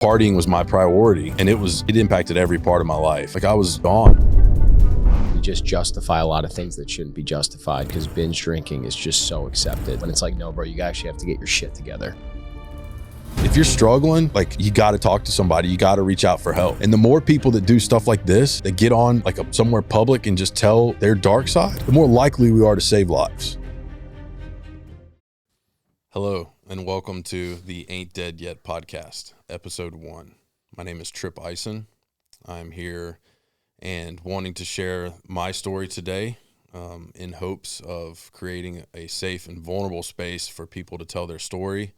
Partying was my priority, and it impacted every part of my life. Like, I was gone. You just justify a lot of things that shouldn't be justified because binge drinking is just so accepted. When it's like, no, bro, you actually have to get your shit together. If you're struggling, like, you got to talk to somebody. You got to reach out for help. And the more people that do stuff like this, that get on like somewhere public and just tell their dark side, the more likely we are to save lives. Hello, and welcome to the Ain't Dead Yet podcast, episode 1. My name is Ison. I'm here and wanting to share my story today in hopes of creating a safe and vulnerable space for people to tell their story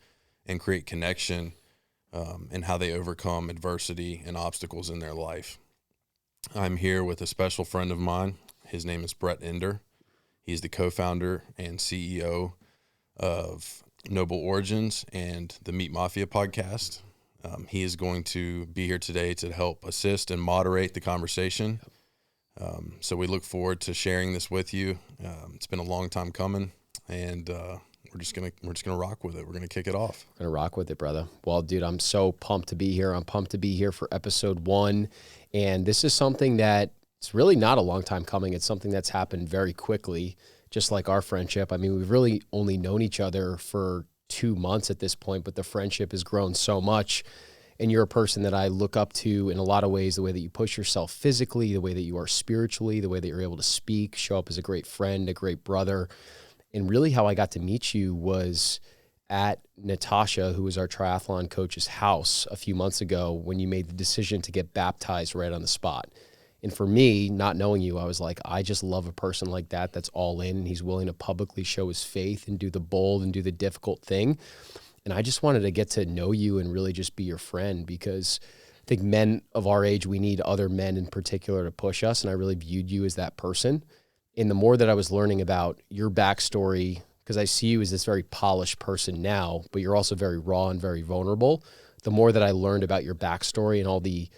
and create connection in how they overcome adversity and obstacles in their life. I'm here with a special friend of mine. His name is Brett Ender. He's the co-founder and CEO of Noble Origins and the Meat Mafia Podcast. He is going to be here today to help assist and moderate the conversation. So we look forward to sharing this with you. It's been a long time coming, and we're just gonna rock with it. We're gonna kick it off. We're gonna rock with it, brother. Well, dude, I'm so pumped to be here. I'm pumped to be here for episode 1, and this is something that it's really not a long time coming. It's something that's happened very quickly. Just like our friendship. I mean, we've really only known each other for 2 months at this point, but the friendship has grown so much. And you're a person that I look up to in a lot of ways, the way that you push yourself physically, the way that you are spiritually, the way that you're able to speak, show up as a great friend, a great brother. And really how I got to meet you was at Natasha, who was our triathlon coach's house a few months ago when you made the decision to get baptized right on the spot. And for me, not knowing you, I was like, I just love a person like that that's all in, and he's willing to publicly show his faith and do the bold and do the difficult thing. And I just wanted to get to know you and really just be your friend, because I think men of our age, we need other men in particular to push us, and I really viewed you as that person. And the more that I was learning about your backstory, because I see you as this very polished person now, but you're also very raw and very vulnerable, the more that I learned about your backstory and all the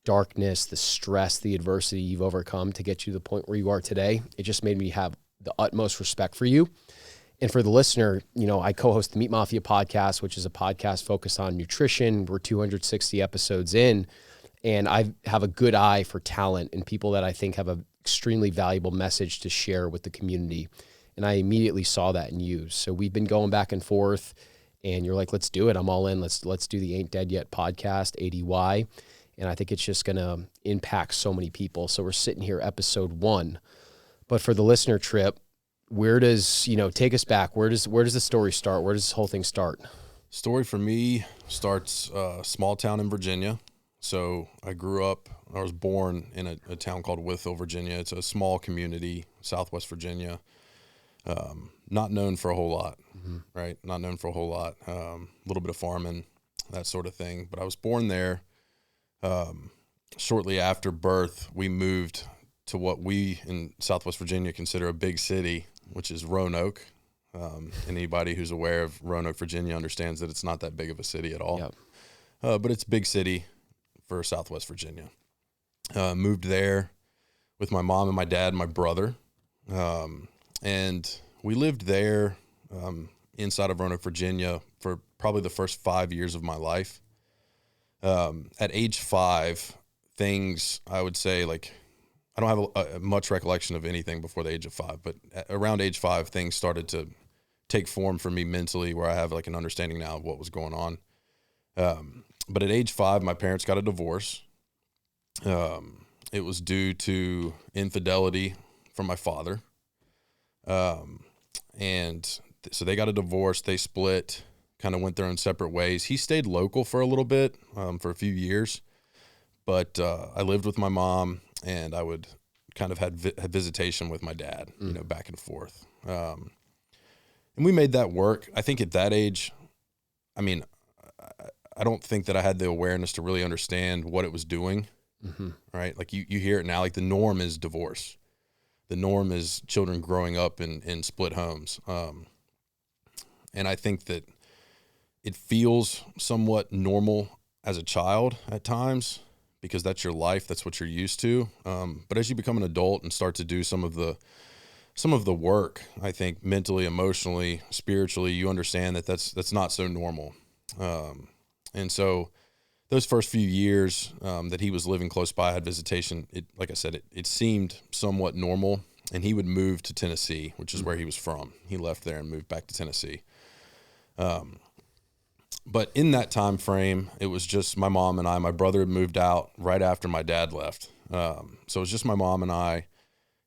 darkness, the stress, the adversity you've overcome to get you to the point where you are today, it just made me have the utmost respect for you. And for the listener, you know, I co-host the Meat Mafia Podcast, which is a podcast focused on nutrition. We're 260 episodes in, and I have a good eye for talent and people that I think have an extremely valuable message to share with the community. And I immediately saw that in you. So we've been going back and forth, and you're like, let's do it. I'm all in. Let's do the Ain't Dead Yet podcast, ADY. And I think it's just going to impact so many people. So we're sitting here, episode 1. But for the listener trip, where does, take us back? Where does the story start? Where does this whole thing start? Story for me starts small town in Virginia. So I was born in a town called Withville, Virginia. It's a small community, Southwest Virginia. Not known for a whole lot, right? Not known for a whole lot. A little bit of farming, that sort of thing. But I was born there. Shortly after birth, we moved to what we in Southwest Virginia consider a big city, which is Roanoke. And anybody who's aware of Roanoke, Virginia understands that it's not that big of a city at all. Yep. But it's a big city for Southwest Virginia. Moved there with my mom and my dad and my brother. And we lived there inside of Roanoke, Virginia for probably the first 5 years of my life. At age 5, things, I would say, like, I don't have a much recollection of anything before the age of 5, but around age 5, things started to take form for me mentally, where I have like an understanding now of what was going on. But at age 5, my parents got a divorce. It was due to infidelity from my father. And so they got a divorce, they split, kind of went their own separate ways. He stayed local for a little bit, for a few years, but I lived with my mom, and I would kind of had visitation with my dad, back and forth. And we made that work. I think at that age, I mean, I don't think that I had the awareness to really understand what it was doing, right? Like you hear it now, like the norm is divorce. The norm is children growing up in split homes. And I think that it feels somewhat normal as a child at times, because that's your life, that's what you're used to. But as you become an adult and start to do some of the work, I think mentally, emotionally, spiritually, you understand that that's not so normal. And so those first few years that he was living close by, I had visitation. Like I said, it seemed somewhat normal. And he would move to Tennessee, which is where he was from. He left there and moved back to Tennessee. But in that time frame, it was just my mom and I. My brother had moved out right after my dad left. So it was just my mom and I.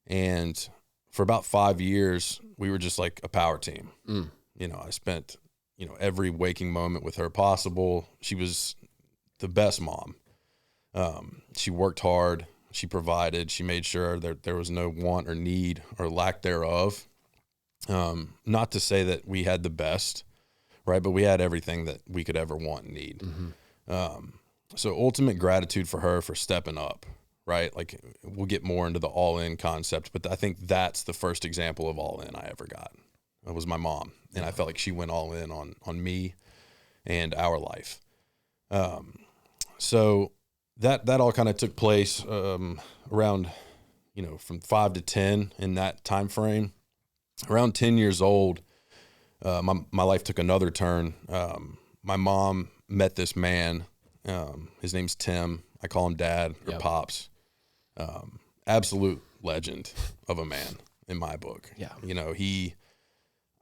And for about 5 years, we were just like a power team. You know, I spent, you know, every waking moment with her possible. She was the best mom. She worked hard. She provided. She made sure that there was no want or need or lack thereof. Not to say that we had the best, right? But we had everything that we could ever want and need. So ultimate gratitude for her for stepping up, right? Like, we'll get more into the all-in concept, but I think that's the first example of all-in I ever got. It was my mom, and I felt like she went all in on me and our life. So that all kind of took place around, you know, from 5 to 10 in that time frame. Around 10 years old, my life took another turn. My mom met this man. His name's Tim. I call him Dad or Pops. Absolute legend of a man in my book. Yeah. You know,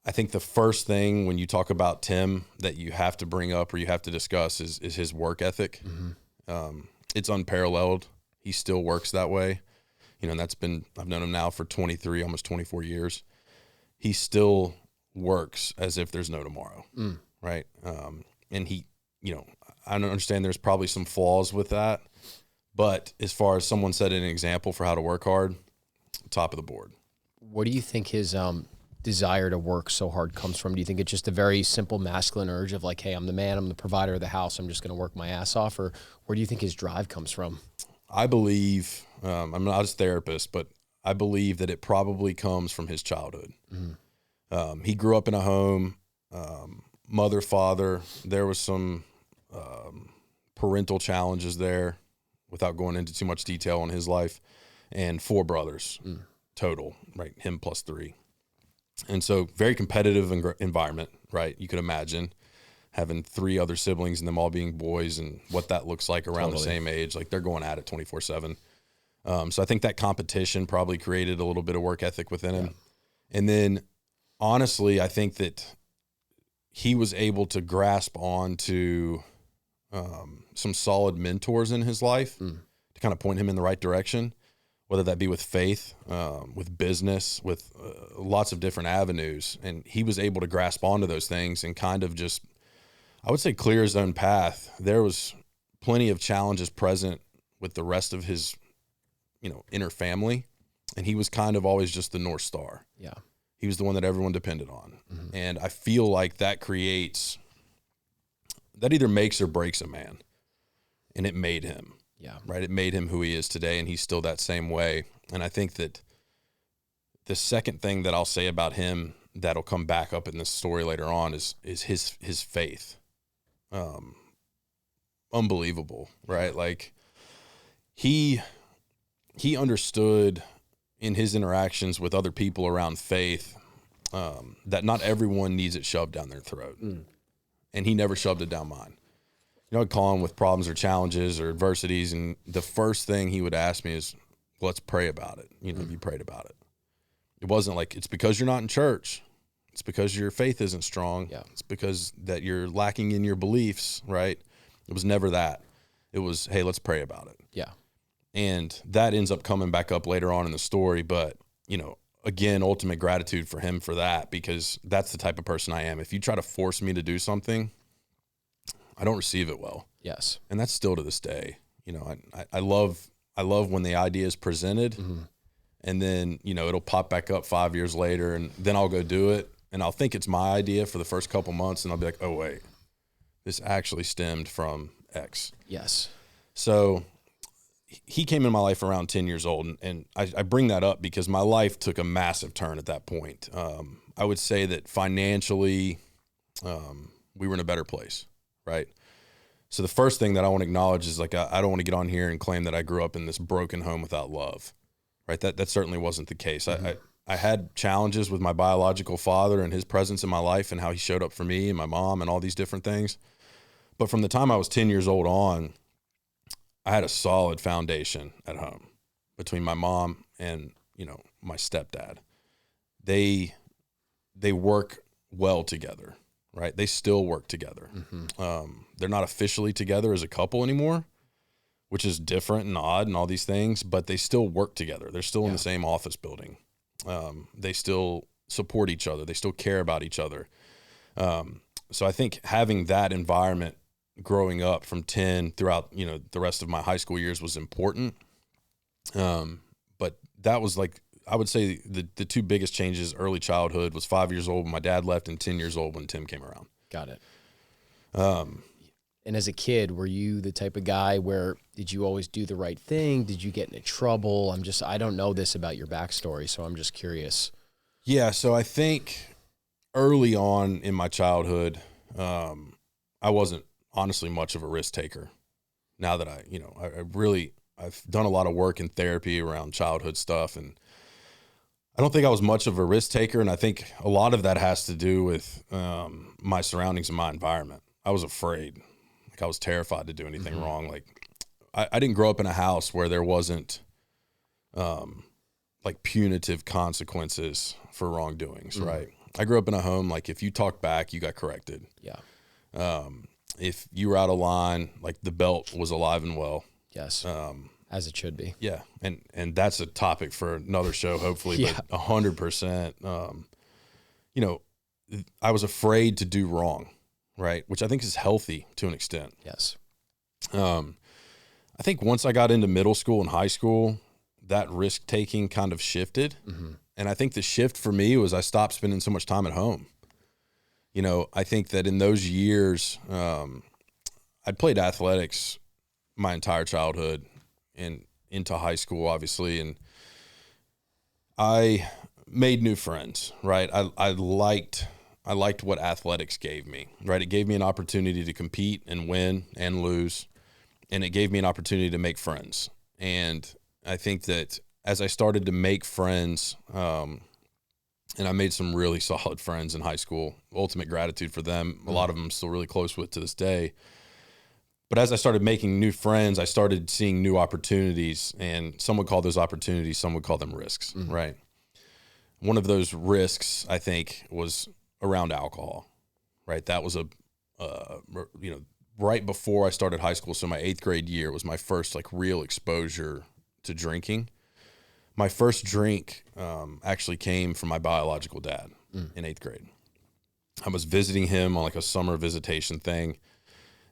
I think the first thing when you talk about Tim that you have to bring up or you have to discuss is his work ethic. It's unparalleled. He still works that way. You know, and I've known him now for 23, almost 24 years. He still works as if there's no tomorrow. Right. And he, you know, I understand there's probably some flaws with that, but as far as someone set an example for how to work hard, top of the board. What do you think his desire to work so hard comes from? Do you think it's just a very simple masculine urge of like, hey, I'm the man, I'm the provider of the house, I'm just going to work my ass off? Or where do you think his drive comes from? I believe, I'm not his therapist, but I believe that it probably comes from his childhood. He grew up in a home, mother, father. There was some parental challenges there without going into too much detail on his life, and 4 brothers total, right? Him plus 3. And so very competitive environment, right? You could imagine having 3 other siblings and them all being boys and what that looks like around the same age. Like, they're going at it 24/7. So I think that competition probably created a little bit of work ethic within him. And then honestly, I think that he was able to grasp on to some solid mentors in his life to kind of point him in the right direction, whether that be with faith, with business, with lots of different avenues. And he was able to grasp onto those things and kind of just, I would say, clear his own path. There was plenty of challenges present with the rest of his, you know, inner family. And he was kind of always just the North Star. Yeah. He was the one that everyone depended on. And I feel like that either makes or breaks a man. And it made him. Yeah. Right. It made him who he is today, and he's still that same way. And I think that the second thing that I'll say about him that'll come back up in this story later on is his faith. Unbelievable, right? Like, he understood in his interactions with other people around faith that not everyone needs it shoved down their throat. And he never shoved it down mine. You know, I'd call him with problems or challenges or adversities, and the first thing he would ask me is, let's pray about it. You know, have you prayed about it? It wasn't like, it's because you're not in church. It's because your faith isn't strong. Yeah. It's because that you're lacking in your beliefs, right? It was never that. It was, hey, let's pray about it. Yeah. And that ends up coming back up later on in the story. But, you know, again, ultimate gratitude for him for that, because that's the type of person I am. If you try to force me to do something, I don't receive it well. Yes. And that's still to this day. You know, I love when the idea is presented and then, you know, it'll pop back up 5 years later, and then I'll go do it, and I'll think it's my idea for the first couple months, and I'll be like, oh, wait, this actually stemmed from X. Yes. So he came in my life around 10 years old, and I bring that up because my life took a massive turn at that point. I would say that financially we were in a better place, right? So the first thing that I want to acknowledge is, like, I don't want to get on here and claim that I grew up in this broken home without love, right? That certainly wasn't the case. I had challenges with my biological father and his presence in my life and how he showed up for me and my mom and all these different things. But from the time I was 10 years old on, I had a solid foundation at home between my mom and, my stepdad. They work well together, right? They still work together. They're not officially together as a couple anymore, which is different and odd and all these things, but they still work together. They're still in the same office building. They still support each other. They still care about each other. So I think having that environment growing up from 10 throughout, the rest of my high school years was important. But that was like, I would say the two biggest changes early childhood was 5 years old when my dad left and 10 years old when Tim came around. Got it. And as a kid, were you the type of guy where did you always do the right thing? Did you get into trouble? I don't know this about your backstory, so I'm just curious. Yeah. So I think early on in my childhood, I wasn't honestly much of a risk taker. Now that I've done a lot of work in therapy around childhood stuff, and I don't think I was much of a risk taker. And I think a lot of that has to do with my surroundings and my environment. I was afraid. Like I was terrified to do anything wrong. Like I didn't grow up in a house where there wasn't like punitive consequences for wrongdoings, right? I grew up in a home, like if you talked back, you got corrected. Yeah. If you were out of line, like the belt was alive and well. Yes. As it should be. Yeah. And that's a topic for another show, hopefully, but 100%, I was afraid to do wrong, right? Which I think is healthy to an extent. Yes. I think once I got into middle school and high school, that risk taking kind of shifted. And I think the shift for me was I stopped spending so much time at home. I think that in those years, I'd played athletics my entire childhood and into high school, obviously. And I made new friends, right? I liked what athletics gave me, right? It gave me an opportunity to compete and win and lose. And it gave me an opportunity to make friends. And I think that as I started to make friends, and I made some really solid friends in high school, ultimate gratitude for them. A lot of them I'm still really close with to this day. But as I started making new friends, I started seeing new opportunities, and some would call those opportunities, some would call them risks, right? One of those risks, I think, was around alcohol, right? That was right before I started high school. So my 8th grade year was my first like real exposure to drinking. My first drink actually came from my biological dad in 8th grade. I was visiting him on like a summer visitation thing,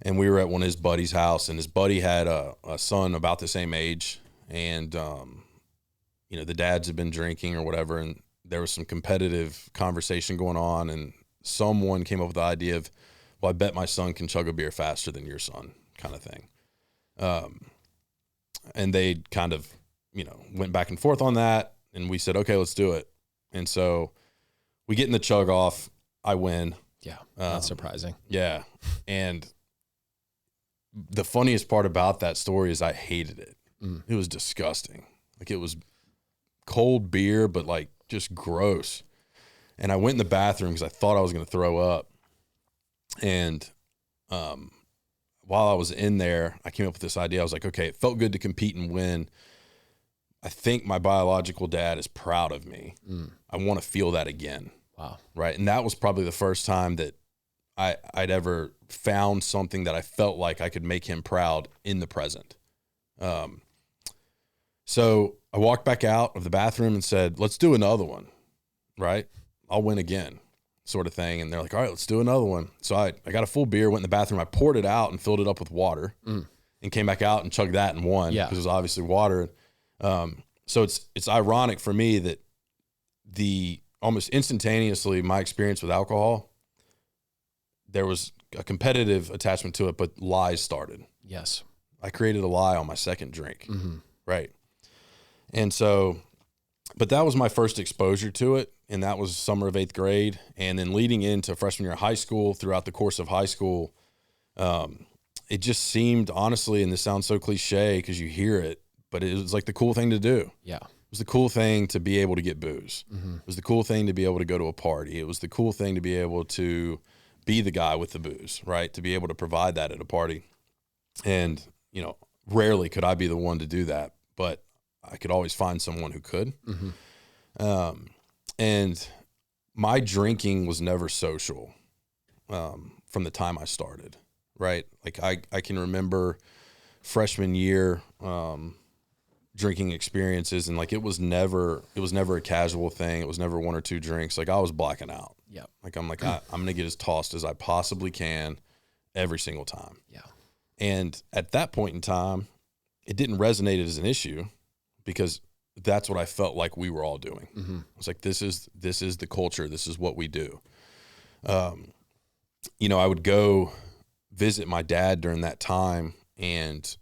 and we were at one of his buddy's house, and his buddy had a son about the same age, and the dads had been drinking or whatever, and there was some competitive conversation going on, and someone came up with the idea of, well, I bet my son can chug a beer faster than your son, kind of thing. And they kind of went back and forth on that, and we said, okay, let's do it. And so we get in the chug off. I win. Yeah, not surprising. Yeah. And the funniest part about that story is I hated it. It was disgusting. Like it was cold beer, but like just gross. And I went in the bathroom because I thought I was going to throw up. And while I was in there, I came up with this idea. I was like, okay, it felt good to compete and win. I think my biological dad is proud of me. I want to feel that again. Wow. Right. And that was probably the first time that I'd ever found something that I felt like I could make him proud in the present. So I walked back out of the bathroom and said, let's do another one. Right. I'll win again, sort of thing. And they're like, all right, let's do another one. So I got a full beer, went in the bathroom. I poured it out and filled it up with water and came back out and chugged that and won because it was obviously water. So it's ironic for me that almost instantaneously my experience with alcohol, there was a competitive attachment to it, but lies started. Yes. I created a lie on my second drink. Right. And so, but that was my first exposure to it. And that was summer of 8th grade. And then leading into freshman year of high school, throughout the course of high school, it just seemed, honestly, and this sounds so cliche because you hear it, but it was like the cool thing to do. Yeah. It was the cool thing to be able to get booze. It was the cool thing to be able to go to a party. It was the cool thing to be able to be the guy with the booze, right? To be able to provide that at a party. And, rarely could I be the one to do that, but I could always find someone who could. And my drinking was never social from the time I started, right? Like I can remember freshman year drinking experiences, and like it was never a casual thing. It was never one or two drinks. Like I was blacking out. Yeah. Like I'm gonna get as tossed as I possibly can every single time. Yeah. And at that point in time, it didn't resonate as an issue because that's what I felt like we were all doing. It's like, this is the culture. This is what we do. I would go visit my dad during that time, and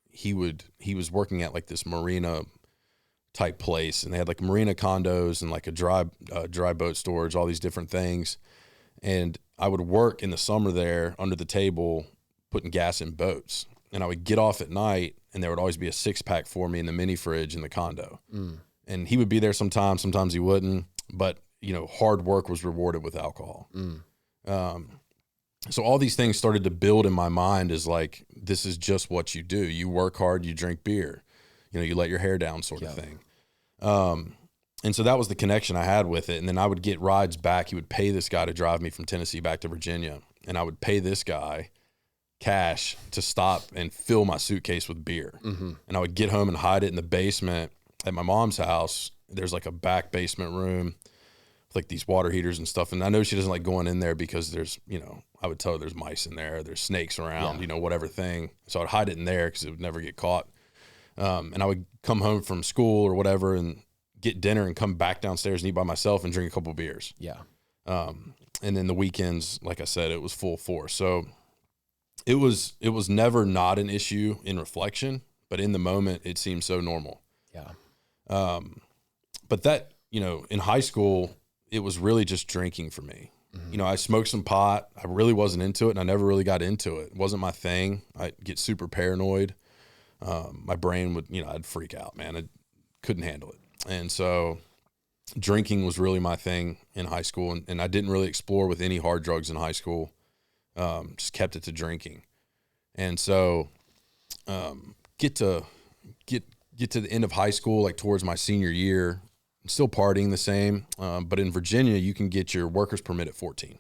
he was working at like this marina type place, and they had like marina condos and like a dry boat storage, all these different things. And I would work in the summer there under the table, putting gas in boats. And I would get off at night, and there would always be a 6-pack for me in the mini fridge in the condo. And he would be there sometimes he wouldn't, but hard work was rewarded with alcohol. So all these things started to build in my mind as like, this is just what you do. You work hard, you drink beer, you let your hair down sort of thing. And so that was the connection I had with it. And then I would get rides back. He would pay this guy to drive me from Tennessee back to Virginia. And I would pay this guy cash to stop and fill my suitcase with beer. And I would get home and hide it in the basement at my mom's house. There's like a back basement room with like these water heaters and stuff. And I know she doesn't like going in there because there's, I would tell her there's mice in there, there's snakes around, whatever thing. So I'd hide it in there because it would never get caught. And I would come home from school or whatever and get dinner and come back downstairs and eat by myself and drink a couple beers. Yeah. And then the weekends, like I said, it was full force. So it was never not an issue in reflection, but in the moment it seemed so normal. Yeah. But that, in high school, it was really just drinking for me. I smoked some pot. I really wasn't into it, and I never really got into it. It wasn't my thing. I'd get super paranoid. My brain would, I'd freak out, man. I couldn't handle it. And so drinking was really my thing in high school, and I didn't really explore with any hard drugs in high school. Just kept it to drinking. And so get to the end of high school, like towards my senior year, I'm still partying the same. But in Virginia, you can get your worker's permit at 14.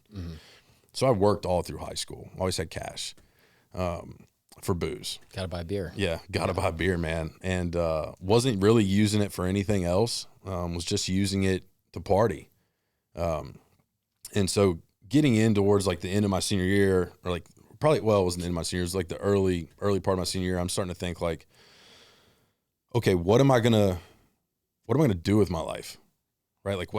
So I worked all through high school. Always had cash for booze. Got to buy beer. Yeah, got to buy beer, man. And wasn't really using it for anything else. Was just using it to party. And so getting in towards like the end of my senior year, or like probably, well, it wasn't the end of my senior year, it was like the early part of my senior year, I'm starting to think like, okay, what am I gonna do with my life? Right? Like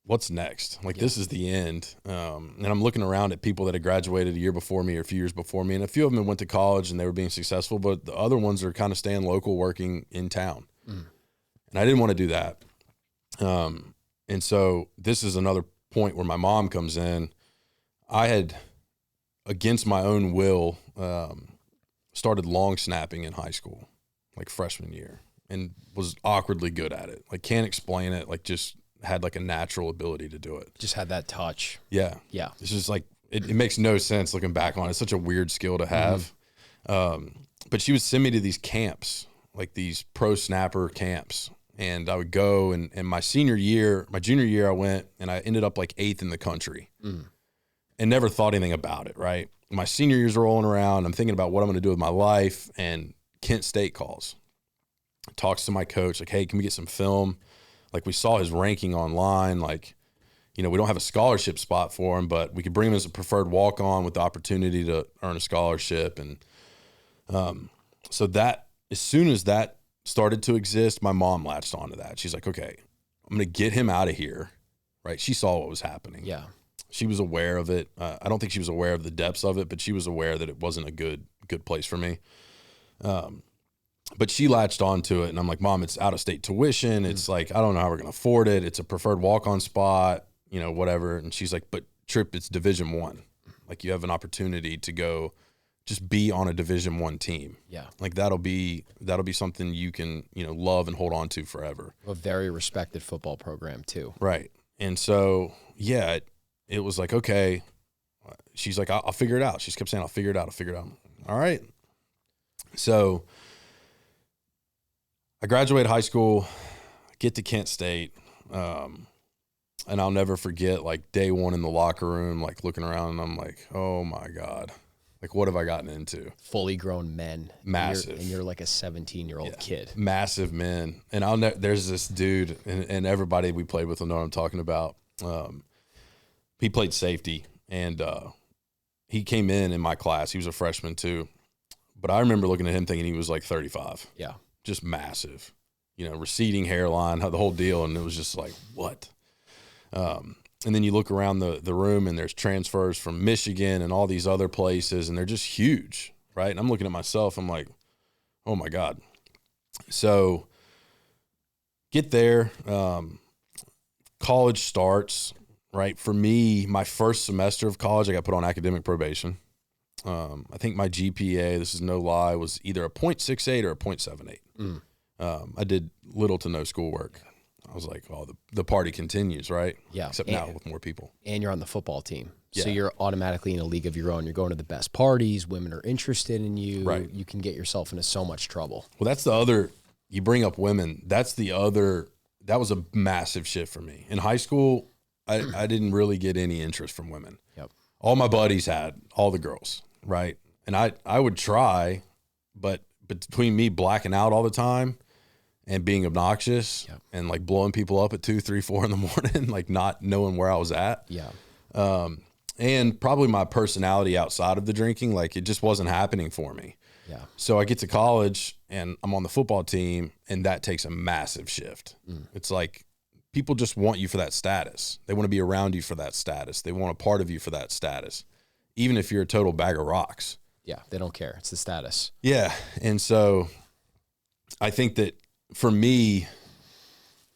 what's next? Like this is the end. And I'm looking around at people that had graduated a year before me or a few years before me. And a few of them went to college and they were being successful, but the other ones are kind of staying local, working in town. And I didn't want to do that. And so this is another point where my mom comes in. I had, against my own will, started long snapping in high school, like freshman year, and was awkwardly good at it. Like can't explain it. Like just had like a natural ability to do it. Just had that touch. Yeah. Yeah. It's just like, it makes no sense looking back on it. It's such a weird skill to have. But she would send me to these camps, like these pro snapper camps. And I would go and my junior year, I went and I ended up like 8th in the country and never thought anything about it. Right. My senior year's rolling around. I'm thinking about what I'm going to do with my life, and Kent State calls, talks to my coach. Like, hey, can we get some film? Like we saw his ranking online. Like, we don't have a scholarship spot for him, but we could bring him as a preferred walk-on with the opportunity to earn a scholarship. And so that, as soon as that started to exist, my mom latched onto that. She's like, okay, I'm going to get him out of here. Right. She saw what was happening. Yeah. She was aware of it. I don't think she was aware of the depths of it, but she was aware that it wasn't a good place for me. But she latched onto it, and I'm like, Mom, it's out of state tuition. It's like, I don't know how we're going to afford it. It's a preferred walk-on spot, whatever. And she's like, but Trip, it's Division I. Like you have an opportunity to go just be on a Division I team. Yeah. Like that'll be something you can, love and hold on to forever. A very respected football program too. Right. And so, yeah, it was like, okay, she's like, I'll figure it out. She kept saying, I'll figure it out. All right. So I graduated high school, get to Kent State. And I'll never forget, like, day one in the locker room, like, looking around, and I'm like, oh, my God. Like, what have I gotten into? Fully grown men. Massive. And you're like a 17-year-old kid. Massive men. And there's this dude, and everybody we played with will know what I'm talking about. He played safety, and he came in my class. He was a freshman, too. But I remember looking at him thinking he was, like, 35. Yeah. Just massive. You know, receding hairline, the whole deal, and it was just like, what? And then you look around the room, and there's transfers from Michigan and all these other places, and they're just huge, right? And I'm looking at myself, I'm like, oh my God. So get there, college starts, right? For me, my first semester of college, I got put on academic probation. I think my GPA, this is no lie, was either a 0.68 or a 0.78. I did little to no schoolwork. I was like, oh, the party continues, right? Yeah. Except now with more people. And you're on the football team. Yeah. So you're automatically in a league of your own. You're going to the best parties. Women are interested in you. Right. You can get yourself into so much trouble. Well, that's the other, you bring up women. That's the other, that was a massive shift for me. In high school, I didn't really get any interest from women. Yep. All my buddies had, all the girls, right? And I would try, but between me blacking out all the time and being obnoxious and like blowing people up at 2, 3, 4 in the morning, like not knowing where I was at. Yeah. And probably my personality outside of the drinking, like it just wasn't happening for me. Yeah. So I get to college and I'm on the football team, and that takes a massive shift. It's like people just want you for that status. They want to be around you for that status. They want a part of you for that status, even if you're a total bag of rocks. Yeah. They don't care. It's the status. Yeah. And so I think that for me,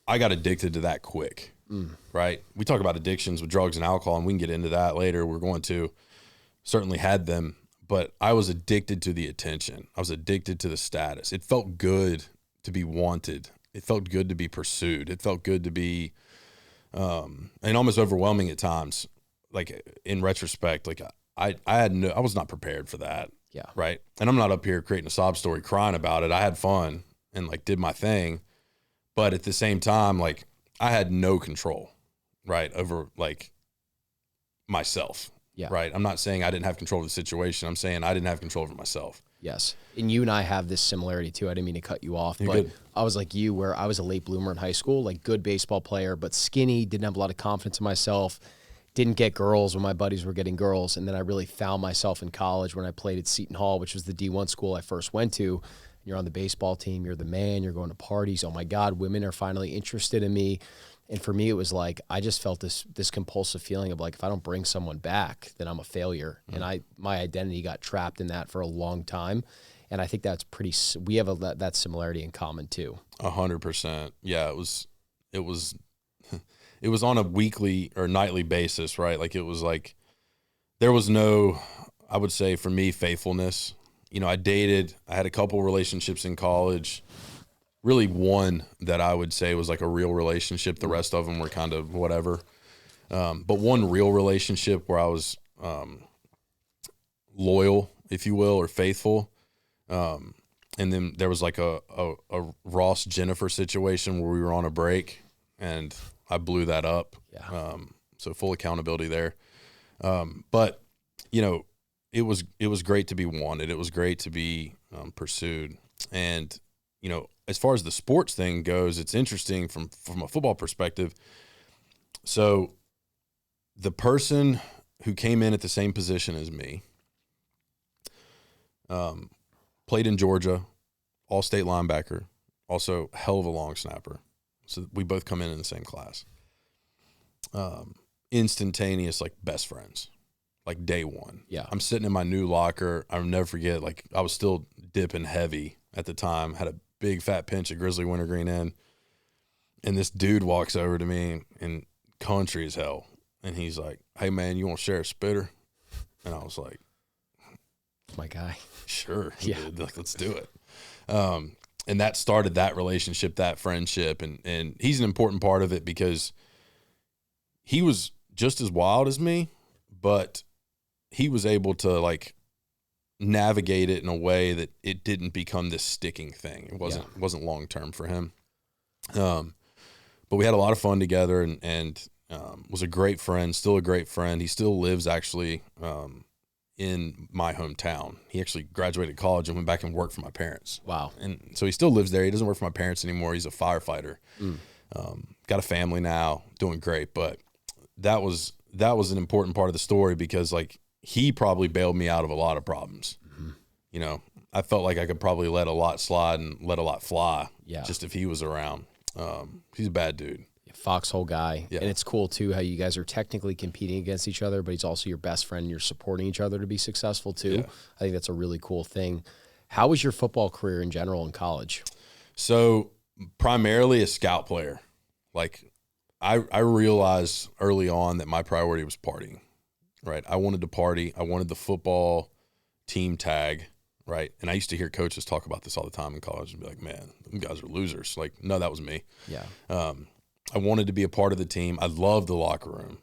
I got addicted to that quick, right? We talk about addictions with drugs and alcohol, and we can get into that later. We're going to certainly had them, but I was addicted to the attention. I was addicted to the status. It felt good to be wanted. It felt good to be pursued. It felt good to be, and almost overwhelming at times. Like in retrospect, like I was not prepared for that. Yeah. Right. And I'm not up here creating a sob story, crying about it. I had fun and like did my thing, but at the same time, like I had no control, right, over like myself. Yeah. Right. I'm not saying I didn't have control of the situation. I'm saying I didn't have control over myself. Yes. And you and I have this similarity too. I didn't mean to cut you off, You're but good. I was like you, where I was a late bloomer in high school, like good baseball player, but skinny, didn't have a lot of confidence in myself, didn't get girls when my buddies were getting girls. And then I really found myself in college when I played at Seton Hall, which was the D1 school I first went to. You're on the baseball team, you're the man, you're going to parties. Oh my God, women are finally interested in me. And for me, it was like, I just felt this compulsive feeling of like, if I don't bring someone back, then I'm a failure. And my identity got trapped in that for a long time. And I think that's we have that similarity in common too. 100%. Yeah. It was on a weekly or nightly basis, right? Like it was like, there was no, I would say for me, faithfulness. You know, I had a couple relationships in college, really one that I would say was like a real relationship. The rest of them were kind of whatever. But one real relationship where I was loyal, if you will, or faithful. And then there was like a Ross Jennifer situation where we were on a break and I blew that up. Yeah. So full accountability there. But you know, it was great to be wanted. It was great to be pursued. And, you know, as far as the sports thing goes, it's interesting from a football perspective. So the person who came in at the same position as me, played in Georgia, all-state linebacker, also hell of a long snapper. So we both come in the same class. Instantaneous, like best friends, like day one. Yeah. I'm sitting in my new locker. I'll never forget, like I was still dipping heavy at the time, had a big fat pinch of Grizzly Wintergreen in. And this dude walks over to me and country as hell. And he's like, hey man, you want to share a spitter? And I was like, My guy. sure. Yeah. Dude, like, let's do it. And that started that relationship, that friendship. And he's an important part of it because he was just as wild as me, but he was able to like navigate it in a way that it didn't become this sticking thing. It wasn't long-term for him. But we had a lot of fun together and was a great friend, still a great friend. He still lives actually in my hometown. He actually graduated college and went back and worked for my parents. Wow. And so he still lives there. He doesn't work for my parents anymore. He's a firefighter. Got a family now, doing great. But that was an important part of the story because like he probably bailed me out of a lot of problems. You know, I felt like I could probably let a lot slide and let a lot fly just if he was around. He's a bad dude. Foxhole guy. Yeah. And it's cool too how you guys are technically competing against each other, but he's also your best friend and you're supporting each other to be successful too. Yeah. I think that's a really cool thing. How was your football career in general in college? So primarily a scout player. Like I realized early on that my priority was partying, right? I wanted to party. I wanted the football team tag, right? And I used to hear coaches talk about this all the time in college and be like, man, them guys are losers. Like, no, that was me. Yeah. I wanted to be a part of the team. I loved the locker room.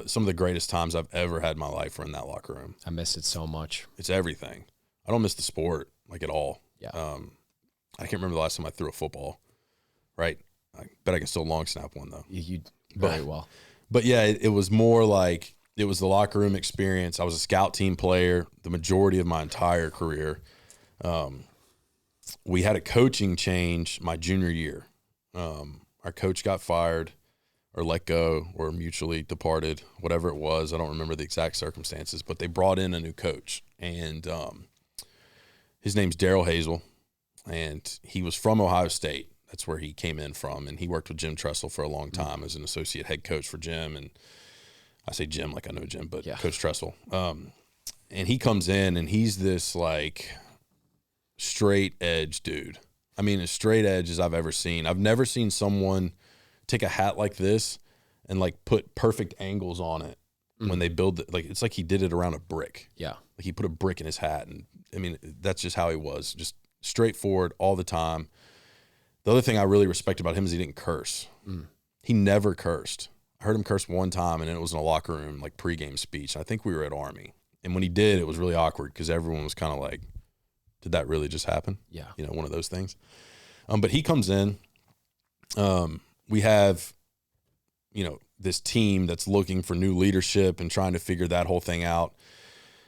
Some of the greatest times I've ever had in my life were in that locker room. I miss it so much. It's everything. I don't miss the sport like at all. Yeah. I can't remember the last time I threw a football, right? I bet I can still long snap one though. You very well. But yeah, it was more like it was the locker room experience. I was a scout team player the majority of my entire career. We had a coaching change my junior year. Our coach got fired or let go or mutually departed, whatever it was. I don't remember the exact circumstances, but they brought in a new coach. And his name's Daryl Hazel, and he was from Ohio State. That's where he came in from, and he worked with Jim Tressel for a long time as an associate head coach for Jim. And I say Jim like I know Jim, but Coach Tressel. And he comes in, and he's this, like, straight edge dude. I mean, as straight edge as I've ever seen. I've never seen someone take a hat like this and, like, put perfect angles on it when they build it. Like, it's like he did it around a brick. Yeah. Like, he put a brick in his hat. And, I mean, that's just how he was, just straightforward all the time. The other thing I really respect about him is he didn't curse. He never cursed. I heard him curse one time, and it was in a locker room, like, pregame speech. I think we were at Army. And when he did, it was really awkward because everyone was kind of like, did that really just happen? Yeah. You know, one of those things. But he comes in. We have, you know, this team that's looking for new leadership and trying to figure that whole thing out.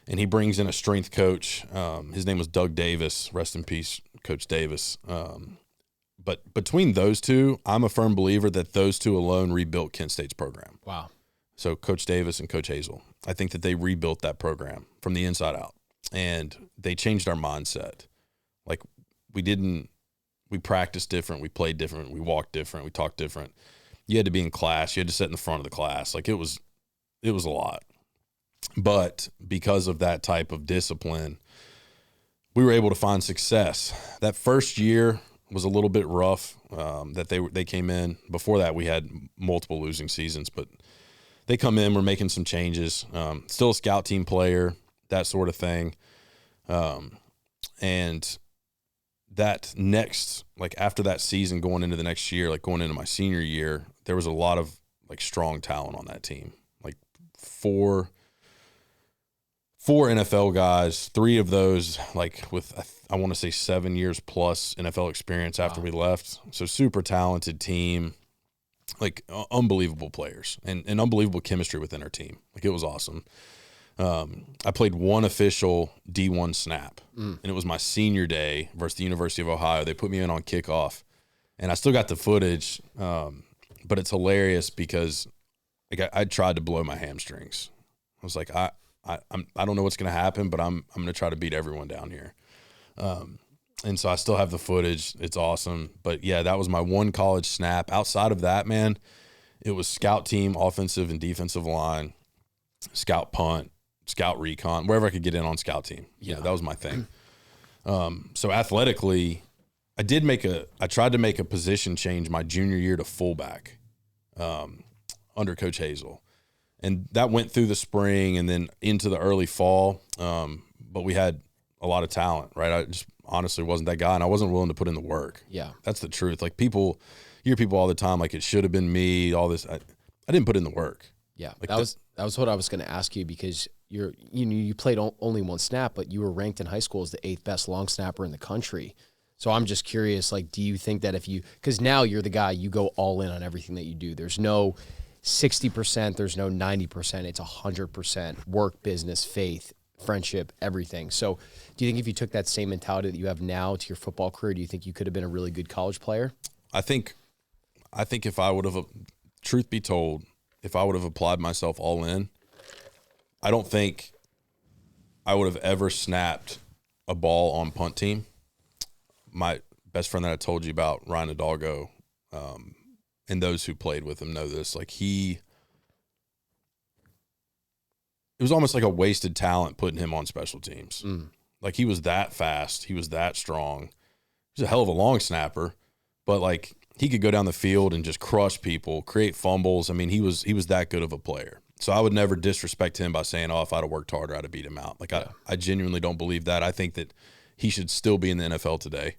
And he brings in a strength coach. His name was Doug Davis. Rest in peace, Coach Davis. But between those two, I'm a firm believer that those two alone rebuilt Kent State's program. Wow. So Coach Davis and Coach Hazel. I think that they rebuilt that program from the inside out. And they changed our mindset. Like, we practiced different, we played different, we walked different, we talked different. You had to be in class, you had to sit in the front of the class. Like, it was a lot. But because of that type of discipline, we were able to find success. That first year was a little bit rough that they came in. Before that, we had multiple losing seasons, but they come in, we're making some changes. Still a scout team player, that sort of thing. And that next, like after that season going into the next year, like going into my senior year, there was a lot of like strong talent on that team. Like four NFL guys, 3 of those like with, I want to say 7 years plus NFL experience after we left. So super talented team, like unbelievable players and unbelievable chemistry within our team. Like, it was awesome. I played one official D1 snap, and it was my senior day versus the University of Ohio. They put me in on kickoff, and I still got the footage, but it's hilarious because like I tried to blow my hamstrings. I was like, I don't know what's going to happen, but I'm going to try to beat everyone down here. And so I still have the footage. It's awesome. But yeah, that was my one college snap. Outside of that, man, it was scout team, offensive and defensive line, scout punt, scout recon, wherever I could get in on scout team. Yeah, that was my thing. So athletically, I tried to make a position change my junior year to fullback under Coach Hazel. And that went through the spring and then into the early fall. But we had a lot of talent, right? I just honestly wasn't that guy, and I wasn't willing to put in the work. Yeah. That's the truth. Like, you hear people all the time, like, it should have been me, all this. I didn't put in the work. Yeah, Like that was what I was going to ask you, because you played only one snap, but you were ranked in high school as the 8th best long snapper in the country. So I'm just curious, like, do you think that because now you're the guy, you go all in on everything that you do. There's no 60%, there's no 90%, it's 100% work, business, faith, friendship, everything. So do you think if you took that same mentality that you have now to your football career, do you think you could have been a really good college player? I think if I would have, truth be told, if I would have applied myself all in, I don't think I would have ever snapped a ball on punt team. My best friend that I told you about, Ryan Hidalgo, and those who played with him know this. Like it was almost like a wasted talent putting him on special teams. Like he was that fast, he was that strong. He's a hell of a long snapper, but like he could go down the field and just crush people, create fumbles. I mean, he was that good of a player. So I would never disrespect him by saying, "Oh, if I'd have worked harder, I'd have beat him out." Like I genuinely don't believe that. I think that he should still be in the NFL today.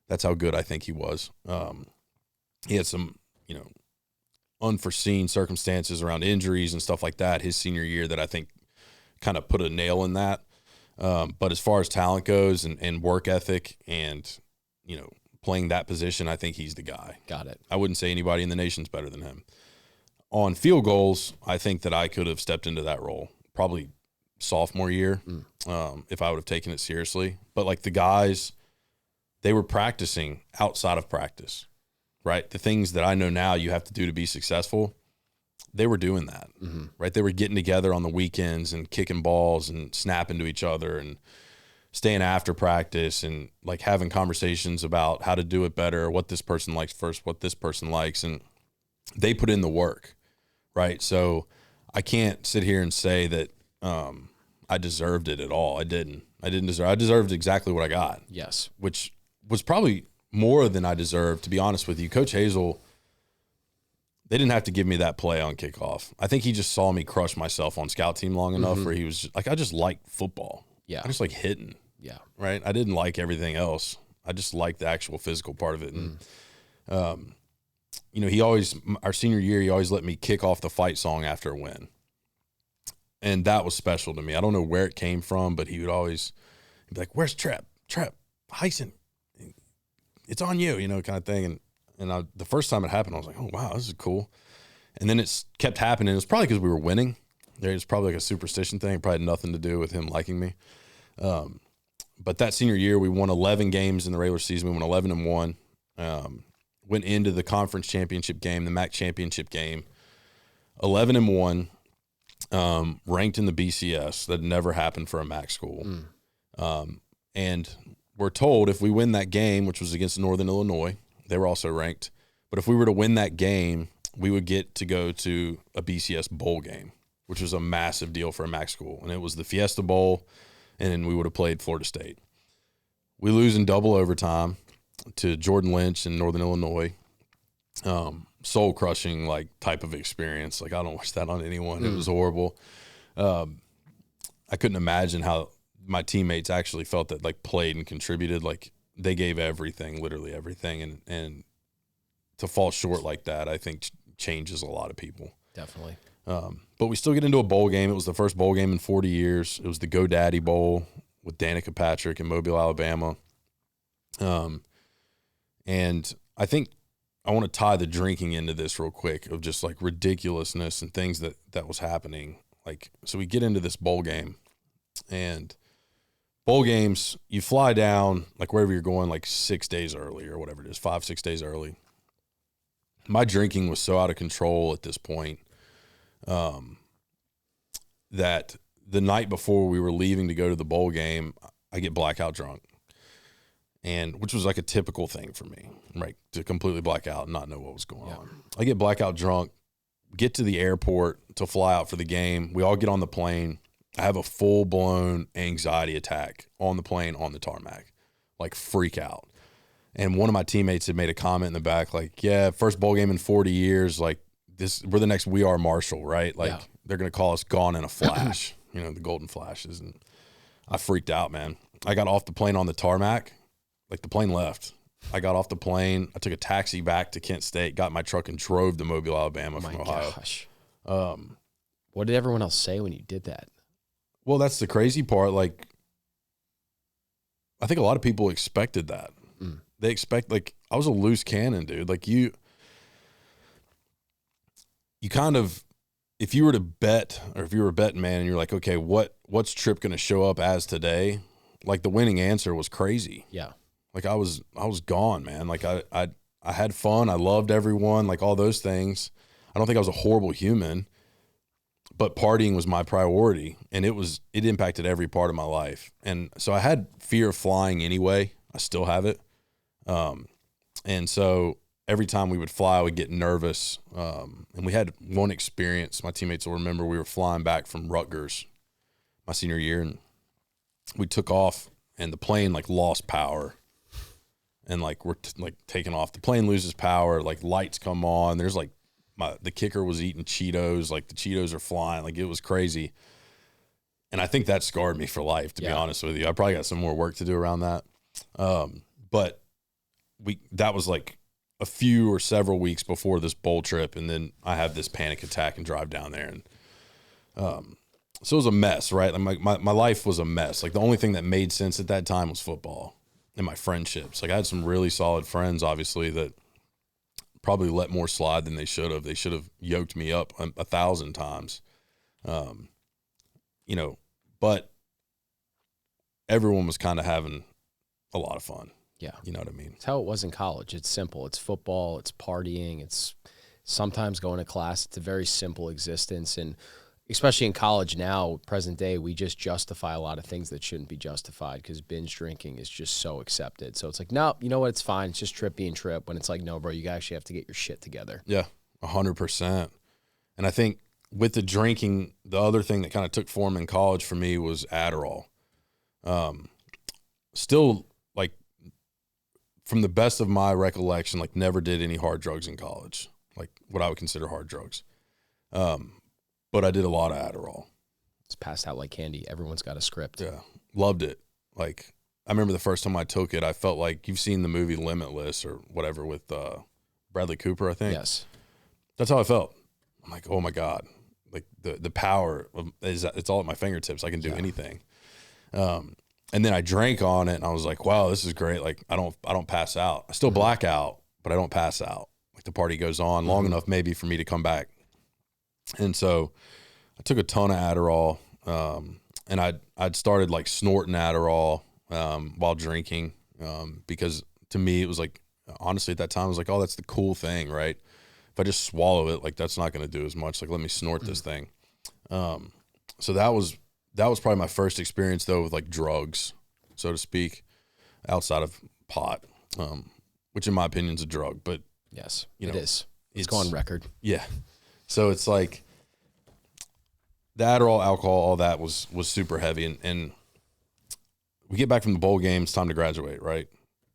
That's how good I think he was. He had some, unforeseen circumstances around injuries and stuff like that his senior year that I think kind of put a nail in that. But as far as talent goes and work ethic and, playing that position, I think he's the guy. Got it. I wouldn't say anybody in the nation's better than him. On field goals, I think that I could have stepped into that role probably sophomore year if I would have taken it seriously. But like the guys, they were practicing outside of practice, right? The things that I know now you have to do to be successful, they were doing that, right? They were getting together on the weekends and kicking balls and snapping to each other and staying after practice and like having conversations about how to do it better, what this person likes first, what this person likes. And they put in the work, right? So I can't sit here and say that I deserved it at all. I didn't deserve. I deserved exactly what I got. Yes. Which was probably more than I deserved, to be honest with you. Coach Hazel, they didn't have to give me that play on kickoff. I think he just saw me crush myself on scout team long enough where he was just, like, I just like football. Yeah. I just like hitting. Yeah. Right. I didn't like everything else. I just liked the actual physical part of it. And, he always, our senior year, he always let me kick off the fight song after a win. And that was special to me. I don't know where it came from, but he would always be like, "Where's Trep? Ison, it's on you," kind of thing. And the first time it happened, I was like, "Oh, wow, this is cool." And then it's kept happening. It was probably because we were winning. It was probably like a superstition thing. It probably had nothing to do with him liking me. But that senior year, we won 11 games in the regular season. We won 11-1. Went into the conference championship game, the MAC championship game, 11-1. Ranked in the BCS. That never happened for a MAC school. And we're told if we win that game, which was against Northern Illinois, they were also ranked, but if we were to win that game, we would get to go to a BCS bowl game, which was a massive deal for a MAC school. And it was the Fiesta Bowl, and then we would have played Florida State. We lose in double overtime to Jordan Lynch in Northern Illinois. Soul crushing like type of experience. Like I don't wish that on anyone. It was horrible. I couldn't imagine how my teammates actually felt that like played and contributed. Like they gave everything, literally everything. And to fall short like that, I think changes a lot of people. Definitely. But we still get into a bowl game. It was the first bowl game in 40 years. It was the GoDaddy Bowl with Danica Patrick in Mobile, Alabama. And I think I want to tie the drinking into this real quick of just like ridiculousness and things that was happening. Like, so we get into this bowl game, and bowl games, you fly down like wherever you're going, like 6 days early or whatever it is, 5-6 days early. My drinking was so out of control at this point that the night before we were leaving to go to the bowl game, I get blackout drunk. And which was like a typical thing for me, right? To completely black out and not know what was going on. I get blackout drunk, get to the airport to fly out for the game. We all get on the plane. I have a full-blown anxiety attack on the plane on the tarmac, like freak out. And one of my teammates had made a comment in the back, like, "Yeah, first bowl game in 40 years, like this, we're the next We Are Marshall, right? Like they're going to call us Gone in a Flash, the Golden Flashes." And I freaked out, man. I got off the plane on the tarmac. Like the plane left. I got off the plane. I took a taxi back to Kent State, got my truck and drove to Mobile, Alabama from Ohio. Gosh. What did everyone else say when you did that? Well, that's the crazy part. Like, I think a lot of people expected that. They expect, like, I was a loose cannon, dude. Like, you kind of, if you were to bet, or if you were a betting man and you're like, okay, what's Tripp going to show up as today? Like, the winning answer was crazy. Yeah. Like, I was gone, man. Like, I had fun. I loved everyone, like all those things. I don't think I was a horrible human, but partying was my priority, and it impacted every part of my life. And so I had fear of flying anyway. I still have it. And so every time we would fly, I would get nervous. And we had one experience, my teammates will remember, we were flying back from Rutgers my senior year, and we took off, and the plane like lost power. And like we're taking off, the plane loses power, like lights come on. There's like the kicker was eating Cheetos, like the Cheetos are flying, like it was crazy. And I think that scarred me for life, to be honest with you. I probably got some more work to do around that. But that was like a few or several weeks before this bowl trip, and then I have this panic attack and drive down there, and so it was a mess, right? Like my life was a mess. Like the only thing that made sense at that time was football and my friendships. Like I had some really solid friends, obviously, that probably let more slide than they should have. They should have yoked me up 1,000 times, but everyone was kind of having a lot of fun. Yeah. You know what I mean? It's how it was in college. It's simple. It's football. It's partying. It's sometimes going to class. It's a very simple existence. And especially in college now, present day, we just justify a lot of things that shouldn't be justified because binge drinking is just so accepted. So it's like, no, you know what? It's fine. It's just Tripp being Tripp. When it's like, no, bro, you actually have to get your shit together. Yeah, 100%. And I think with the drinking, the other thing that kind of took form in college for me was Adderall. Still, like, from the best of my recollection, like never did any hard drugs in college, like what I would consider hard drugs. But I did a lot of Adderall. It's passed out like candy. Everyone's got a script. Yeah, loved it. Like I remember the first time I took it, I felt like, you've seen the movie Limitless or whatever with Bradley Cooper, I think. Yes. That's how I felt. I'm like, oh my God, like the power it's all at my fingertips. I can do anything. And then I drank on it, and I was like, wow, this is great. Like I don't pass out. I still black out, but I don't pass out. Like the party goes on long enough maybe for me to come back. And so I took a ton of Adderall, and I'd started like snorting Adderall while drinking, because to me it was like, honestly at that time I was like, oh, that's the cool thing, right? If I just swallow it, like that's not going to do as much. Like let me snort this thing. So that was probably my first experience though with like drugs, so to speak, outside of pot, which in my opinion is a drug, but yes, it is. It's gone record. Yeah. So it's like the Adderall, alcohol, all that was super heavy. And we get back from the bowl game. It's time to graduate, right?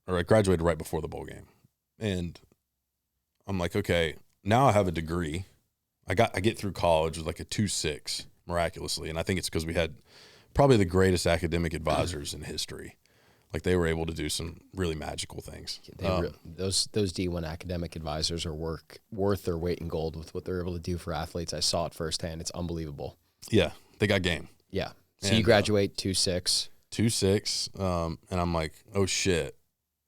Or I graduated right before the bowl game. And I'm like, okay, now I have a degree. I get through college with like a 2.6 miraculously. And I think it's because we had probably the greatest academic advisors in history. Like they were able to do some really magical things. Those D1 academic advisors are worth their weight in gold with what they're able to do for athletes. I saw it firsthand. It's unbelievable. Yeah, they got game. Yeah. So you graduate 2.6. 2.6, and I'm like, oh shit,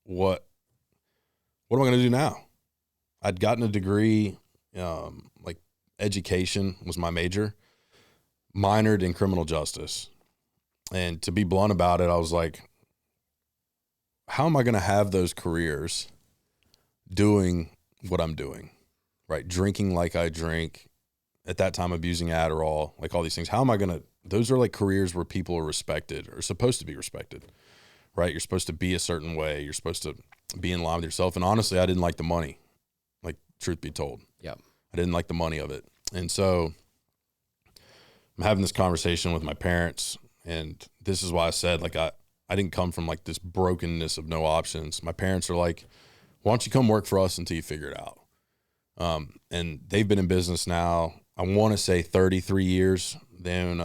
what am I going to do now? I'd gotten a degree, like education was my major, minored in criminal justice. And to be blunt about it, I was like, how am I going to have those careers doing what I'm doing, right? Drinking like I drink, at that time abusing Adderall, like all these things. How am I going to, those are like careers where people are respected or supposed to be respected, right? You're supposed to be a certain way. You're supposed to be in line with yourself. And honestly, I didn't like the money, like truth be told. Yeah. I didn't like the money of it. And so I'm having this conversation with my parents, and this is why I said, like, I didn't come from like this brokenness of no options. My parents are like, why don't you come work for us until you figure it out? And they've been in business now, I want to say 33 years. They own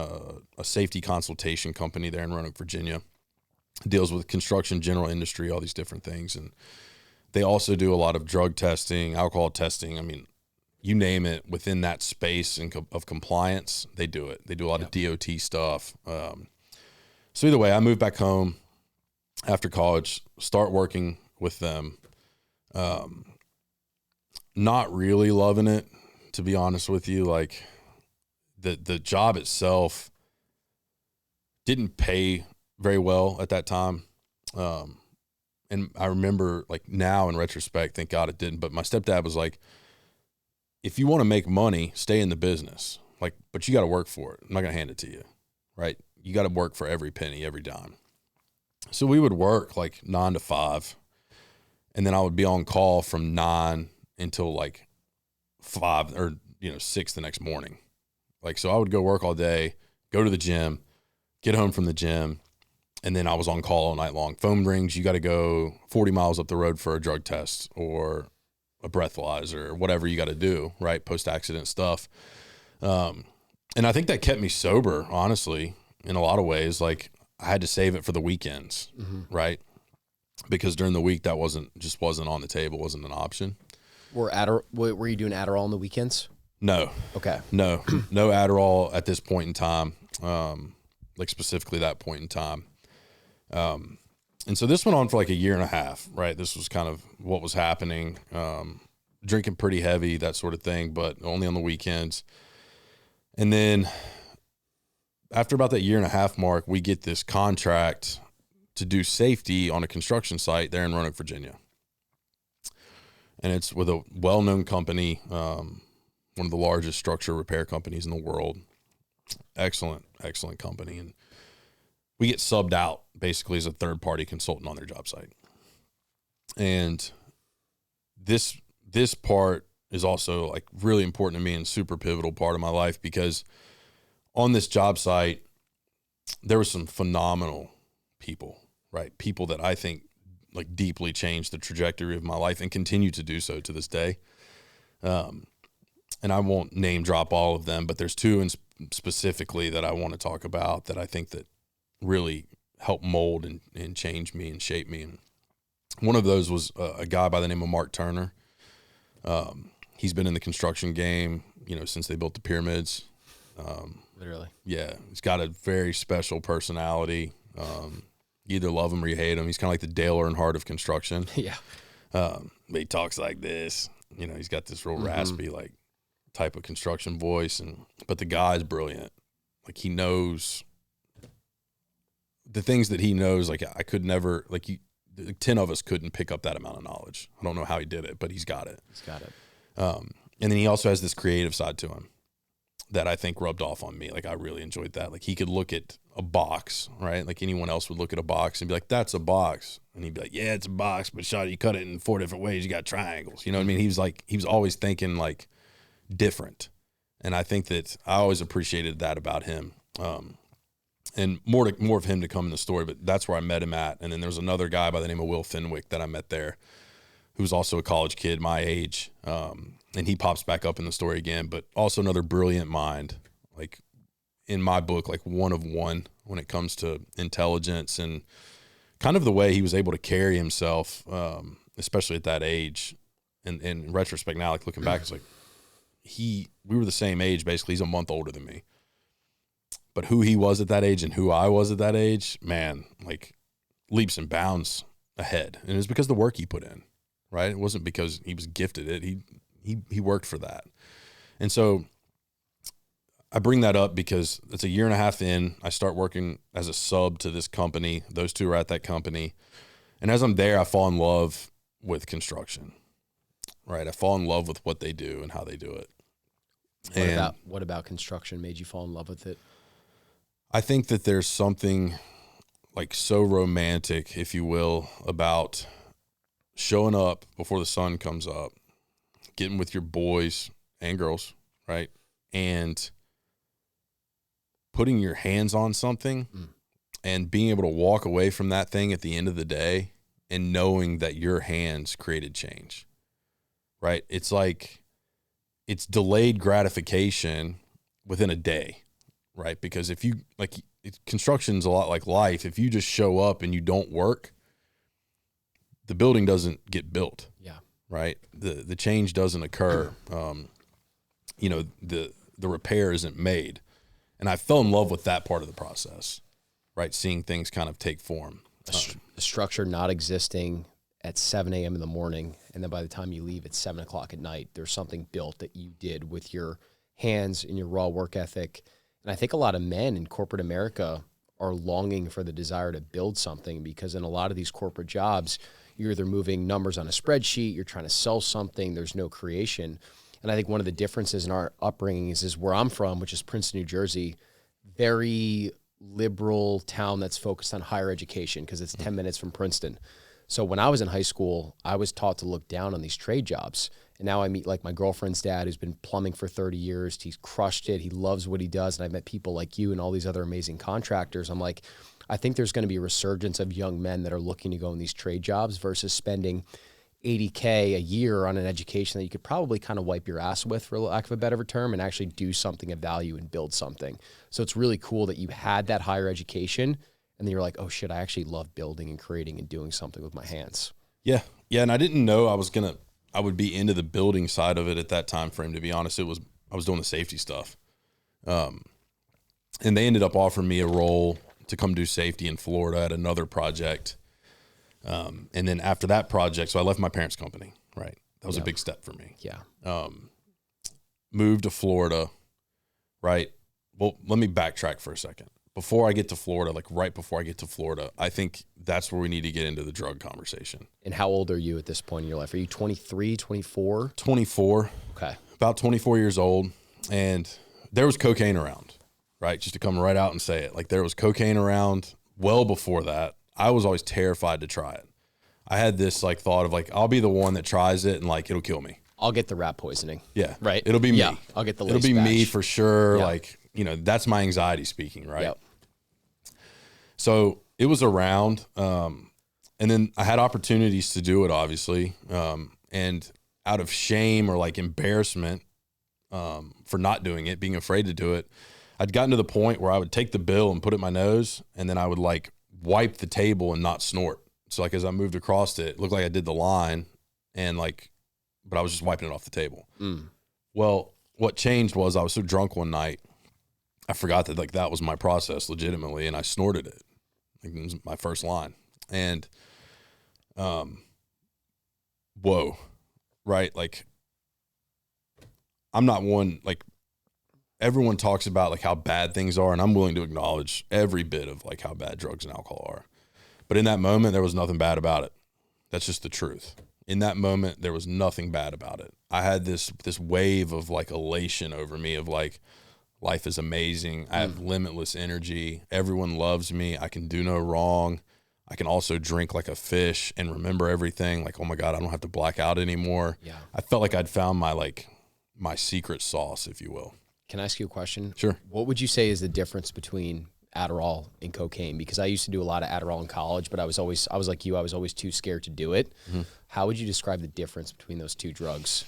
a safety consultation company there in Roanoke, Virginia. Deals with construction, general industry, all these different things. And they also do a lot of drug testing, alcohol testing. I mean, you name it within that space of compliance, they do it. They do a lot of DOT stuff. So either way, I moved back home after college, start working with them. Not really loving it, to be honest with you. Like the job itself didn't pay very well at that time. And I remember, like, now in retrospect, thank God it didn't. But my stepdad was like, if you want to make money, stay in the business. Like, but you got to work for it. I'm not going to hand it to you, right? You got to work for every penny, every dime. So we would work like 9 to 5. And then I would be on call from 9 until like 5 or 6 the next morning. Like, so I would go work all day, go to the gym, get home from the gym, and then I was on call all night long. Phone rings, you got to go 40 miles up the road for a drug test or a breathalyzer or whatever you got to do, right? Post-accident stuff. And I think that kept me sober, honestly, in a lot of ways. Like, I had to save it for the weekends, right? Because during the week, that wasn't on the table, wasn't an option. Were you doing Adderall on the weekends? No. Okay. No Adderall at this point in time, like specifically that point in time. And so this went on for like a year and a half, right? This was kind of what was happening, drinking pretty heavy, that sort of thing, but only on the weekends. And then after about that year and a half mark, we get this contract to do safety on a construction site there in Roanoke, Virginia. And it's with a well-known company, one of the largest structure repair companies in the world. Excellent company. And we get subbed out basically as a third-party consultant on their job site. And this part is also like really important to me and super pivotal part of my life, because on this job site, there were some phenomenal people, right? People that I think like deeply changed the trajectory of my life and continue to do so to this day. And I won't name drop all of them, but there's two specifically that I want to talk about that I think that really helped mold and change me and shape me. And one of those was a guy by the name of Mark Turner. He's been in the construction game, since they built the pyramids. Literally. Yeah. He's got a very special personality. You either love him or you hate him. He's kind of like the Dale Earnhardt of construction. Yeah. But he talks like this, he's got this real raspy, like, type of construction voice. But the guy's brilliant. Like, he knows the things that he knows. Like, I could never, like, 10 of us couldn't pick up that amount of knowledge. I don't know how he did it, but he's got it. And then he also has this creative side to him that I think rubbed off on me. Like, I really enjoyed that. Like, he could look at a box, right? Like anyone else would look at a box and be like, that's a box. And he'd be like, yeah, it's a box, but you cut it in 4 different ways. You got triangles. You know what I mean? He was always thinking like different. And I think that I always appreciated that about him. And more of him to come in the story, but that's where I met him at. And then there's another guy by the name of Will Fenwick that I met there, who's also a college kid my age. And he pops back up in the story again, but also another brilliant mind, like in my book, like one of one when it comes to intelligence and kind of the way he was able to carry himself, especially at that age. And in retrospect now, like looking back, it's like we were the same age, basically. He's a month older than me. But who he was at that age and who I was at that age, man, like leaps and bounds ahead. And it was because of the work he put in, right? It wasn't because he was gifted it. He worked for that. And so I bring that up because it's a year and a half in. I start working as a sub to this company. Those two are at that company. And as I'm there, I fall in love with construction, right? I fall in love with what they do and how they do it. What about construction made you fall in love with it? I think that there's something like so romantic, if you will, about showing up before the sun comes up, getting with your boys and girls, right? And putting your hands on something and being able to walk away from that thing at the end of the day and knowing that your hands created change, right? It's like, it's delayed gratification within a day. Right. Because if you construction's a lot like life. If you just show up and you don't work, the building doesn't get built. Yeah. Right. The change doesn't occur. the repair isn't made. And I fell in love with that part of the process, right? Seeing things kind of take form. A structure not existing at 7 a.m. in the morning, and then by the time you leave at 7 o'clock at night, there's something built that you did with your hands and your raw work ethic. And I think a lot of men in corporate America are longing for the desire to build something, because in a lot of these corporate jobs, you're either moving numbers on a spreadsheet, you're trying to sell something, there's no creation. And I think one of the differences in our upbringing is where I'm from, which is Princeton, New Jersey, very liberal town that's focused on higher education because it's 10 minutes from Princeton. So when I was in high school, I was taught to look down on these trade jobs. And now I meet like my girlfriend's dad, who's been plumbing for 30 years. He's crushed it. He loves what he does. And I met people like you and all these other amazing contractors. I'm like, I think there's going to be a resurgence of young men that are looking to go in these trade jobs versus spending $80K a year on an education that you could probably kind of wipe your ass with, for lack of a better term, and actually do something of value and build something. So it's really cool that you had that higher education and then you're like, oh shit, I actually love building and creating and doing something with my hands. Yeah. And I didn't know I would be into the building side of it at that time frame. To be honest, I was doing the safety stuff. And they ended up offering me a role to come do safety in Florida at another project. And then after that project, so I left my parents' company, right? That was a big step for me. Yeah. Moved to Florida, right? Well, let me backtrack for a second. Before I get to Florida, like right before I get to Florida, I think that's where we need to get into the drug conversation. And how old are you at this point in your life? Are you 23, 24? 24. Okay. About 24 years old. And there was cocaine around, right? Just to come right out and say it. Like there was cocaine around well before that. I was always terrified to try it. I had this like thought of like, I'll be the one that tries it and like, it'll kill me. I'll get the rat poisoning. Yeah. Right. It'll be me. Yeah. I'll get the It'll be batch. me for sure. Yeah. Like, that's my anxiety speaking, right? Yep. So it was around, and then I had opportunities to do it, obviously. And out of shame or like embarrassment, for not doing it, being afraid to do it, I'd gotten to the point where I would take the bill and put it in my nose, and then I would like wipe the table and not snort. So like as I moved across it looked like I did the line, and like, but I was just wiping it off the table. Well, what changed was I was so drunk one night, I forgot that like that was my process legitimately, and I snorted it. Like, it was my first line. And, whoa, right? Like, I'm not one, like, everyone talks about like how bad things are, and I'm willing to acknowledge every bit of like how bad drugs and alcohol are. But in that moment, there was nothing bad about it. That's just the truth. In that moment, there was nothing bad about it. I had this wave of like elation over me of like, life is amazing. I have limitless energy. Everyone loves me. I can do no wrong. I can also drink like a fish and remember everything. Like, oh my God, I don't have to black out anymore. Yeah. I felt like I'd found my secret sauce, if you will. Can I ask you a question? Sure. What would you say is the difference between Adderall and cocaine? Because I used to do a lot of Adderall in college, but I was like you, I was always too scared to do it. How would you describe the difference between those two drugs?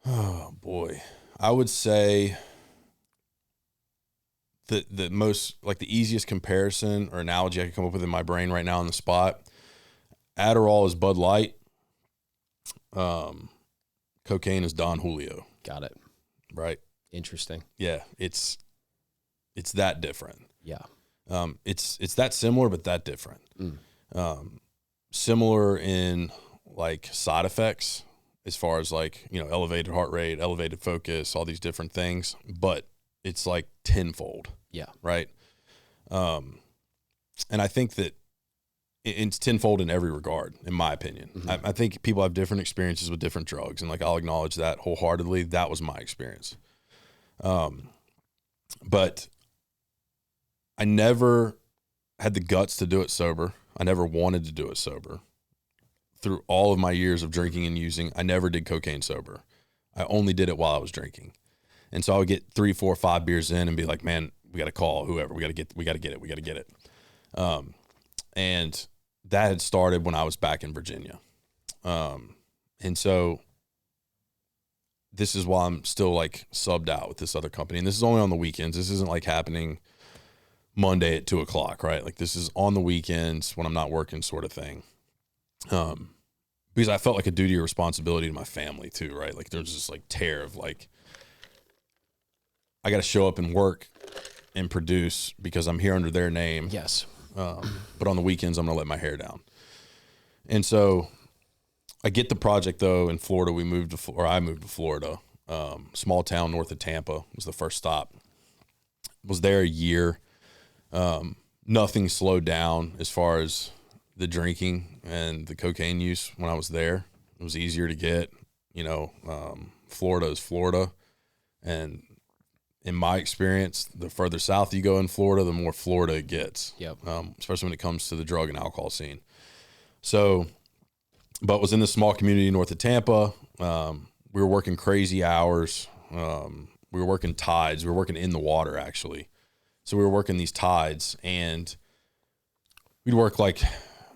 Oh boy. I would say the most, like the easiest comparison or analogy I could come up with in my brain right now on the spot, Adderall is Bud Light. Cocaine is Don Julio. Got it. Right. Interesting. Yeah. It's that different. Yeah. It's that similar, but that different. Similar in like side effects, as far as like, elevated heart rate, elevated focus, all these different things, but it's like tenfold. Yeah. Right. And I think that it's tenfold in every regard, in my opinion. I think people have different experiences with different drugs, and like, I'll acknowledge that wholeheartedly. That was my experience. But I never had the guts to do it sober. I never wanted to do it sober. Through all of my years of drinking and using, I never did cocaine sober. I only did it while I was drinking. And so I would get 3, 4, 5 beers in and be like, man, we got to call whoever. We got to get it. And that had started when I was back in Virginia. And so this is why I'm still like subbed out with this other company. And this is only on the weekends. This isn't like happening Monday at 2:00, right? Like this is on the weekends when I'm not working, sort of thing. because I felt like a duty or responsibility to my family too, right? Like there's this like tear of like, I got to show up and work and produce because I'm here under their name. Yes. But on the weekends, I'm going to let my hair down. And so I get the project though in Florida. I moved to Florida, small town north of Tampa was the first stop. Was there a year. Nothing slowed down as far as the drinking and the cocaine use when I was there. It was easier to get, Florida is Florida. And in my experience, the further south you go in Florida, the more Florida it gets. Yep. Especially when it comes to the drug and alcohol scene. So, but was in this small community north of Tampa. We were working crazy hours. We were working tides. We were working in the water actually. So we were working these tides and we'd work like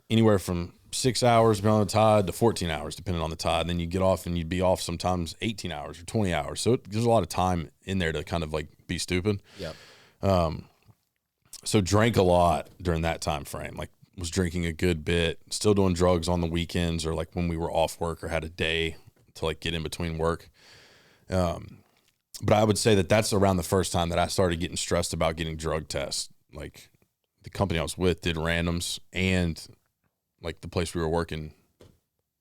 anywhere from 6 hours depending on the tide to 14 hours depending on the tide. And then you'd get off and you'd be off sometimes 18 hours or 20 hours. So there's a lot of time in there to kind of like be stupid. Yep. So drank a lot during that time frame, like was drinking a good bit, still doing drugs on the weekends or like when we were off work or had a day to like get in between work. But I would say that that's around the first time that I started getting stressed about getting drug tests. Like the company I was with did randoms and like the place we were working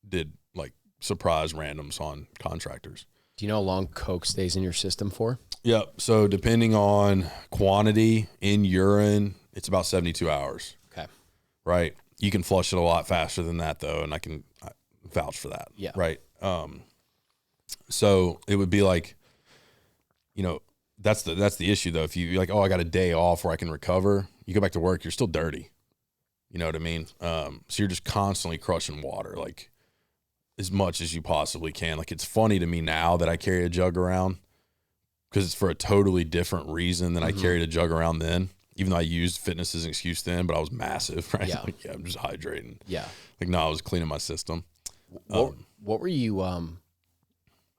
did like surprise randoms on contractors. Do you know how long coke stays in your system for? Yep. So depending on quantity in urine, it's about 72 hours. Okay. Right. You can flush it a lot faster than that though. And I vouch for that. Yeah. Right. So it would be like, that's the issue though. If you like, oh, I got a day off where I can recover, you go back to work, you're still dirty. You know what I mean? So you're just constantly crushing water, like as much as you possibly can. Like it's funny to me now that I carry a jug around because it's for a totally different reason than I carried a jug around then, even though I used fitness as an excuse then, but I was massive, right? Yeah. Like, I'm just hydrating. Yeah. Like, no, I was cleaning my system. What were you,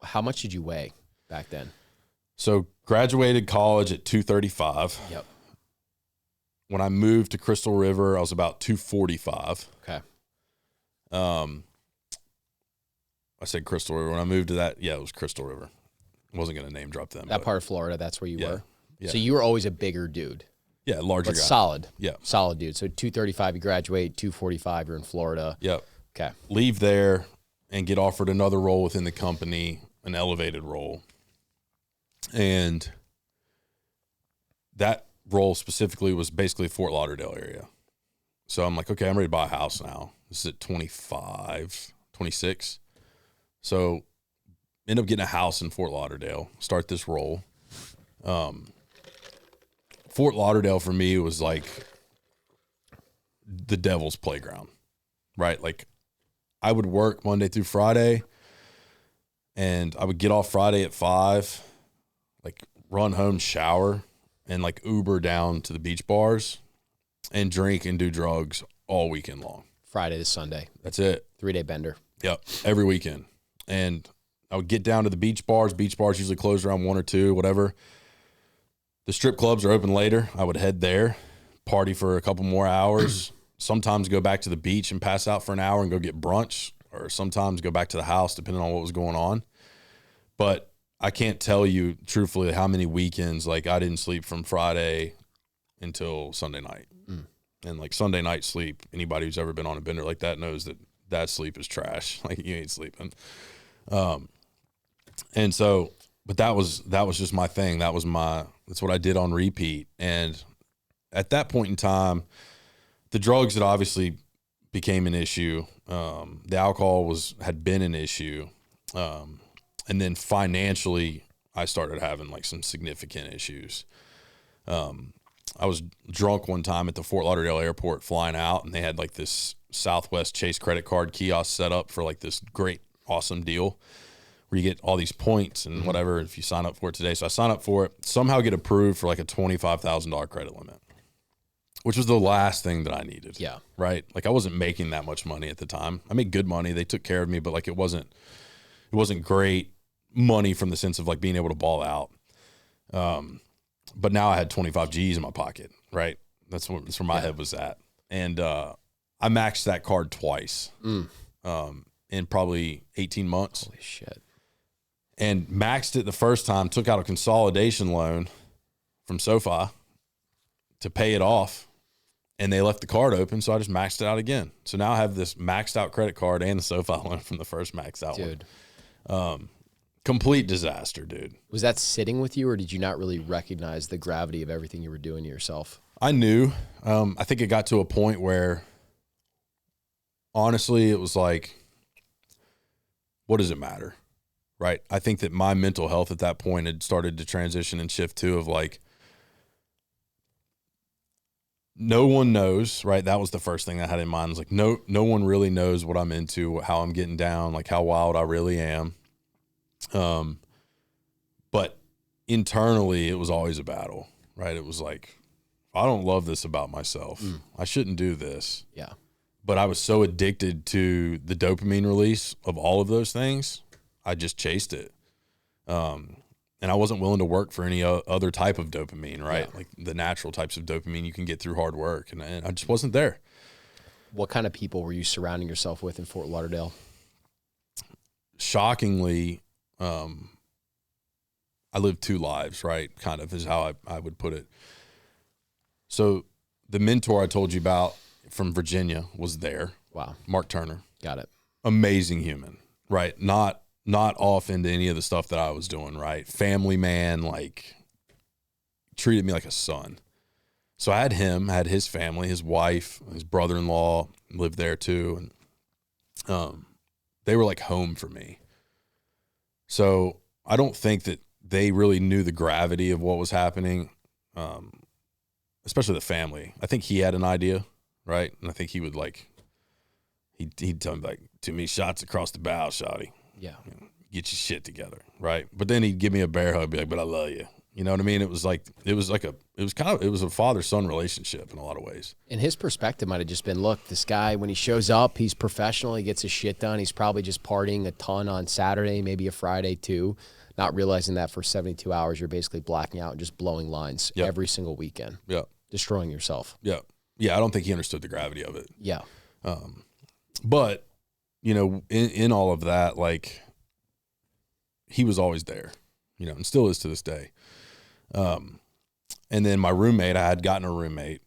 how much did you weigh back then? So graduated college at 235. Yep. When I moved to Crystal River, I was about 245. Okay. I said Crystal River. When I moved to that, it was Crystal River. I wasn't going to name drop them. That part of Florida, that's where you were? Yeah. So you were always a bigger dude. Yeah, larger but guy. Solid. Yeah. Solid dude. So 235, you graduate, 245, you're in Florida. Yep. Okay. Leave there and get offered another role within the company, an elevated role. And that role specifically was basically Fort Lauderdale area. So I'm like, okay, I'm ready to buy a house now. This is at 25, 26. So end up getting a house in Fort Lauderdale, start this role. Fort Lauderdale for me was like the devil's playground, right? Like I would work Monday through Friday and I would get off Friday at 5, like run home, shower, and like Uber down to the beach bars and drink and do drugs all weekend long. Friday to Sunday. That's it. 3-day bender. Yep. Every weekend. And I would get down to the beach bars. Beach bars usually close around 1 or 2, whatever. The strip clubs are open later. I would head there, party for a couple more hours, sometimes go back to the beach and pass out for an hour and go get brunch, or sometimes go back to the house depending on what was going on. But I can't tell you truthfully how many weekends like I didn't sleep from Friday until Sunday night. And like Sunday night sleep, anybody who's ever been on a bender like that knows that sleep is trash. Like you ain't sleeping. And so, but that was just my thing. That's what I did on repeat. And at that point in time, the drugs had obviously became an issue. The alcohol had been an issue. And then financially, I started having like some significant issues. I was drunk one time at the Fort Lauderdale airport flying out, and they had like this Southwest Chase credit card kiosk set up for like this great, awesome deal where you get all these points and whatever if you sign up for it today. So I signed up for it, somehow get approved for like a $25,000 credit limit, which was the last thing that I needed. Yeah. Right. Like I wasn't making that much money at the time. I made good money. They took care of me, but like it wasn't great money from the sense of like being able to ball out. But now I had 25 G's in my pocket, right? That's where my head was at. And I maxed that card twice. in probably 18 months. Holy shit. And maxed it the first time, took out a consolidation loan from SoFi to pay it off. And they left the card open, so I just maxed it out again. So now I have this maxed out credit card and the SoFi loan from the first maxed out one. Complete disaster, dude. Was that sitting with you, or did you not really recognize the gravity of everything you were doing to yourself? I knew. I think it got to a point where, honestly, it was like, what does it matter? Right? I think that my mental health at that point had started to transition and shift too, of like, no one knows, right? That was the first thing I had in mind. Was like, no one really knows what I'm into, how I'm getting down, like how wild I really am. But internally it was always a battle, right? It was like, I don't love this about myself. I shouldn't do this. Yeah. But I was so addicted to the dopamine release of all of those things. I just chased it. And I wasn't willing to work for any other type of dopamine, right? Yeah. Like the natural types of dopamine you can get through hard work. And I just wasn't there. What kind of people were you surrounding yourself with in Fort Lauderdale? Shockingly, I lived two lives, right? Kind of is how I would put it. So the mentor I told you about from Virginia was there. Wow. Mark Turner. Got it. Amazing human, right? Not off into any of the stuff that I was doing, right? Family man, like treated me like a son. So I had him, I had his family, his wife, his brother-in-law lived there too. And they were like home for me. So I don't think that they really knew the gravity of what was happening, especially the family. I think he had an idea, right? And I think he would like, he'd tell me like, too many shots across the bow, shawty. Yeah. You know, get your shit together, right? But then he'd give me a bear hug, be like, but I love you. You know what I mean? It was a father-son relationship in a lot of ways. And his perspective might have just been, look, this guy, when he shows up, he's professional, he gets his shit done. He's probably just partying a ton on Saturday, maybe a Friday too, not realizing that for 72 hours, you're basically blacking out and just blowing lines every single weekend. Yeah. Destroying yourself. Yeah. Yeah. I don't think he understood the gravity of it. Yeah. But, you know, in all of that, like, he was always there, you know, and still is to this day. And then my roommate, I had gotten a roommate.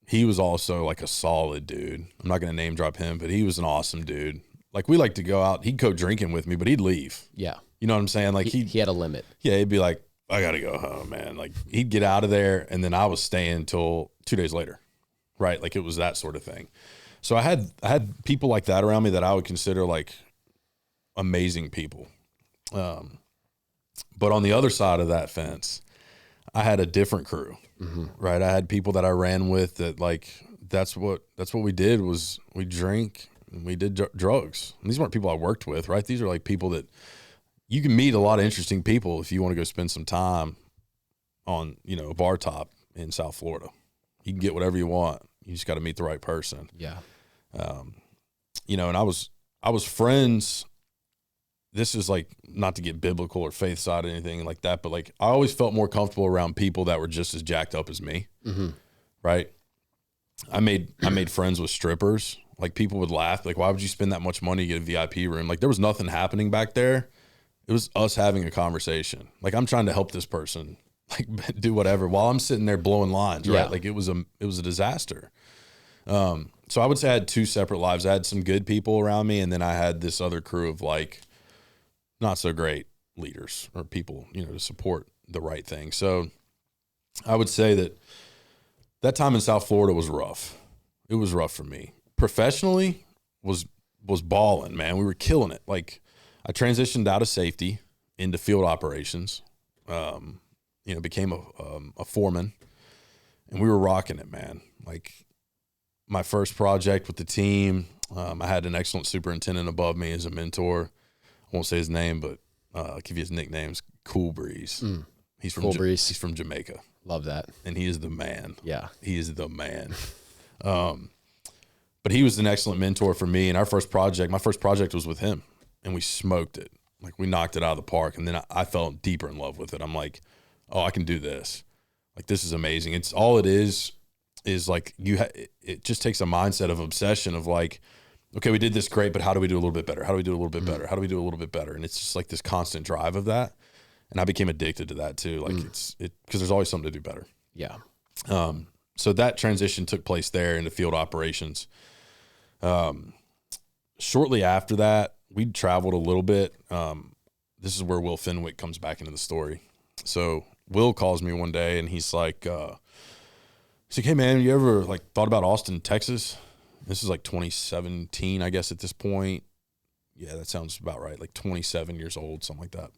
He was also like a solid dude. I'm not going to name drop him, but he was an awesome dude. Like, we like to go out. He'd go drinking with me, but he'd leave. Yeah. You know what I'm saying? Like he had a limit. Yeah. He'd be like, I got to go home, man. Like, he'd get out of there. And then I was staying till 2 days later. Right. Like, it was that sort of thing. So I had people like that around me that I would consider like amazing people. But on the other side of that fence, I had a different crew, right? I had people that I ran with that like, that's what we did was we drink and we did drugs. And these weren't people I worked with, right? These are like people that you can meet a lot of interesting people if you want to go spend some time on, you know, a bar top in South Florida. You can get whatever you want. You just got to meet the right person. Yeah. You know, and I was friends. This is like, not to get biblical or faith side or anything like that, but like I always felt more comfortable around people that were just as jacked up as me. Right. I made friends with strippers. Like, people would laugh. Like, why would you spend that much money to get a VIP room? Like, there was nothing happening back there. It was us having a conversation. Like, I'm trying to help this person, like, do whatever while I'm sitting there blowing lines. Right. Yeah. Like, it was a disaster. So I would say I had two separate lives. I had some good people around me, and then I had this other crew of like not so great leaders or people, you know, to support the right thing. So I would say that time in South Florida was rough. It was rough for me. Professionally was balling, man. We were killing it. Like, I transitioned out of safety into field operations, you know, became a foreman, and we were rocking it, man. Like, my first project with the team, I had an excellent superintendent above me as a mentor. I won't say his name, but I'll give you his nicknames. Cool Breeze. He's from He's from Jamaica. Love that. And he is the man. Yeah. He is the man. But he was an excellent mentor for me. And my first project was with him, and we smoked it. Like, we knocked it out of the park. And then I fell deeper in love with it. I'm like, oh, I can do this. Like, this is amazing. It's all it is like it just takes a mindset of obsession of like, okay, we did this great, but how do we do a little bit better? How do we do a little bit better? How do we do a little bit better? And it's just like this constant drive of that. And I became addicted to that too. Like because there's always something to do better. Yeah. So that transition took place there into field operations. Shortly after that, we traveled a little bit. This is where Will Fenwick comes back into the story. So Will calls me one day and he's like, hey man, you ever like thought about Austin, Texas? This is like 2017, I guess at this point. Yeah, that sounds about right. Like 27 years old, something like that.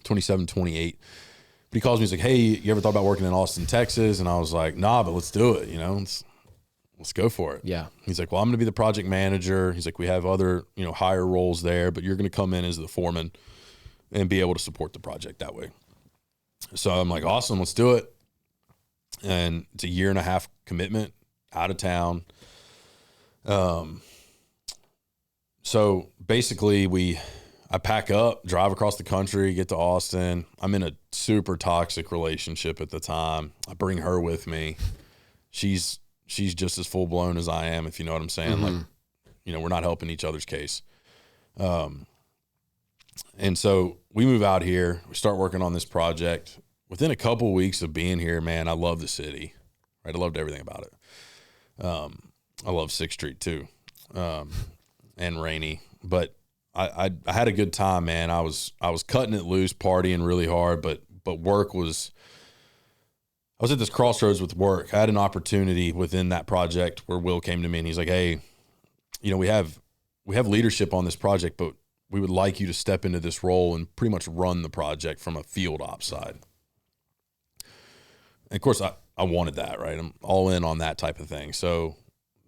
27, 28. But he calls me, he's like, hey, you ever thought about working in Austin, Texas? And I was like, nah, but let's do it, let's go for it. Yeah. He's like, well, I'm going to be the project manager. He's like, we have other, higher roles there, but you're going to come in as the foreman and be able to support the project that way. So I'm like, awesome, let's do it. And it's a 1.5 year commitment out of town. So basically I pack up, drive across the country, get to Austin. I'm in a super toxic relationship at the time. I bring her with me. She's just as full blown as I am, if you know what I'm saying. Like, we're not helping each other's case. And so we move out here, we start working on this project. Within a couple of weeks of being here, man, I love the city, right? I loved everything about it. I love 6th Street too. And Rainy, but I had a good time, man. I was cutting it loose, partying really hard, but work was, I was at this crossroads with work. I had an opportunity within that project where Will came to me and he's like, hey, we have leadership on this project, but we would like you to step into this role and pretty much run the project from a field ops side. And of course I wanted that, right? I'm all in on that type of thing. So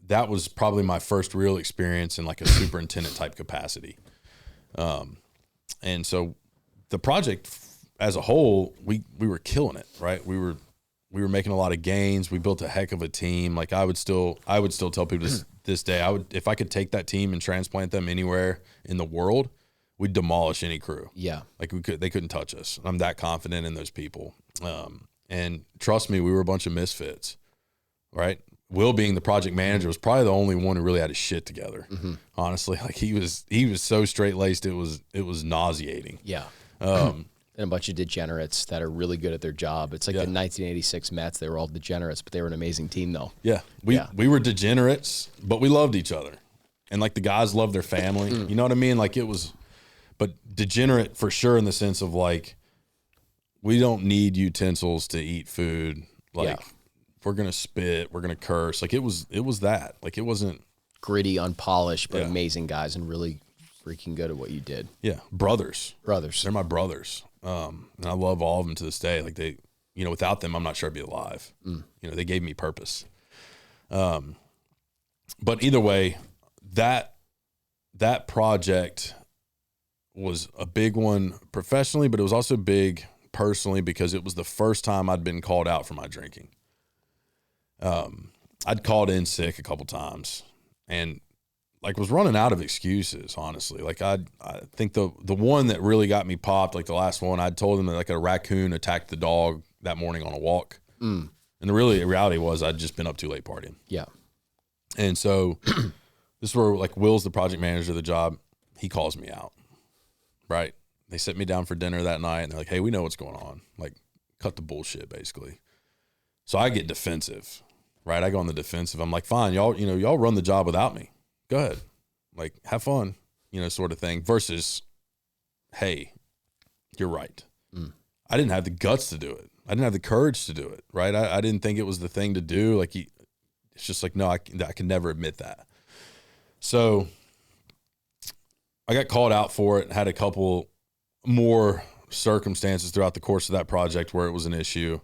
that was probably my first real experience in like a superintendent type capacity. And so the project as a whole, we were killing it, right? We were making a lot of gains. We built a heck of a team. Like I would still tell people this day, if I could take that team and transplant them anywhere in the world, we'd demolish any crew. Yeah. Like they couldn't touch us. I'm that confident in those people. And trust me, we were a bunch of misfits, right? Will, being the project manager, was probably the only one who really had his shit together. Honestly, like he was so straight laced, it was nauseating. Yeah. And a bunch of degenerates that are really good at their job. It's like the 1986 Mets. They were all degenerates, but they were an amazing team though. Yeah. We were degenerates, but we loved each other. And like the guys loved their family. You know what I mean? Like it was, but degenerate for sure in the sense of like, we don't need utensils to eat food. Like if we're going to spit, we're going to curse. Like it was that. Like it wasn't gritty, unpolished, but amazing guys and really freaking good at what you did. Yeah. Brothers. They're my brothers. And I love all of them to this day. Like they, without them, I'm not sure I'd be alive. They gave me purpose. But either way, that project was a big one professionally, but it was also big personally because it was the first time I'd been called out for my drinking. I'd called in sick a couple times and like was running out of excuses, honestly. Like I think the one that really got me popped, like the last one, I'd told them that like a raccoon attacked the dog that morning on a walk. And the reality was I'd just been up too late partying. Yeah. And so this is where like Will's the project manager of the job. He calls me out, right? They sit me down for dinner that night and they're like, hey, we know what's going on. Like cut the bullshit basically. So I get defensive, right? I go on the defensive. I'm like, fine, y'all run the job without me. Go ahead. Like have fun, sort of thing versus, hey, you're right. I didn't have the guts to do it. I didn't have the courage to do it. Right. I didn't think it was the thing to do. Like it's just like, no, I can never admit that. So I got called out for it, had a couple more circumstances throughout the course of that project where it was an issue,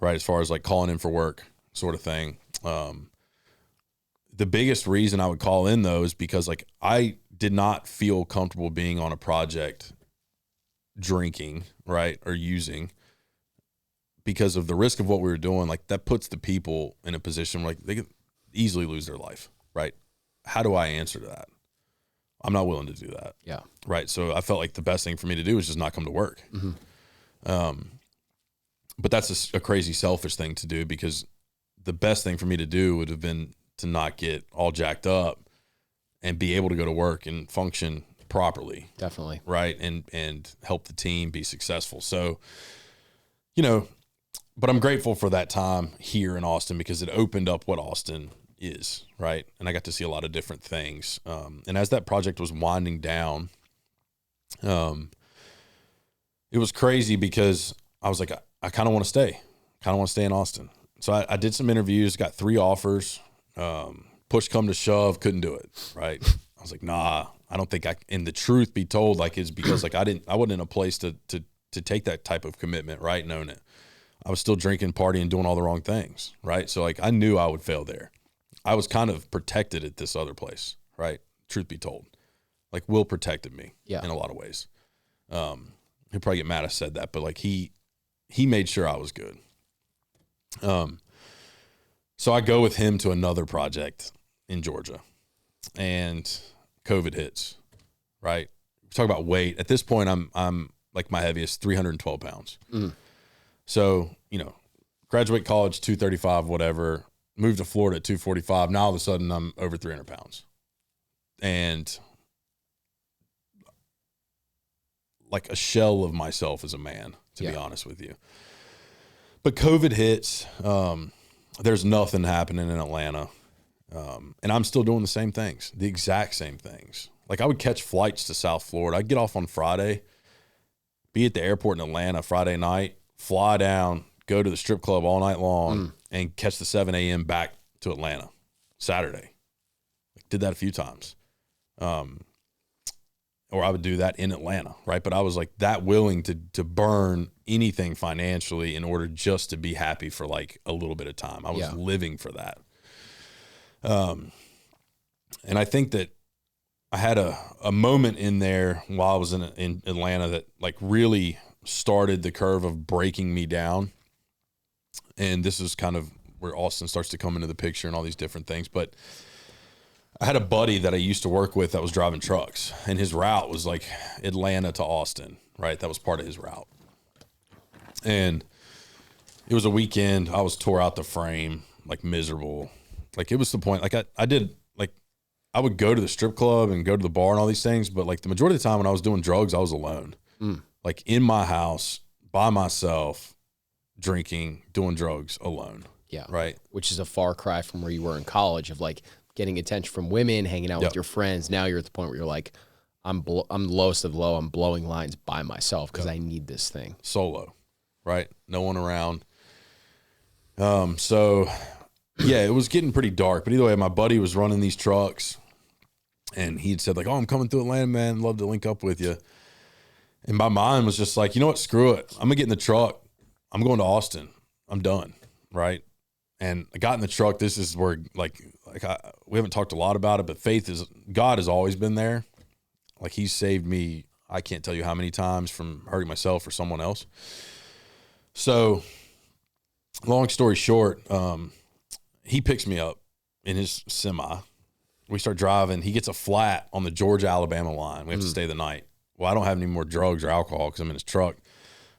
right? As far as like calling in for work sort of thing. The biggest reason I would call in though is because like I did not feel comfortable being on a project drinking, right? Or using because of the risk of what we were doing. Like that puts the people in a position where like they could easily lose their life, right? How do I answer to that? I'm not willing to do that. Yeah. Right. So I felt like the best thing for me to do was just not come to work. But that's a crazy selfish thing to do because the best thing for me to do would have been to not get all jacked up and be able to go to work and function properly. Definitely. Right. And help the team be successful. So, you know, but I'm grateful for that time here in Austin because it opened up what Austin is. Right. And I got to see a lot of different things. And as that project was winding down, it was crazy because I was like, I kind of want to stay. In Austin. So I did some interviews, got 3 offers, push come to shove, couldn't do it. Right. I was like, nah, I don't think and the truth be told, like, it's because like, I wasn't in a place to take that type of commitment. Right. And own it. I was still drinking, partying, doing all the wrong things. Right. So like, I knew I would fail there. I was kind of protected at this other place. Right. Truth be told, like Will protected me in a lot of ways. He'll probably get mad I said that, but like he made sure I was good. So I go with him to another project in Georgia and COVID hits, right? We talk about weight. At this point, I'm like my heaviest 312 pounds. So, you know, graduate college, 235, whatever, moved to Florida at 245. Now all of a sudden I'm over 300 pounds and like a shell of myself as a man, to be honest with you. But COVID hits, there's nothing happening in Atlanta. And I'm still doing the same things, the exact same things. Like I would catch flights to South Florida. I'd get off on Friday, be at the airport in Atlanta Friday night, fly down, go to the strip club all night long and catch the 7 a.m. back to Atlanta Saturday. Like, did that a few times. Or I would do that in Atlanta, right? But I was like that willing to burn anything financially in order just to be happy for like a little bit of time. I was living for that. And I think that I had a moment in there while I was in Atlanta that like really started the curve of breaking me down. And this is kind of where Austin starts to come into the picture and all these different things. But I had a buddy that I used to work with that was driving trucks, and his route was like Atlanta to Austin, right? That was part of his route. And it was a weekend. I was tore out the frame, like miserable. Like it was the point, like I did, like I would go to the strip club and go to the bar and all these things. But like the majority of the time when I was doing drugs, I was alone, like in my house by myself, drinking, doing drugs alone. Yeah. Right. Which is a far cry from where you were in college of like getting attention from women, hanging out with your friends. Now you're at the point where you're like, I'm lowest of low. I'm blowing lines by myself because I need this thing. Solo, right? No one around. So yeah, it was getting pretty dark. But either way, my buddy was running these trucks, and he'd said like, "Oh, I'm coming through Atlanta, man. Love to link up with you." And my mind was just like, you know what? Screw it. I'm gonna get in the truck. I'm going to Austin. I'm done, right? And I got in the truck. This is where we haven't talked a lot about it, but God has always been there. Like he's saved me. I can't tell you how many times from hurting myself or someone else. So long story short, he picks me up in his semi. We start driving. He gets a flat on the Georgia-Alabama line. We have to stay the night. Well, I don't have any more drugs or alcohol because I'm in his truck.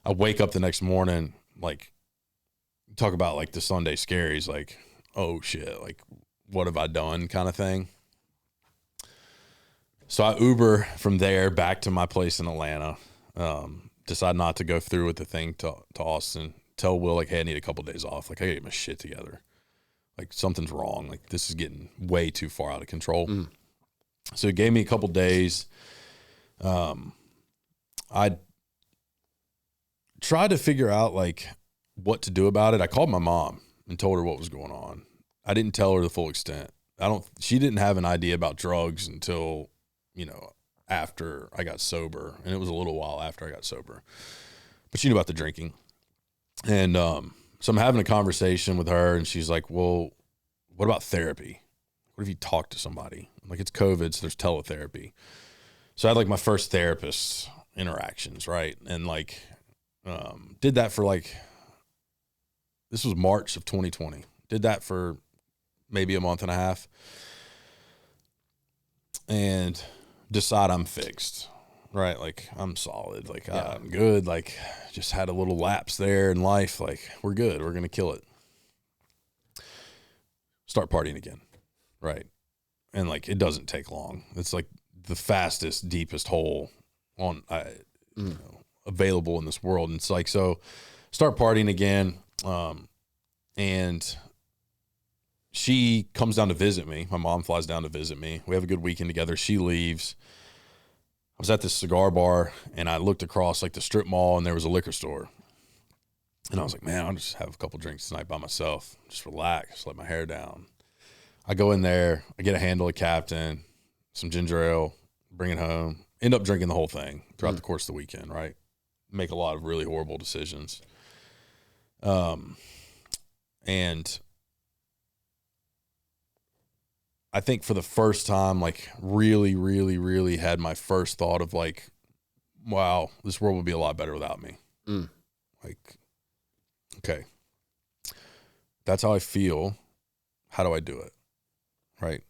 I wake up the next morning, like, talk about like the Sunday scaries, like, oh shit, like what have I done kind of thing. So I Uber from there back to my place in Atlanta, decide not to go through with the thing to Austin, tell Will like, hey, I need a couple days off. Like I gotta get my shit together. Like something's wrong. Like this is getting way too far out of control. So he gave me a couple days. I tried to figure out like what to do about it. I called my mom and told her what was going on. I didn't tell her the full extent. She didn't have an idea about drugs until, after I got sober. And it was a little while after I got sober, but she knew about the drinking. And, so I'm having a conversation with her and she's like, well, what about therapy? What if you talk to somebody? Like it's COVID, so there's teletherapy. So I had like my first therapist interactions. Right. And like, did that for like, this was March of 2020. Did that for maybe a month and a half and decide I'm fixed, right? Like I'm solid. Like I'm good. Like just had a little lapse there in life. Like we're good. We're going to kill it. Start partying again. Right. and like, it doesn't take long. It's like the fastest, deepest hole on, you know, available in this world. And it's like, so start partying again. And she comes down to visit me. My mom flies down to visit me. We have a good weekend together. She leaves. I was at this cigar bar, and I looked across like the strip mall, and there was a liquor store. And I was like, man, I'll just have a couple drinks tonight by myself. Just relax, let my hair down. I go in there. I get a handle of Captain, some ginger ale, bring it home. End up drinking the whole thing throughout the course of the weekend, right? Make a lot of really horrible decisions. And I think for the first time, like, really, really, really had my first thought of like, wow, this world would be a lot better without me. Like, okay, that's how I feel. How do I do it? Right?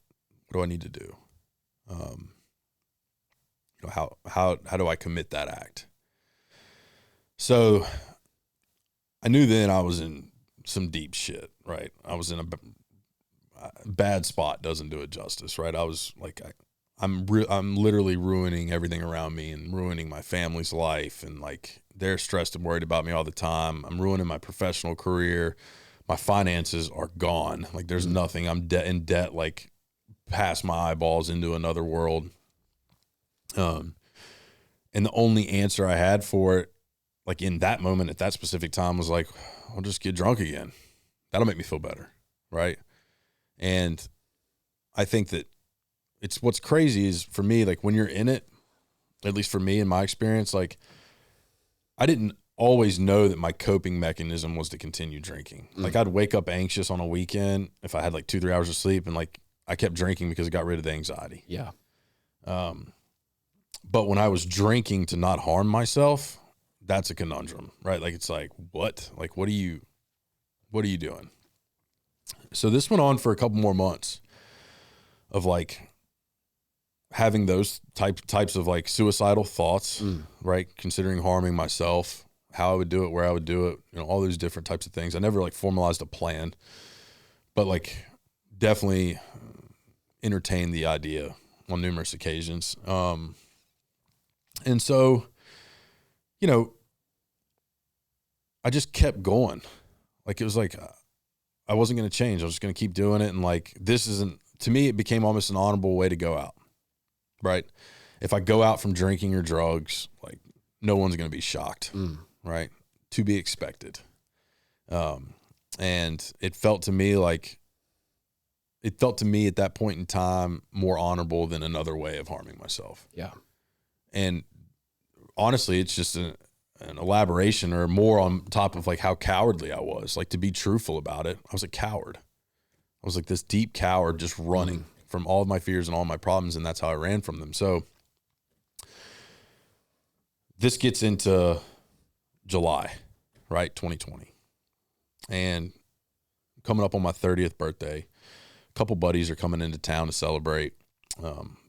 What do I need to do? You know, how do I commit that act? So I knew then I was in some deep shit, right? I was in a bad spot, doesn't do it justice, right? I was like, I'm literally ruining everything around me and ruining my family's life. And like, they're stressed and worried about me all the time. I'm ruining my professional career. My finances are gone. Like, there's nothing. I'm in debt, like past my eyeballs into another world. And the only answer I had for it, like in that moment at that specific time, was like, I'll just get drunk again. That'll make me feel better. Right. And I think that it's, what's crazy is for me, like when you're in it, at least for me in my experience, like I didn't always know that my coping mechanism was to continue drinking. Like I'd wake up anxious on a weekend if I had like 2-3 hours of sleep, and like I kept drinking because it got rid of the anxiety. Yeah. But when I was drinking to not harm myself, that's a conundrum, right? Like, it's like, what? Like, what are you doing? So this went on for a couple more months of like having those types of like suicidal thoughts, right? Considering harming myself, how I would do it, where I would do it, you know, all those different types of things. I never like formalized a plan, but like definitely entertained the idea on numerous occasions. And so, you know, I just kept going. Like, it was like, I wasn't going to change. I was just going to keep doing it. And like, this isn't, to me, it became almost an honorable way to go out, right? If I go out from drinking or drugs, like no one's going to be shocked, right? To be expected. And it felt to me at that point in time more honorable than another way of harming myself. Yeah. And honestly, it's just an elaboration or more on top of like how cowardly I was. Like, to be truthful about it, I was a coward. I was like this deep coward just running from all of my fears and all my problems, and that's how I ran from them. So this gets into July, right? 2020. And coming up on my 30th birthday, a couple buddies are coming into town to celebrate.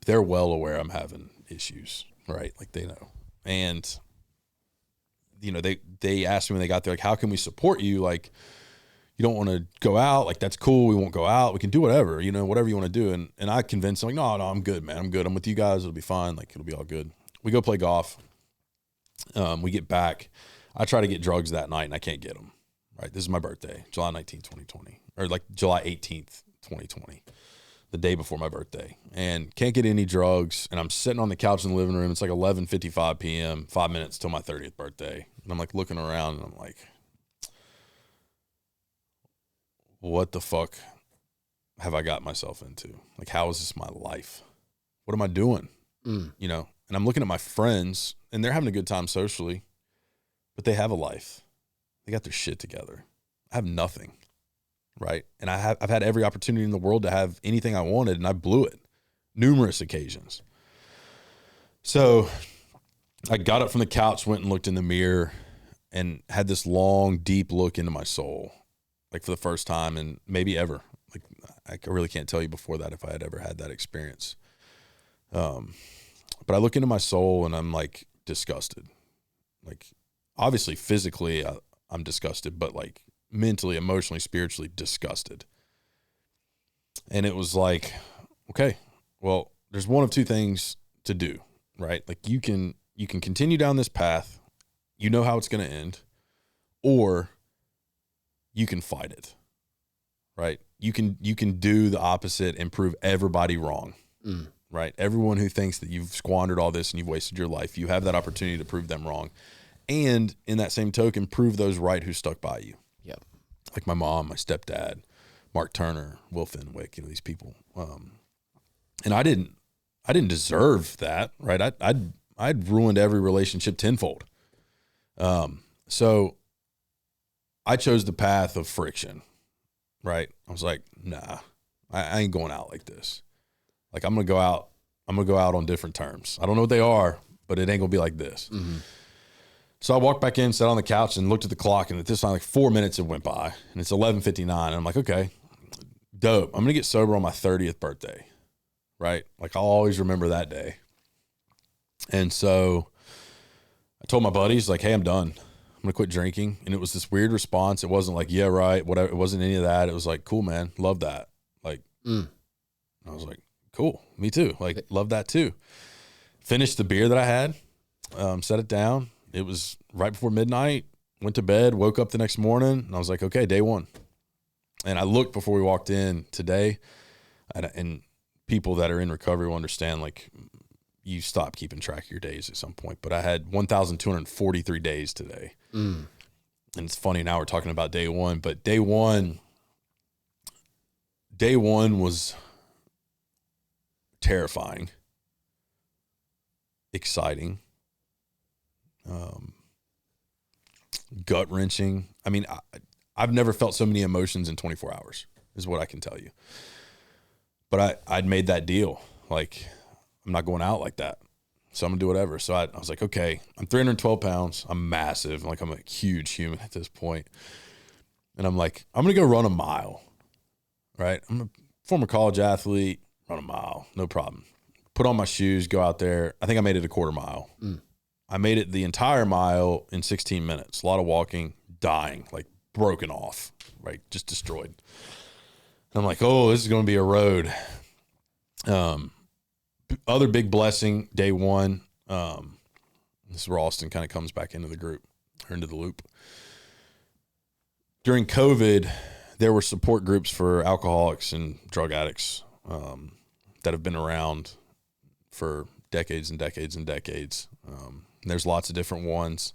They're well aware I'm having issues, right? Like, they know. And, you know, they asked me when they got there, like, how can we support you? Like, you don't want to go out. Like, that's cool. We won't go out. We can do whatever, you know, whatever you want to do. And I convinced them, like, no, I'm good, man. I'm good. I'm with you guys. It'll be fine. Like, it'll be all good. We go play golf. We get back. I try to get drugs that night and I can't get them, right? This is my birthday, July 19th, 2020, or like July 18th, 2020, the day before my birthday, and can't get any drugs. And I'm sitting on the couch in the living room. It's like 11:55 p.m., 5 minutes till my 30th birthday. And I'm like looking around and I'm like, what the fuck have I got myself into? Like, how is this my life? What am I doing? You know, and I'm looking at my friends and they're having a good time socially, but they have a life. They got their shit together. I have nothing. Right. And I've had every opportunity in the world to have anything I wanted, and I blew it numerous occasions. So I got up from the couch, went and looked in the mirror, and had this long, deep look into my soul, like for the first time and maybe ever. Like, I really can't tell you before that if I had ever had that experience. But I look into my soul and I'm like disgusted. Like, obviously physically I'm disgusted, but like mentally, emotionally, spiritually disgusted. And it was like, okay, well, there's one of two things to do, right? Like you can continue down this path, you know how it's going to end, or you can fight it, right? You can do the opposite and prove everybody wrong, right? Everyone who thinks that you've squandered all this and you've wasted your life, you have that opportunity to prove them wrong. And in that same token, prove those right who stuck by you. Yep. Like my mom, my stepdad, Mark Turner, Will Fenwick, these people. And I didn't deserve that, right? I'd ruined every relationship tenfold. So I chose the path of friction, right? I was like, nah, I ain't going out like this. Like I'm going to go out on different terms. I don't know what they are, but it ain't gonna be like this. Mm-hmm. So I walked back in, sat on the couch and looked at the clock, and at this time, like 4 minutes had went by and it's 11:59. And I'm like, okay, dope. I'm going to get sober on my 30th birthday, right? Like I'll always remember that day. And so I told my buddies, like, hey, I'm done. I'm going to quit drinking. And it was this weird response. It wasn't like, yeah, right, whatever. It wasn't any of that. It was like, cool, man. Love that. Like, I was like, cool. Me too. Like, love that too. Finished the beer that I had, set it down. It was right before midnight, went to bed, woke up the next morning, and I was like, okay, day one. And I looked before we walked in today, and people that are in recovery will understand, like, you stop keeping track of your days at some point. But I had 1,243 days today. And it's funny, now we're talking about day one, but day one was terrifying, exciting, gut-wrenching. I mean, I've never felt so many emotions in 24 hours is what I can tell you. But I'd made that deal. Like, I'm not going out like that. So I'm going to do whatever. So I was like, okay, I'm 312 pounds. I'm massive. Like, I'm a huge human at this point. And I'm like, I'm going to go run a mile, right? I'm a former college athlete, run a mile, no problem. Put on my shoes, go out there. I think I made it a quarter mile. I made it the entire mile in 16 minutes. A lot of walking, dying, like broken off, right? Just destroyed. And I'm like, oh, this is going to be a road. Other big blessing, day one. This is where Austin kind of comes back into the group or into the loop. During COVID, there were support groups for alcoholics and drug addicts that have been around for decades and decades and decades. There's lots of different ones.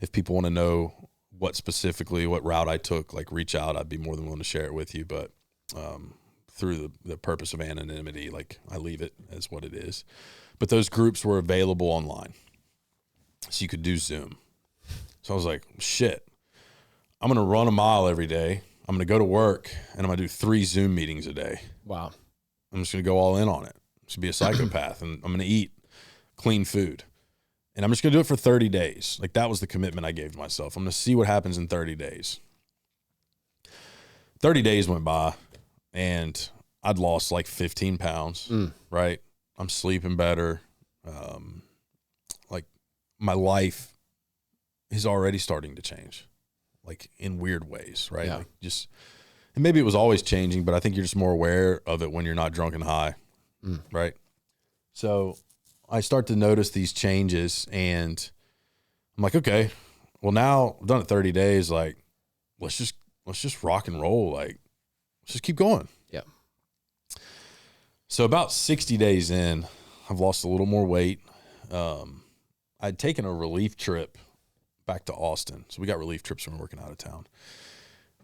If people want to know what route I took, like reach out, I'd be more than willing to share it with you. But through the purpose of anonymity, like I leave it as what it is. But those groups were available online. So you could do Zoom. So I was like, shit, I'm going to run a mile every day. I'm going to go to work and I'm going to do 3 Zoom meetings a day. Wow. I'm just going to go all in on it. I'm just be a psychopath and I'm going to eat clean food. And I'm just going to do it for 30 days. Like that was the commitment I gave to myself. I'm going to see what happens in 30 days. 30 days went by and I'd lost like 15 pounds, right? I'm sleeping better. Like my life is already starting to change, like in weird ways, right? Yeah. Like just, and maybe it was always changing, but I think you're just more aware of it when you're not drunk and high, right? So I start to notice these changes and I'm like, okay, well now I've done it 30 days. Like, let's just rock and roll. Like, let's just keep going. Yeah. So about 60 days in, I've lost a little more weight. I'd taken a relief trip back to Austin. So we got relief trips when we're working out of town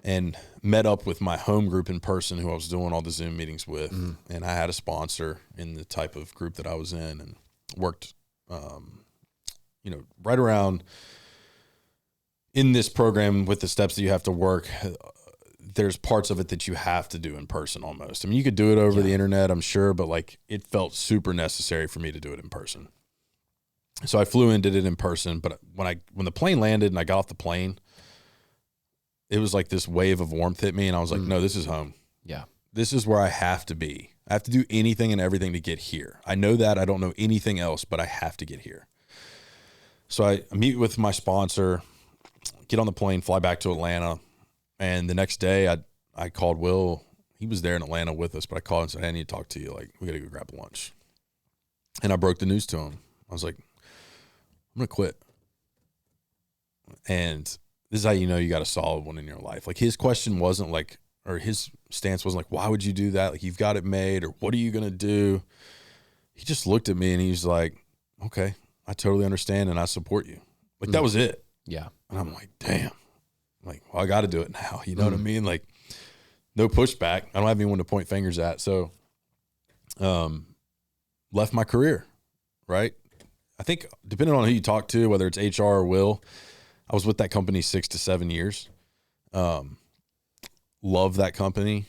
and met up with my home group in person who I was doing all the Zoom meetings with. And I had a sponsor in the type of group that I was in and worked, right around in this program with the steps that you have to work. There's parts of it that you have to do in person almost. I mean, you could do it over the internet, I'm sure, but like it felt super necessary for me to do it in person. So I flew in, did it in person. But when the plane landed and I got off the plane, it was like this wave of warmth hit me. And I was like, no, this is home. Yeah. This is where I have to be. I have to do anything and everything to get here. I know that. I don't know anything else, but I have to get here. So I meet with my sponsor, get on the plane, fly back to Atlanta. And the next day I called Will. he was there in Atlanta with us, but I called and said, hey, I need to talk to you. Like, we got to go grab lunch. And I broke the news to him. I was like, I'm going to quit. And this is how you know you got a solid one in your life. Like, his question wasn't like, or his stance wasn't like, why would you do that? Like, you've got it made, or what are you going to do? He just looked at me and he's like, okay, I totally understand and I support you. Like, that was it. Yeah. And I'm like, damn. Like, well, I got to do it now. You know what I mean? Like, no pushback. I don't have anyone to point fingers at. So, left my career, right? I think depending on who you talk to, whether it's HR or Will, I was with that company 6 to 7 years. Love that company.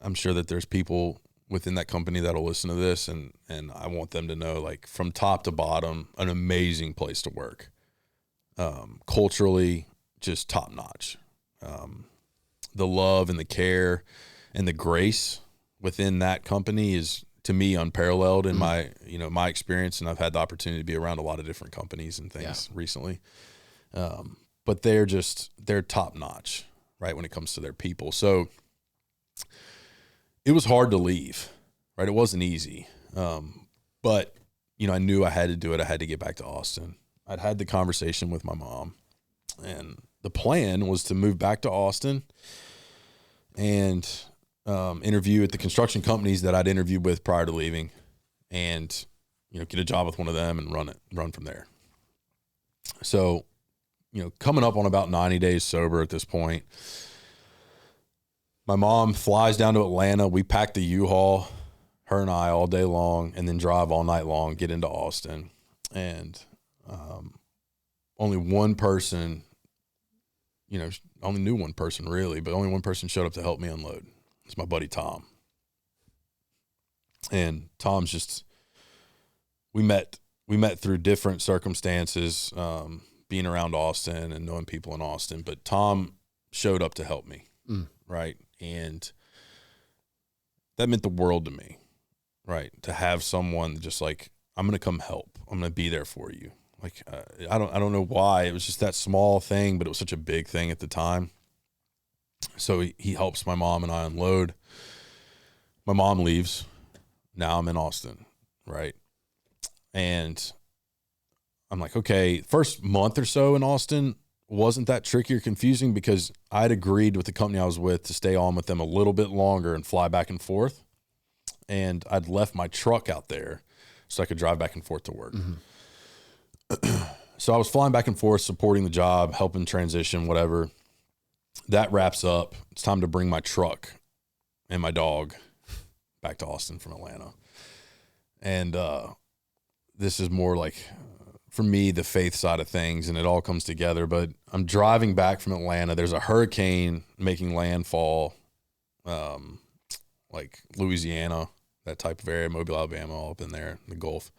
I'm sure that there's people within that company that'll listen to this, and I want them to know, like, from top to bottom, an amazing place to work. Culturally, just top notch. The love and the care and the grace within that company is, to me, unparalleled in my experience. And I've had the opportunity to be around a lot of different companies and things recently. But they're top notch, right, when it comes to their people. So it was hard to leave, right? It wasn't easy. But, I knew I had to do it. I had to get back to Austin. I'd had the conversation with my mom, and the plan was to move back to Austin and interview at the construction companies that I'd interviewed with prior to leaving, and get a job with one of them and run from there. So, coming up on about 90 days sober at this point, my mom flies down to Atlanta. We pack the U-Haul, her and I, all day long, and then drive all night long, get into Austin. And only one person, I only knew one person really, but only one person showed up to help me unload. It's my buddy Tom. And Tom's just, we met through different circumstances, being around Austin and knowing people in Austin, but Tom showed up to help me. Right. And that meant the world to me, right? To have someone just like, I'm going to come help. I'm going to be there for you. Like, I don't know why. It was just that small thing, but it was such a big thing at the time. So he helps my mom and I unload. My mom leaves. Now I'm in Austin, right? And I'm like, okay, first month or so in Austin wasn't that tricky or confusing because I'd agreed with the company I was with to stay on with them a little bit longer and fly back and forth. And I'd left my truck out there so I could drive back and forth to work. So I was flying back and forth, supporting the job, helping transition, whatever. That wraps up. It's time to bring my truck and my dog back to Austin from Atlanta. And this is more like, for me, the faith side of things, and it all comes together. But I'm driving back from Atlanta. There's a hurricane making landfall, like Louisiana, that type of area, Mobile, Alabama, all up in there, in the Gulf.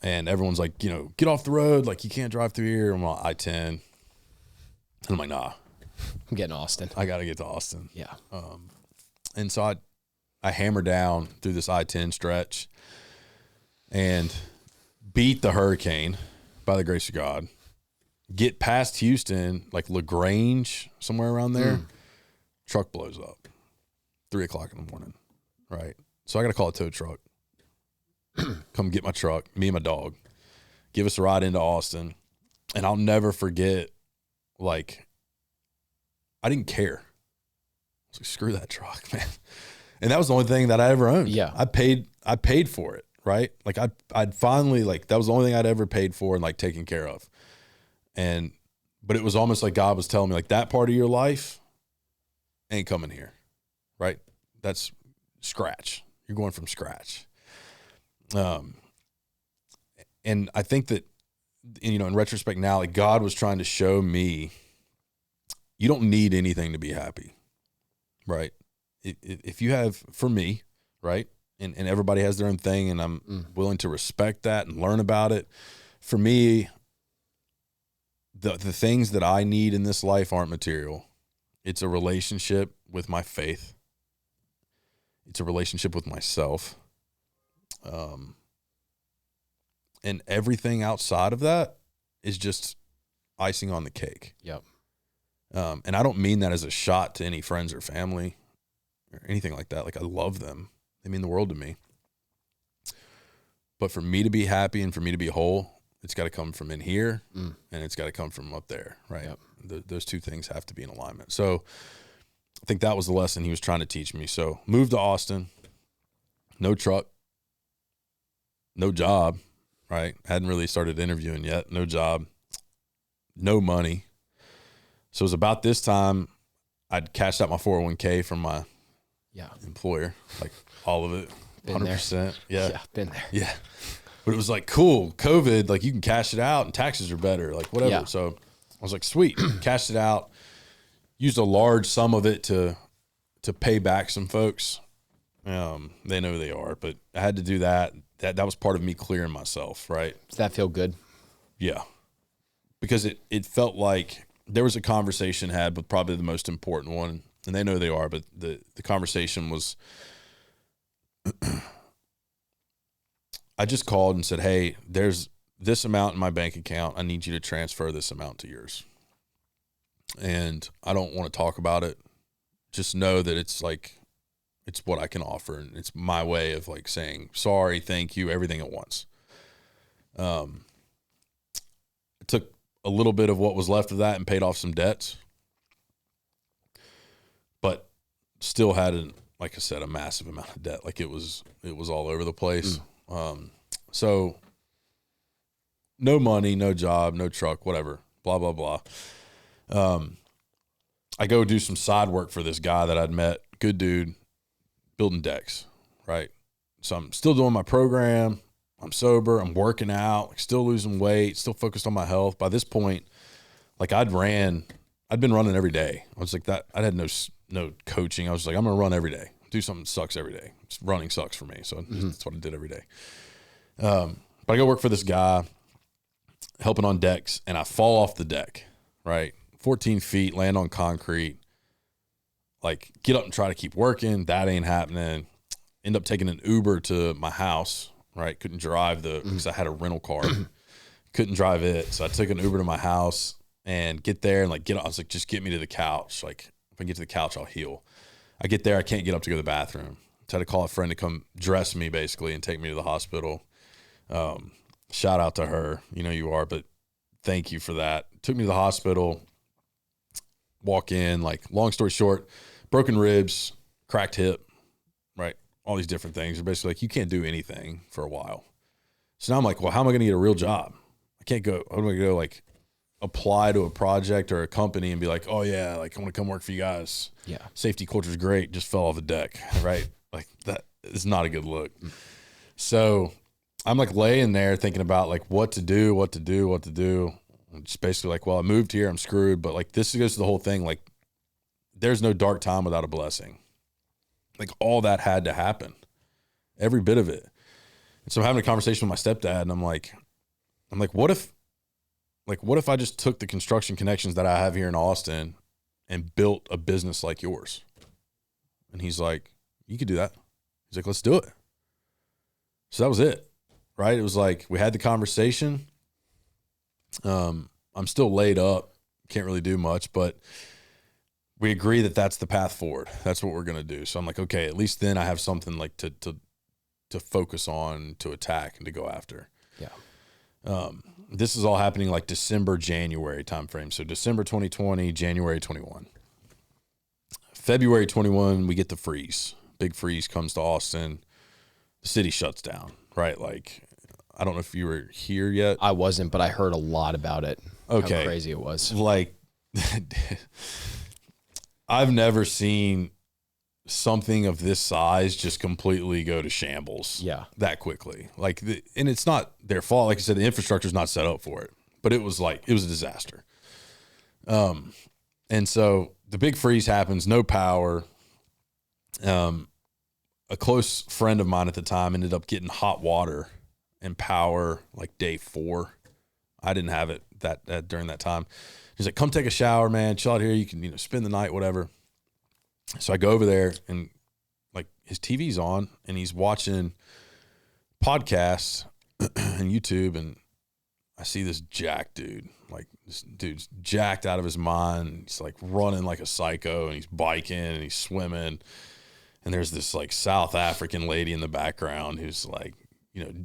And everyone's like, get off the road. Like, you can't drive through here. I'm on I-10. And I'm like, nah. I'm getting Austin. I got to get to Austin. Yeah. And so I hammer down through this I-10 stretch and beat the hurricane by the grace of God. Get past Houston, like LaGrange, somewhere around there. Truck blows up. 3:00 in the morning. Right. So I got to call a tow truck. Come get my truck, me and my dog, give us a ride into Austin. And I'll never forget, like, I didn't care. I was like, screw that truck, man. And that was the only thing that I ever owned. Yeah. I paid for it, right? Like, I'd finally, like, that was the only thing I'd ever paid for and, like, taken care of. But it was almost like God was telling me, like, that part of your life ain't coming here, right? That's scratch. You're going from scratch. And I think that, in retrospect now, like, God was trying to show me, you don't need anything to be happy, right? If you have, for me, right, and everybody has their own thing, and I'm willing to respect that and learn about it. For me, the things that I need in this life aren't material. It's a relationship with my faith. It's a relationship with myself. And everything outside of that is just icing on the cake. Yep. And I don't mean that as a shot to any friends or family. or anything like that. Like, I love them. They mean the world to me. But for me to be happy and for me to be whole, it's got to come from in here and it's got to come from up there, right? Yep. Those two things have to be in alignment. So I think that was the lesson he was trying to teach me. So moved to Austin, no truck, no job, right? Hadn't really started interviewing yet, no job, no money. So it was about this time I'd cashed out my 401k from my employer, like all of it, 100%. Yeah, been there. Yeah. But it was like, cool, COVID, like you can cash it out and taxes are better, like whatever. Yeah. So I was like, sweet, cashed it out, used a large sum of it to pay back some folks. They know who they are, but I had to do that. That was part of me clearing myself, right? Does that feel good? Yeah. Because it felt like there was a conversation had with probably the most important one, and they know who they are, but the conversation was, I just called and said, hey, there's this amount in my bank account. I need you to transfer this amount to yours. And I don't want to talk about it. Just know that it's like, it's what I can offer. And it's my way of like saying, sorry, thank you, everything at once. I took a little bit of what was left of that and paid off some debts, but still had, like I said, a massive amount of debt. Like it was all over the place. So no money, no job, no truck, whatever, blah, blah, blah. I go do some side work for this guy that I'd met, good dude, building decks, right? So I'm still doing my program. I'm sober. I'm working out, like still losing weight, still focused on my health. By this point, like I'd been running every day. I was like that. I had no coaching. I was like, I'm going to run every day. Do something that sucks every day. Running sucks for me. So that's what I did every day. But I go work for this guy helping on decks and I fall off the deck, right? 14 feet, land on concrete, like get up and try to keep working. That ain't happening. End up taking an Uber to my house, right? Couldn't drive because I had a rental car. Couldn't drive it. So I took an Uber to my house and get there and like I was like, just get me to the couch. Like if I get to the couch, I'll heal. I get there. I can't get up to go to the bathroom. So I had to call a friend to come dress me basically and take me to the hospital. Shout out to her. You know you are, but thank you for that. Took me to the hospital, walk in, like long story short, broken ribs, cracked hip, right? All these different things. They're basically like, you can't do anything for a while. So now I'm like, well, how am I going to get a real job? I can't go, how am I going to go like apply to a project or a company and be like, oh yeah, like I want to come work for you guys. Yeah. Safety culture is great. Just fell off the deck, right? Like that is not a good look. So I'm like laying there thinking about like what to do. I'm just basically like, well, I moved here, I'm screwed. But like this goes to the whole thing. Like there's no dark time without a blessing. Like all that had to happen, every bit of it. And so I'm having a conversation with my stepdad and I'm like, what if I just took the construction connections that I have here in Austin and built a business like yours? And he's like, you could do that. He's like, let's do it. So that was it, right? It was like, we had the conversation. I'm still laid up, can't really do much, but we agree that that's the path forward. That's what we're going to do. So I'm like, okay, at least then I have something like to focus on, to attack and to go after. Yeah. This is all happening like December, January timeframe. So December 2020, January 21. February 21, we get the freeze. Big freeze comes to Austin. The city shuts down, right? Like, I don't know if you were here yet. I wasn't, but I heard a lot about it. Okay. How crazy it was. Like, I've never seen something of this size just completely go to shambles that quickly. Like, and it's not their fault. Like I said, the infrastructure is not set up for it, but it was a disaster. And so the big freeze happens, no power. A close friend of mine at the time ended up getting hot water and power like day 4. I didn't have it that during that time. He's like, come take a shower, man. Chill out here. You can, spend the night, whatever. So I go over there and like his TV's on and he's watching podcasts and YouTube. And I see this jacked dude, like this dude's jacked out of his mind. He's like running like a psycho and he's biking and he's swimming. And there's this like South African lady in the background who's like,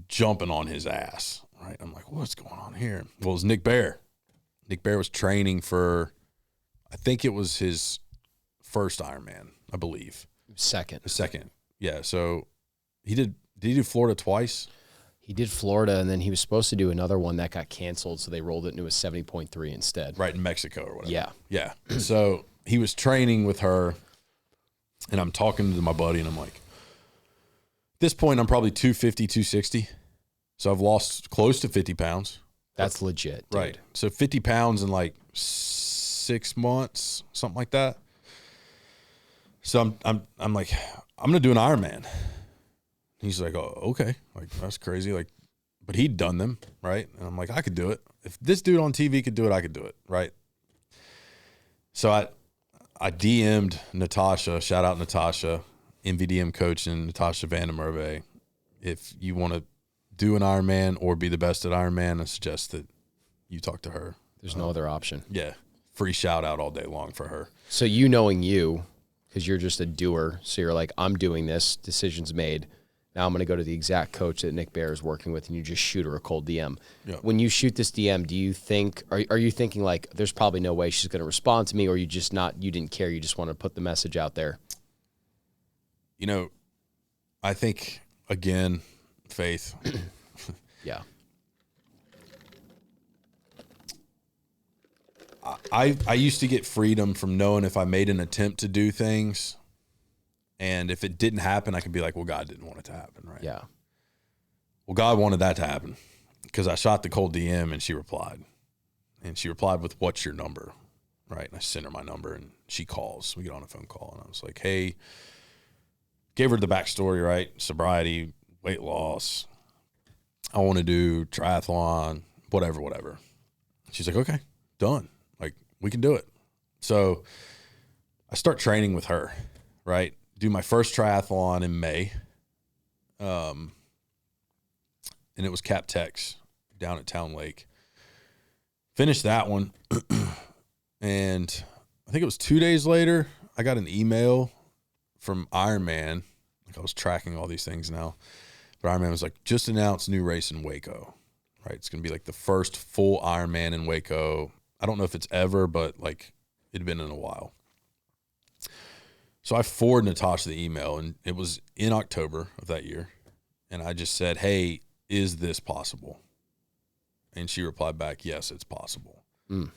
jumping on his ass, right? I'm like, what's going on here? Well, it was Nick Bear. Nick Bear was training for, I think it was his first Ironman, I believe. Second. The second. Yeah. So did he do Florida twice? He did Florida, and then he was supposed to do another one that got canceled, so they rolled it into a 70.3 instead. Right, in Mexico or whatever. Yeah. Yeah. So he was training with her, and I'm talking to my buddy, and I'm like, at this point, I'm probably 250, 260. So I've lost close to 50 pounds. That's legit, dude. Right. So 50 pounds in like 6 months, something like that. So I'm like, I'm going to do an Ironman. He's like, oh, okay. Like, that's crazy. Like, but he'd done them, right? And I'm like, I could do it. If this dude on TV could do it, I could do it, right? So I DM'd Natasha, shout out Natasha, MVDM coaching, Natasha Van der Merwe. If you want to do an Ironman or be the best at Ironman, I suggest that you talk to her. There's no other option. Yeah. Free shout out all day long for her. So you knowing you, because you're just a doer, so you're like, I'm doing this, decision's made. Now I'm going to go to the exact coach that Nick Bear is working with, and you just shoot her a cold DM. Yeah. When you shoot this DM, do you think, are you thinking like, there's probably no way she's going to respond to me, or you didn't care, you just want to put the message out there? I think, again, faith. Yeah. I used to get freedom from knowing if I made an attempt to do things, and if it didn't happen, I could be like, well, God didn't want it to happen, right? Yeah. Well, God wanted that to happen because I shot the cold DM and she replied. And she replied with, what's your number? Right? And I sent her my number and she calls. We get on a phone call and I was like, hey, gave her the backstory, right? Sobriety, weight loss. I want to do triathlon, whatever. She's like, okay, done. Like, we can do it. So I start training with her, right? Do my first triathlon in May. And it was Cap Tex down at Town Lake. Finished that one. And I think it was 2 days later, I got an email from Ironman. Like, I was tracking all these things now. But Ironman was like, just announced new race in Waco, right? It's going to be like the first full Ironman in Waco. I don't know if it's ever, but like it had been in a while. So I forwarded Natasha the email, and it was in October of that year. And I just said, hey, is this possible? And she replied back, yes, it's possible. And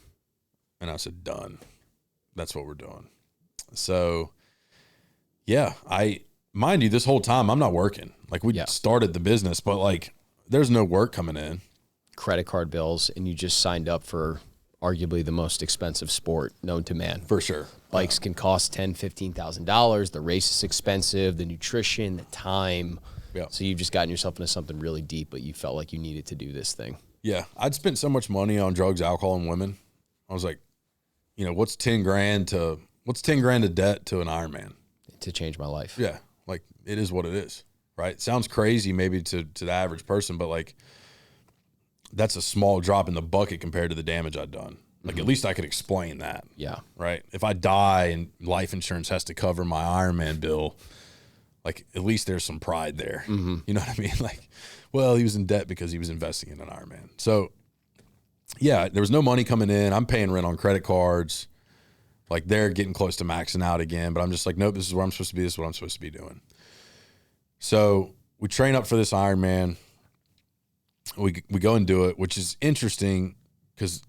I said, done. That's what we're doing. So, yeah, mind you, this whole time I'm not working. Like, we started the business, but like there's no work coming in. Credit card bills, and you just signed up for arguably the most expensive sport known to man. For sure. Bikes can cost $10,000, $15,000. The race is expensive, the nutrition, the time. Yeah. So you've just gotten yourself into something really deep, but you felt like you needed to do this thing. Yeah. I'd spent so much money on drugs, alcohol, and women. I was like, what's 10 grand of debt to an Ironman? To change my life. Yeah. Like, it is what it is, right? It sounds crazy maybe to the average person, but like, that's a small drop in the bucket compared to the damage I'd done. Like, at least I could explain that. Yeah. Right? If I die and life insurance has to cover my Ironman bill, like, at least there's some pride there. You know what I mean? Like, well, he was in debt because he was investing in an Ironman. So, yeah, there was no money coming in. I'm paying rent on credit cards. Like, they're getting close to maxing out again. But I'm just like, nope, this is where I'm supposed to be. This is what I'm supposed to be doing. So we train up for this Ironman. We go and do it, which is interesting because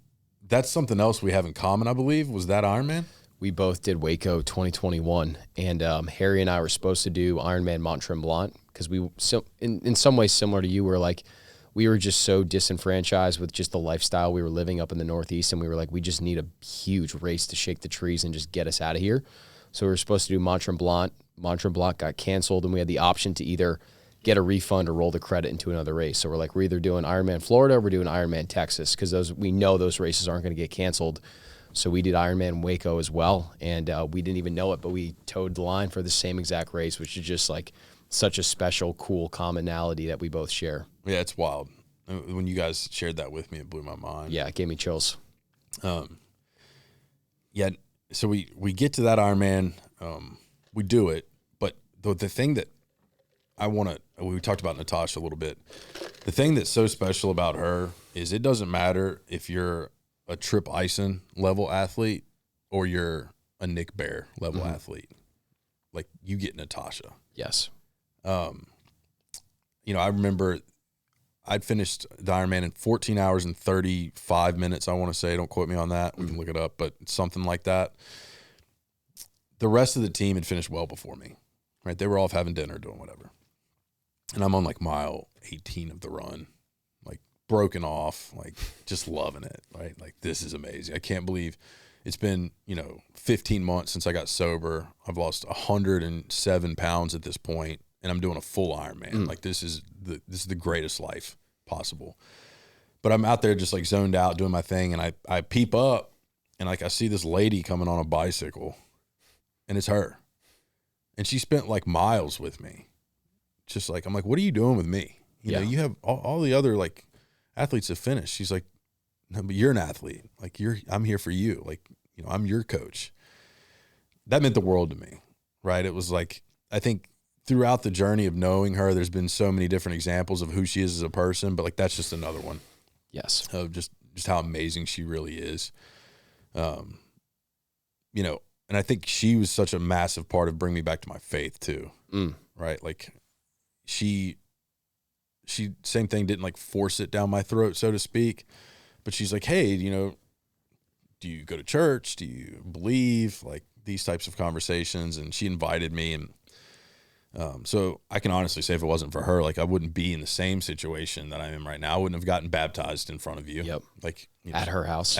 that's something else we have in common, I believe, was that Ironman. We both did Waco 2021, and Harry and I were supposed to do Ironman Mont Tremblant because in some ways similar to you, we were just so disenfranchised with just the lifestyle we were living up in the Northeast, and we were like, we just need a huge race to shake the trees and just get us out of here. So we were supposed to do Mont Tremblant. Mont Tremblant got canceled, and we had the option to either get a refund or roll the credit into another race. So we're like, we're either doing Ironman Florida or we're doing Ironman Texas because we know those races aren't going to get canceled. So we did Ironman Waco as well, and we didn't even know it, but we towed the line for the same exact race, which is just like such a special, cool commonality that we both share. Yeah, it's wild. When you guys shared that with me, it blew my mind. Yeah, it gave me chills. Yeah, so we get to that Ironman, we do it, but the thing that we talked about Natasha a little bit. The thing that's so special about her is it doesn't matter if you're a Trip Ison level athlete or you're a Nick Bear level athlete. Like, you get Natasha. Yes. I remember I'd finished the Ironman in 14 hours and 35 minutes, I want to say. Don't quote me on that. We can look it up, but something like that. The rest of the team had finished well before me, right? They were all having dinner, doing whatever. And I'm on like mile 18 of the run, like broken off, like just loving it, right? Like, this is amazing. I can't believe it's been, 15 months since I got sober. I've lost 107 pounds at this point, and I'm doing a full Ironman. Like, this is the greatest life possible. But I'm out there just like zoned out doing my thing, and I peep up, and like I see this lady coming on a bicycle, and it's her. And she spent like miles with me. Just like, I'm like, what are you doing with me? You know, you have all the other like athletes have finished. She's like, no, but you're an athlete. Like, I'm here for you. Like, I'm your coach. That meant the world to me, right? It was like, I think throughout the journey of knowing her, there's been so many different examples of who she is as a person, but like, that's just another one. Yes. Of just how amazing she really is. And I think she was such a massive part of bringing me back to my faith too. Right? Like, she same thing, didn't like force it down my throat, so to speak, but she's like, hey, do you go to church? Do you believe? Like, these types of conversations. And she invited me. And so I can honestly say, if it wasn't for her, like, I wouldn't be in the same situation that I am right now. I wouldn't have gotten baptized in front of you. Yep. Like, at her house,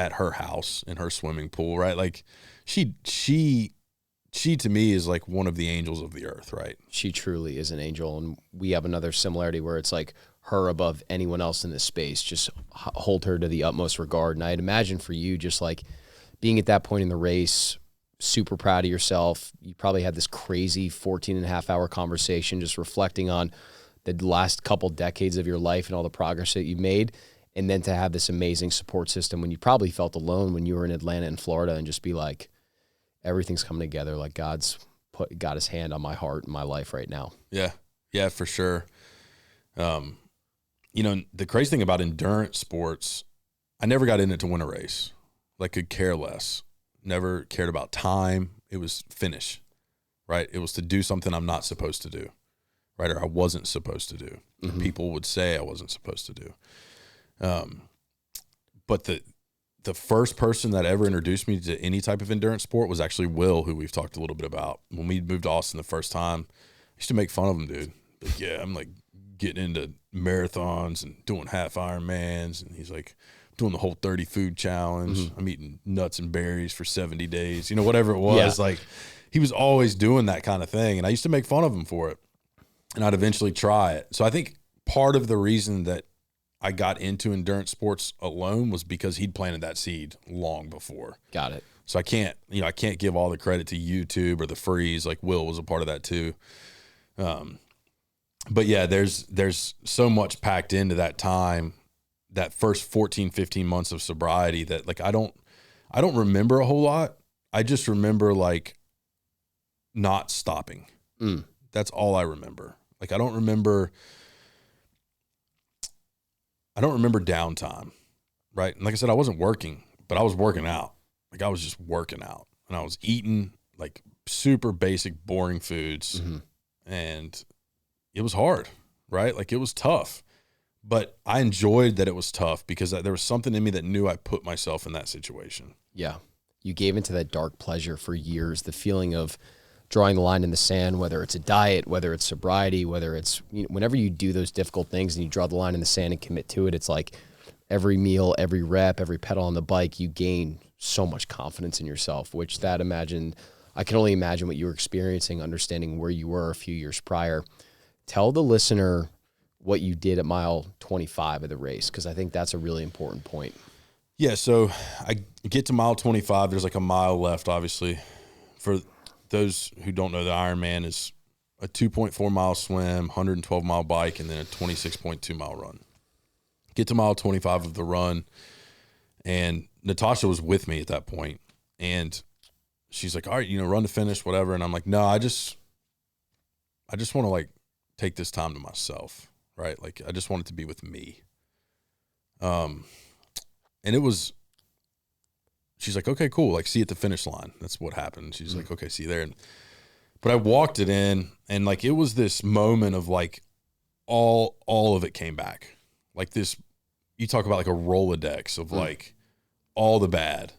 in her swimming pool. Right. Like, she to me is like one of the angels of the earth, right? She truly is an angel. And we have another similarity where it's like her above anyone else in this space. Just hold her to the utmost regard. And I'd imagine for you, just like being at that point in the race, super proud of yourself. You probably had this crazy 14.5-hour conversation, just reflecting on the last couple decades of your life and all the progress that you've made. And then to have this amazing support system when you probably felt alone when you were in Atlanta and Florida, and just be like, everything's coming together. Like, God's got his hand on my heart and my life right now. Yeah. Yeah, for sure. The crazy thing about endurance sports, I never got in it to win a race. Like, could care less. Never cared about time. It was finish, right? It was to do something I'm not supposed to do, right? Or I wasn't supposed to do. People would say I wasn't supposed to do. But the first person that ever introduced me to any type of endurance sport was actually Will, who we've talked a little bit about. When we moved to Austin the first time, I used to make fun of him, dude. Like, yeah, I'm like getting into marathons and doing half Ironmans. And he's like, doing the whole 30 food challenge. I'm eating nuts and berries for 70 days, whatever it was. Yeah. Like, he was always doing that kind of thing. And I used to make fun of him for it, and I'd eventually try it. So I think part of the reason that I got into endurance sports alone was because he'd planted that seed long before. Got it. So I can't give all the credit to YouTube or the freeze. Like, Will was a part of that too. But yeah, there's so much packed into that time, that first 14, 15 months of sobriety, that like, I don't remember a whole lot. I just remember like not stopping. That's all I remember. Like, I don't remember downtime, right? And like I said, I wasn't working, but I was working out. Like, I was just working out, and I was eating like super basic, boring foods. And it was hard, right? Like, it was tough, but I enjoyed that it was tough because there was something in me that knew I put myself in that situation. Yeah. You gave into that dark pleasure for years, the feeling of drawing the line in the sand, whether it's a diet, whether it's sobriety, whether it's, whenever you do those difficult things and you draw the line in the sand and commit to it, it's like every meal, every rep, every pedal on the bike, you gain so much confidence in yourself, which I can only imagine what you were experiencing, understanding where you were a few years prior. Tell the listener what you did at mile 25 of the race, because I think that's a really important point. Yeah, so I get to mile 25. There's like a mile left, obviously. For those who don't know, the Ironman is a 2.4 mile swim, 112 mile bike, and then a 26.2 mile run. Get to mile 25 of the run, and Natasha was with me at that point, and she's like, all right, run to finish, whatever. And I'm like, no, I just I just want to like take this time to myself, right? Like I just want it to be with me. And she's like, okay, cool. Like, see you at the finish line. That's what happened. She's like, okay, see you there. But I walked it in, and like, it was this moment of like, all of it came back. Like this, you talk about like a Rolodex of like all the bad,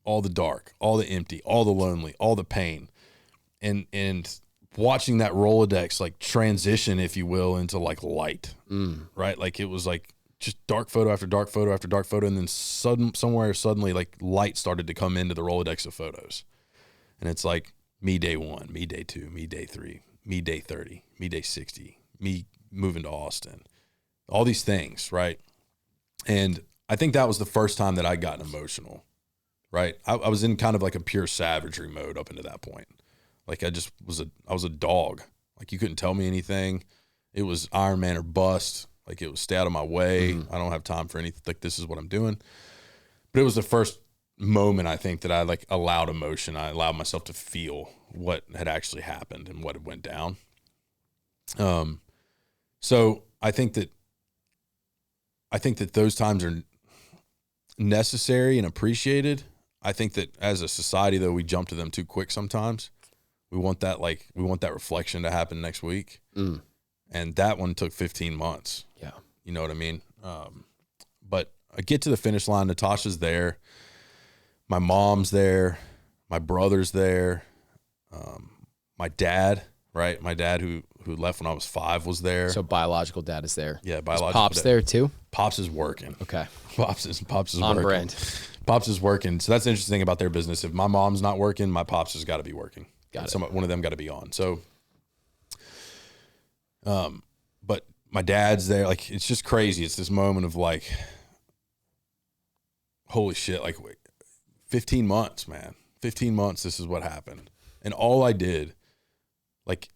all the dark, all the empty, all the lonely, all the pain. And watching that Rolodex like transition, if you will, into like light, right? Like it was like, just dark photo after dark photo after dark photo. And then suddenly like light started to come into the Rolodex of photos. And it's like me day 1, me day 2, me day 3, me day 30, me day 60, me moving to Austin, all these things. Right. And I think that was the first time that I got emotional, right? I was in kind of like a pure savagery mode up into that point. Like I was a dog. Like you couldn't tell me anything. It was Ironman or bust. Like it was stay out of my way. I don't have time for anything. Like this is what I'm doing. But it was the first moment I think that I like allowed emotion. I allowed myself to feel what had actually happened and what had went down. So I think that those times are necessary and appreciated. I think that as a society though, we jump to them too quick sometimes. We want that reflection to happen next week. And that one took 15 months. Yeah. You know what I mean? But I get to the finish line. Natasha's there. My mom's there. My brother's there. My dad, right? My dad who left when I was 5 was there. So biological dad is there. Yeah, biological is Pops dad. There too? Pops is working. Okay. Pops is on working. brand. Pops is working. So that's the interesting thing about their business. If my mom's not working, my Pops has got to be working. One of them got to be on. So, but my dad's there. Like, it's just crazy. It's this moment of like, holy shit, like 15 months, man, 15 months. This is what happened. And all I did, like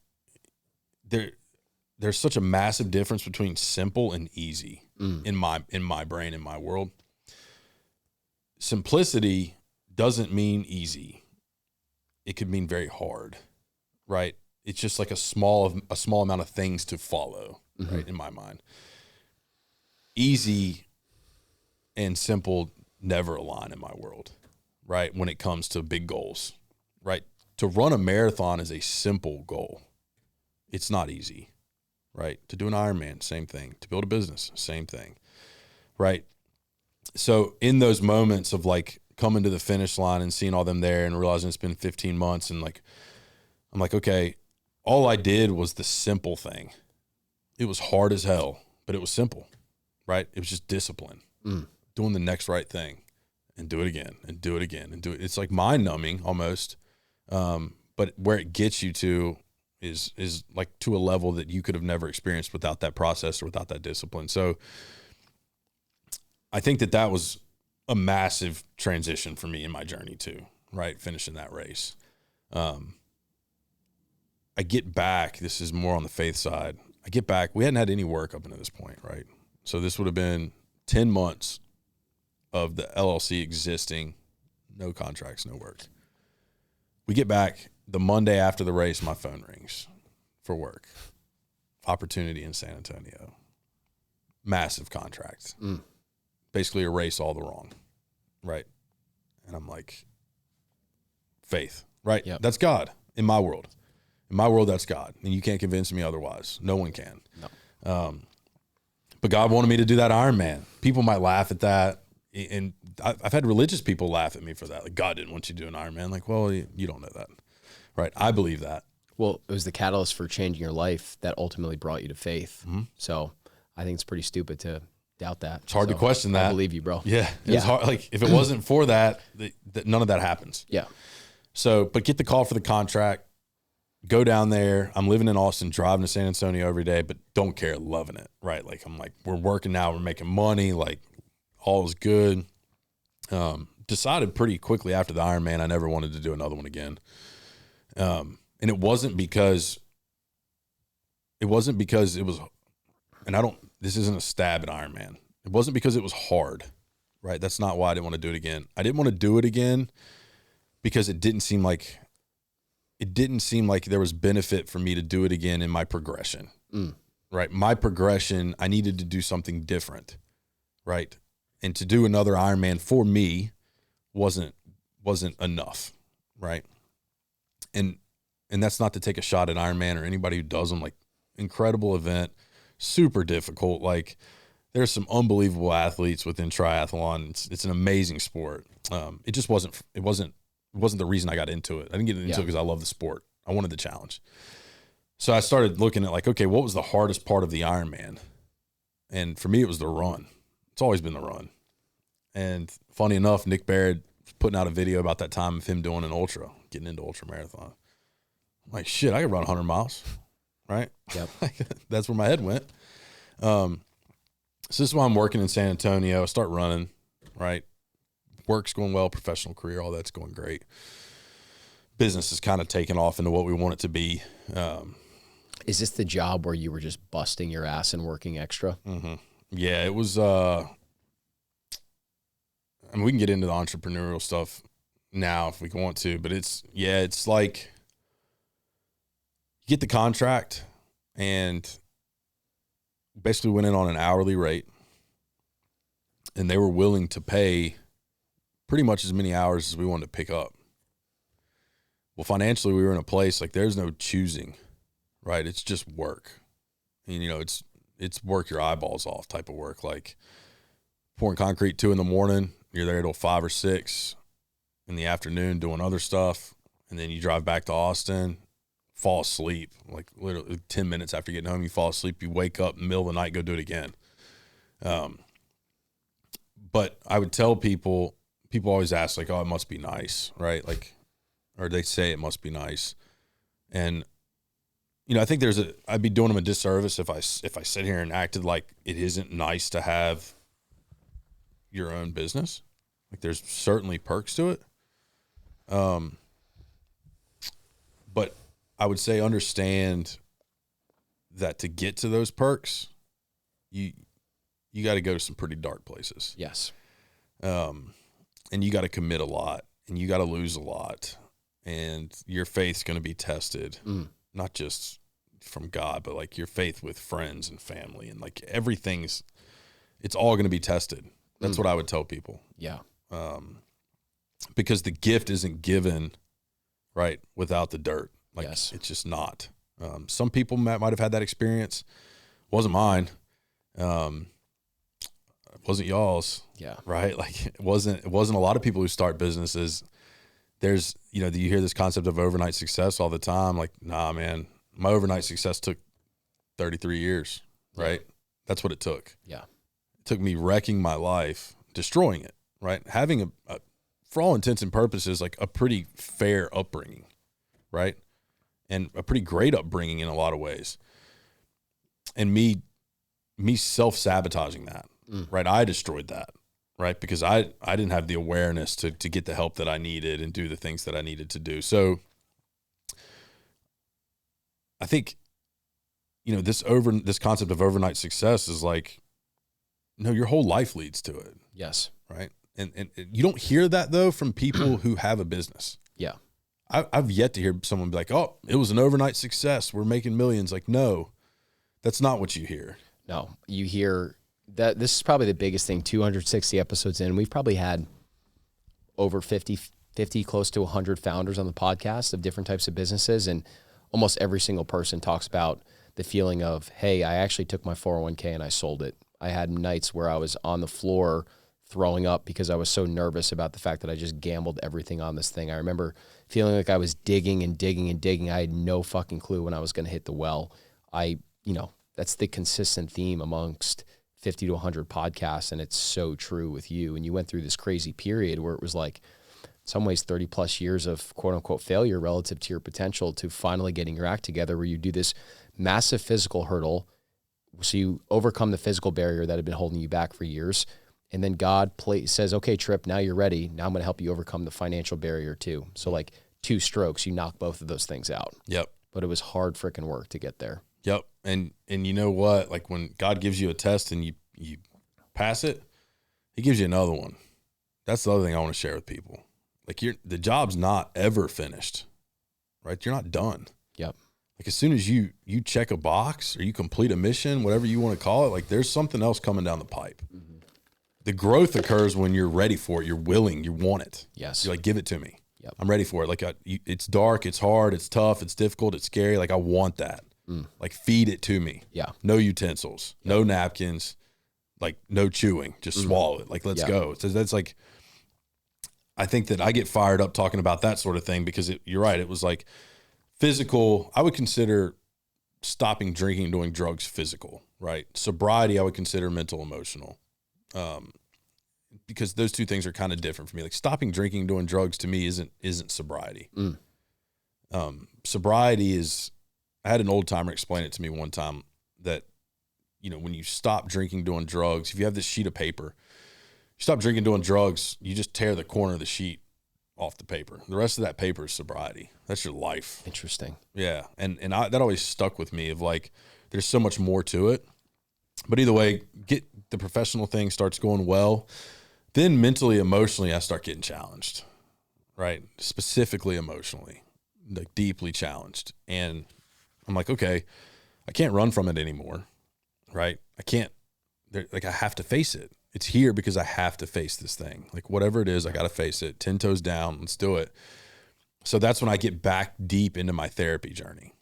there's such a massive difference between simple and easy in my brain, in my world. Simplicity doesn't mean easy. It could mean very hard, right? It's just like a small amount of things to follow, right? In my mind, easy and simple never align in my world, right? When it comes to big goals, right? To run a marathon is a simple goal. It's not easy, right? To do an Ironman, same thing. To build a business, same thing, right? So in those moments of like coming to the finish line and seeing all them there and realizing it's been 15 months and like, I'm like, okay, all I did was the simple thing. It was hard as hell, but it was simple, right? It was just discipline, doing the next right thing and do it again and do it again and do it. It's like mind numbing almost. But where it gets you to is like to a level that you could have never experienced without that process or without that discipline. So I think that was a massive transition for me in my journey too, right? Finishing that race. I get back, this is more on the faith side. I get back, we hadn't had any work up until this point, right? So this would have been 10 months of the LLC existing, no contracts, no work. We get back the Monday after the race, my phone rings for work. Opportunity in San Antonio. Massive contract. Basically erase all the wrong, right? And I'm like, faith, right? Yep. That's God in my world. In my world, that's God. And you can't convince me otherwise. No one can. No. But God wanted me to do that Ironman. People might laugh at that. And I've had religious people laugh at me for that. Like, God didn't want you to do an Ironman. Like, well, you don't know that. Right. I believe that. Well, it was the catalyst for changing your life that ultimately brought you to faith. So I think it's pretty stupid to doubt that. It's hard to question that. I believe you, bro. Yeah. It was hard. Like, if it wasn't for that, none of that happens. Yeah. So, but get the call for the contract, go down there. I'm living in Austin, driving to San Antonio every day, but don't care, loving it. Right. Like, I'm like, we're working now, we're making money. Like, all is good. Decided pretty quickly after the Ironman, I never wanted to do another one again. And it wasn't because it was, and this isn't a stab at Ironman. It wasn't because it was hard, right? That's not why I didn't want to do it again. I didn't want to do it again because it didn't seem like it didn't seem like there was benefit for me to do it again in my progression, right? My progression, I needed to do something different, right? And to do another Ironman for me wasn't enough, right? And that's not to take a shot at Ironman or anybody who does them. Like, incredible event, super difficult. Like, there's some unbelievable athletes within triathlon. It's an amazing sport. It just wasn't the reason I got into it. I didn't get into it because I love the sport. I wanted the challenge. So I started looking at, like, okay, what was the hardest part of the Ironman? And for me, it was the run. It's always been the run. And funny enough, Nick Barrett was putting out a video about that time of him doing an ultra, getting into ultra marathon. I'm like, shit, I could run 100 miles, right? Yep. That's where my head went. So this is why I'm working in San Antonio. I start running, right? Work's going well, professional career, all that's going great. Business is kind of taking off into what we want it to be. Is this the job where you were just busting your ass and working extra? Mm-hmm. Yeah, it was. I mean, we can get into the entrepreneurial stuff now if we want to, but it's like you get the contract and basically went in on an hourly rate, and they were willing to pay pretty much as many hours as we wanted to pick up. Well, financially, we were in a place like there's no choosing, right? It's just work. And, it's work your eyeballs off type of work. Like pouring concrete 2 a.m, you're there till 5 or 6 in the afternoon doing other stuff. And then you drive back to Austin, fall asleep, like literally 10 minutes after getting home, you fall asleep, you wake up in the middle of the night, go do it again. But I would tell people always ask, like, oh, it must be nice, right? Like, or they say it must be nice. And, I think I'd be doing them a disservice if I sit here and acted like it isn't nice to have your own business. Like, there's certainly perks to it. But I would say understand that to get to those perks, you got to go to some pretty dark places. Yes. And you got to commit a lot, and you got to lose a lot, and your faith's going to be tested, not just from God, but like your faith with friends and family, and like it's all going to be tested. That's what I would tell people. Yeah. Because the gift isn't given right without the dirt. Like, yes. It's just not. Some people might have had that experience. It wasn't mine. It wasn't y'all's. Yeah. Right. Like, it wasn't a lot of people who start businesses. There's, you hear this concept of overnight success all the time. Like, nah, man, my overnight success took 33 years. Right. Yeah. That's what it took. Yeah. It took me wrecking my life, destroying it. Right. Having for all intents and purposes, like a pretty fair upbringing. Right. And a pretty great upbringing in a lot of ways. And me self-sabotaging that. Right. I destroyed that. Right. Because I didn't have the awareness to get the help that I needed and do the things that I needed to do. So I think, this concept of overnight success is like, no, your whole life leads to it. Yes. Right. And you don't hear that though from people who have a business. Yeah. I've yet to hear someone be like, oh, it was an overnight success, we're making millions. Like, no, that's not what you hear. No, you hear that this is probably the biggest thing, 260 episodes in. We've probably had over 50, close to 100 founders on the podcast of different types of businesses. And almost every single person talks about the feeling of, hey, I actually took my 401k and I sold it. I had nights where I was on the floor throwing up because I was so nervous about the fact that I just gambled everything on this thing. I remember feeling like I was digging and digging and digging. I had no fucking clue when I was going to hit the well. That's the consistent theme amongst 50 to 100 podcasts, and it's so true with you. And you went through this crazy period where it was like, in some ways, 30 plus years of quote unquote failure relative to your potential to finally getting your act together, where you do this massive physical hurdle. So you overcome the physical barrier that had been holding you back for years. And then God says, okay, Trip, now you're ready. Now I'm going to help you overcome the financial barrier too. So like 2 strokes, you knock both of those things out. Yep. But it was hard freaking work to get there. Yep. And you know what? Like, when God gives you a test and you pass it, he gives you another one. That's the other thing I want to share with people. Like, the job's not ever finished, right? You're not done. Yep. Like as soon as you check a box or you complete a mission, whatever you want to call it, like there's something else coming down the pipe. Mm-hmm. The growth occurs when you're ready for it. You're willing. You want it. Yes. You're like, give it to me. Yep. I'm ready for it. Like it's dark, it's hard, it's tough, it's difficult, it's scary. Like I want that. Like feed it to me. Yeah. No utensils, no napkins, like no chewing. Just swallow it. Like let's go. So that's like, I think that I get fired up talking about that sort of thing because you're right. It was like physical. I would consider stopping drinking and doing drugs physical, right? Sobriety, I would consider mental, emotional. Because those two things are kind of different for me. Like stopping drinking and doing drugs to me isn't sobriety. Sobriety is, I had an old timer explain it to me one time that, you know, when you stop drinking, doing drugs, if you have this sheet of paper, you stop drinking, doing drugs, you just tear the corner of the sheet off the paper. The rest of that paper is sobriety. That's your life. Interesting. Yeah. And that always stuck with me of like, there's so much more to it. But either way, get the professional thing starts going well. Then mentally, emotionally, I start getting challenged, right? Specifically emotionally, like deeply challenged. And I'm like, okay, I can't run from it anymore, right? I have to face it. It's here because I have to face this thing. Like whatever it is, I got to face it. 10 toes down, let's do it. So that's when I get back deep into my therapy journey.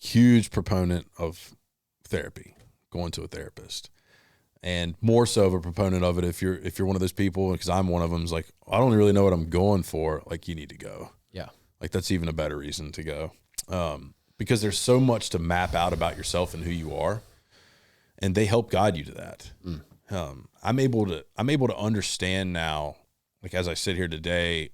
Huge proponent of therapy, going to a therapist. And more so of a proponent of it if you're one of those people, because I'm one of them, is like, I don't really know what I'm going for. Like, you need to go. Yeah. Like that's even a better reason to go. Because there's so much to map out about yourself and who you are, and they help guide you to that. I'm able to understand now, like as I sit here today,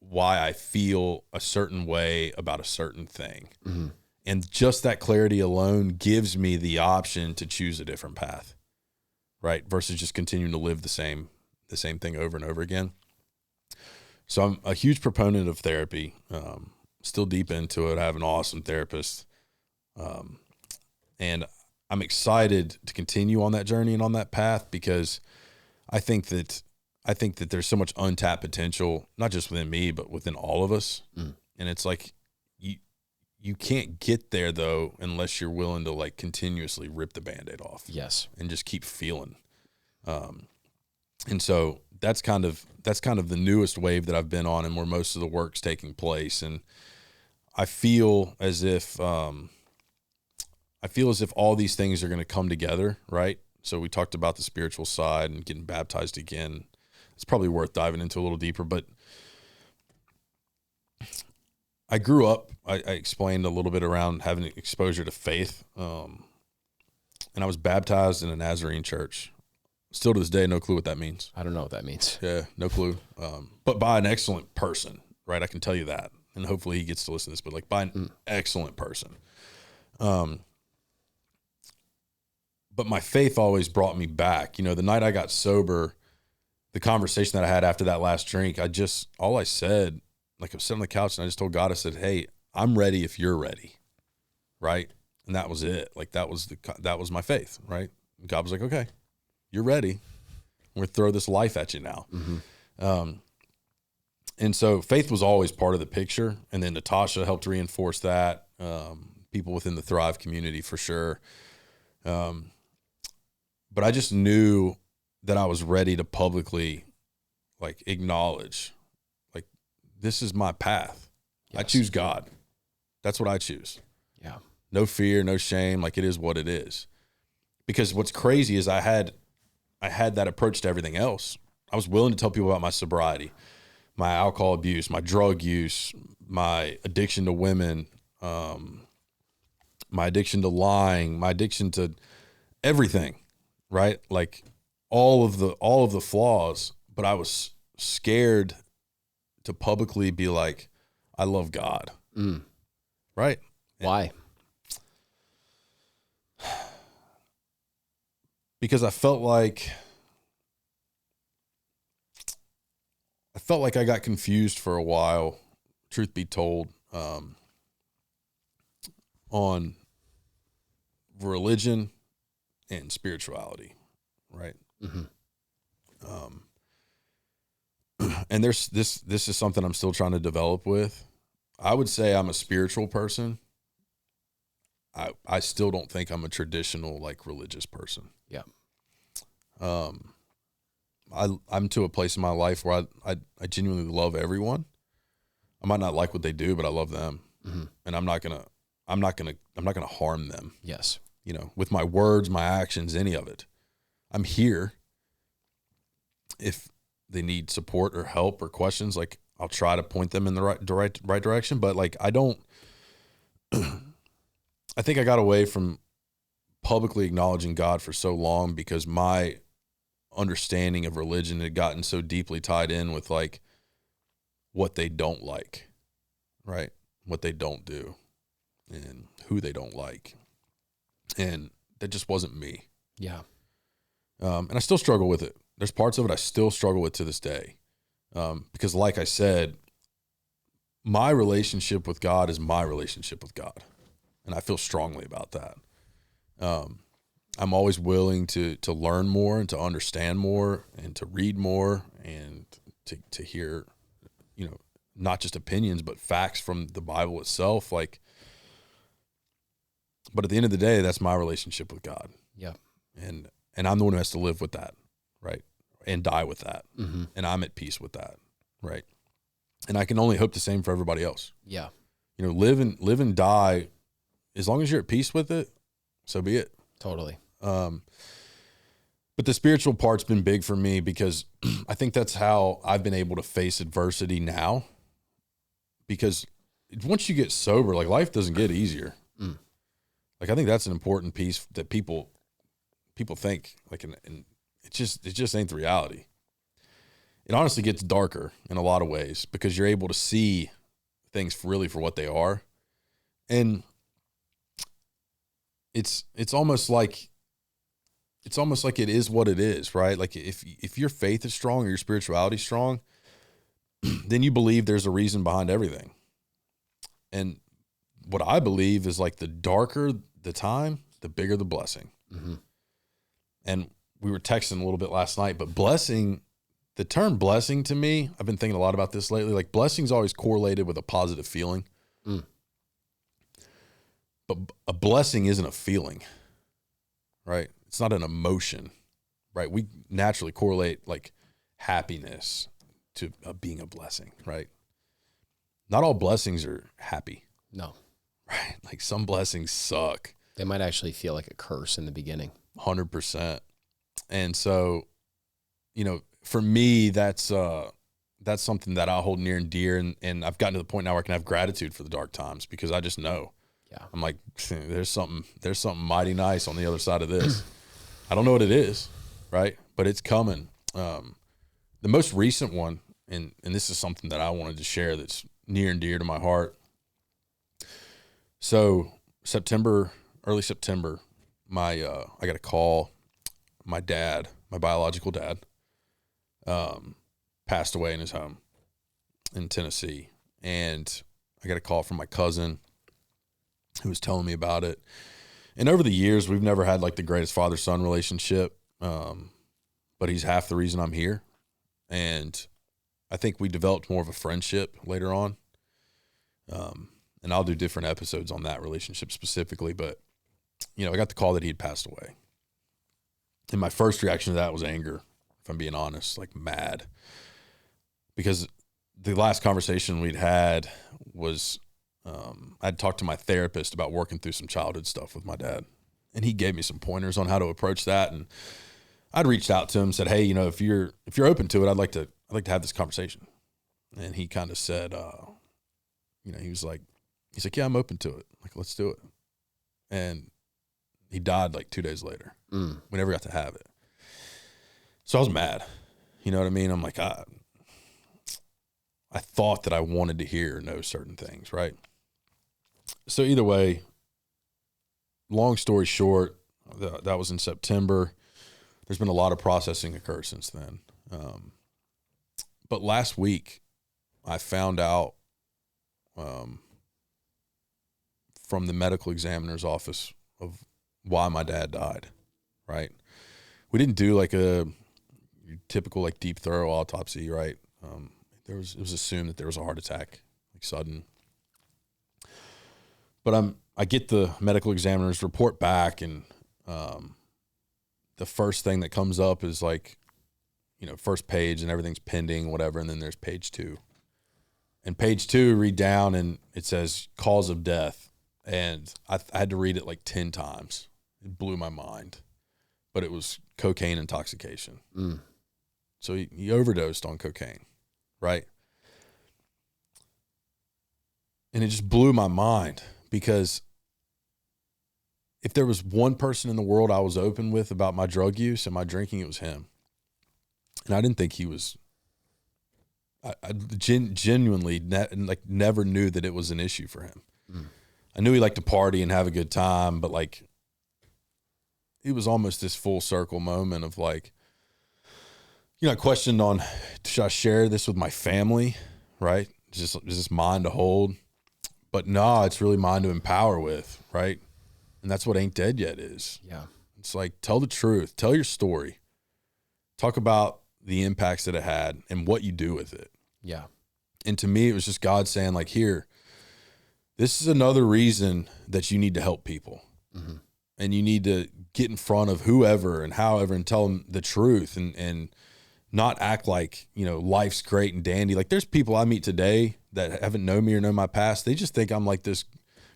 why I feel a certain way about a certain thing. Mm-hmm. And just that clarity alone gives me the option to choose a different path. Right. Versus just continuing to live the same thing over and over again. So I'm a huge proponent of therapy, still deep into it. I have an awesome therapist. And I'm excited to continue on that journey and on that path because I think that there's so much untapped potential, not just within me, but within all of us. And it's like, you can't get there though, unless you're willing to like continuously rip the Band-Aid off. Yes. And just keep feeling. And so that's kind of the newest wave that I've been on and where most of the work's taking place. And I feel as if all these things are going to come together. Right. So we talked about the spiritual side and getting baptized again. It's probably worth diving into a little deeper, but I grew up, I explained a little bit around having exposure to faith. And I was baptized in a Nazarene church. Still to this day, no clue what that means. I don't know what that means. Yeah, no clue. But by an excellent person, right? I can tell you that. And hopefully he gets to listen to this, but like by an excellent person. But my faith always brought me back. You know, the night I got sober, the conversation that I had after that last drink, all I said, like I was sitting on the couch and I just told God, I said, hey, I'm ready if you're ready. Right. And that was it. Like that was my faith. Right. And God was like, okay, you're ready. We're going to throw this life at you now. Mm-hmm. And so faith was always part of the picture. And then Natasha helped reinforce that. People within the Thrive community for sure. But I just knew that I was ready to publicly like acknowledge, like, this is my path. Yes. I choose God. That's what I choose. Yeah. No fear, no shame. Like it is what it is. Because what's crazy is I had that approach to everything else. I was willing to tell people about my sobriety, my alcohol abuse, my drug use, my addiction to women, my addiction to lying, my addiction to everything, right? Like all of the flaws, but I was scared to publicly be like, I love God. Right? Why? Because I felt like I got confused for a while, truth be told, on religion and spirituality, right? Mm-hmm. And this is something I'm still trying to develop with. I would say I'm a spiritual person. I still don't think I'm a traditional like religious person. Yeah. I'm to a place in my life where I genuinely love everyone. I might not like what they do, but I love them. Mm-hmm. And I'm not gonna harm them. Yes. You know, with my words, my actions, any of it. I'm here. If they need support or help or questions, like I'll try to point them in the right direction. But like I think I got away from publicly acknowledging God for so long because my understanding of religion had gotten so deeply tied in with like what they don't like, right? What they don't do and who they don't like. And that just wasn't me. Yeah. And I still struggle with it. There's parts of it I still struggle with to this day. Because like I said, my relationship with God is my relationship with God. And I feel strongly about that. I'm always willing to learn more and to understand more and to read more and to hear, you know, not just opinions, but facts from the Bible itself. Like, but at the end of the day, that's my relationship with God. Yeah. And I'm the one who has to live with that, right? And die with that. Mm-hmm. And I'm at peace with that, right? And I can only hope the same for everybody else. Yeah. You know, live and die, as long as you're at peace with it, so be it. Totally. But the spiritual part's been big for me because I think that's how I've been able to face adversity now. Because once you get sober, like life doesn't get easier. Mm. Like I think that's an important piece that people think like, and it just ain't the reality. It honestly gets darker in a lot of ways because you're able to see things really for what they are. And it's almost like it is what it is, right? Like if your faith is strong or your spirituality is strong, then you believe there's a reason behind everything. And what I believe is like the darker the time, the bigger the blessing. Mm-hmm. And we were texting a little bit last night, but blessing, the term blessing to me, I've been thinking a lot about this lately. Like blessing's always correlated with a positive feeling. Mm. But a blessing isn't a feeling, right? It's not an emotion, right? We naturally correlate like happiness to being a blessing, right? Not all blessings are happy. No. Right? Like some blessings suck. They might actually feel like a curse in the beginning. 100%. And so, you know, for me, that's something that I hold near and dear. And I've gotten to the point now where I can have gratitude for the dark times because I just know. Yeah. I'm like, there's something mighty nice on the other side of this. I don't know what it is, right? But it's coming. The most recent one, and this is something that I wanted to share that's near and dear to my heart. So early September, I got a call. My dad, my biological dad, passed away in his home in Tennessee. And I got a call from my cousin who was telling me about it. And over the years, we've never had like the greatest father-son relationship. But he's half the reason I'm here. And I think we developed more of a friendship later on. And I'll do different episodes on that relationship specifically. But, you know, I got the call that he had passed away. And my first reaction to that was anger, if I'm being honest, like mad. Because the last conversation we'd had was I'd talked to my therapist about working through some childhood stuff with my dad. And he gave me some pointers on how to approach that. And I'd reached out to him, said, hey, you know, if you're open to it, I'd like to have this conversation. And he kind of said, you know, he's like, yeah, I'm open to it. Like, let's do it. And he died like 2 days later. We never got to have it. So I was mad. You know what I mean? I'm like, I thought that I wanted to hear or know certain things, right? So either way, long story short, that was in September. There's been a lot of processing occur since then. But last week, I found out from the medical examiner's office of why my dad died, right? We didn't do like a typical like deep, thorough autopsy, right? It was assumed that there was a heart attack, like sudden. But I get the medical examiner's report back, and the first thing that comes up is like, first page and everything's pending, whatever. And then there's page 2. And page 2, read down, and it says cause of death. And I had to read it like 10 times. It blew my mind. But it was cocaine intoxication. So he overdosed on cocaine, right? And it just blew my mind, because if there was one person in the world I was open with about my drug use and my drinking, it was him. And I didn't think he was, I genuinely never knew that it was an issue for him. I knew he liked to party and have a good time, but like, it was almost this full circle moment of like, I questioned on, should I share this with my family, right? Is this mine to hold? But no, it's really mine to empower with, right? And that's what Ain't Dead Yet is. Yeah. It's like, tell the truth. Tell your story. Talk about the impacts that it had and what you do with it. Yeah. And to me, it was just God saying, like, here, this is another reason that you need to help people. And you need to get in front of whoever and however and tell them the truth, and not act like, life's great and dandy. Like, there's people I meet today that haven't known me or know my past. They just think I'm like this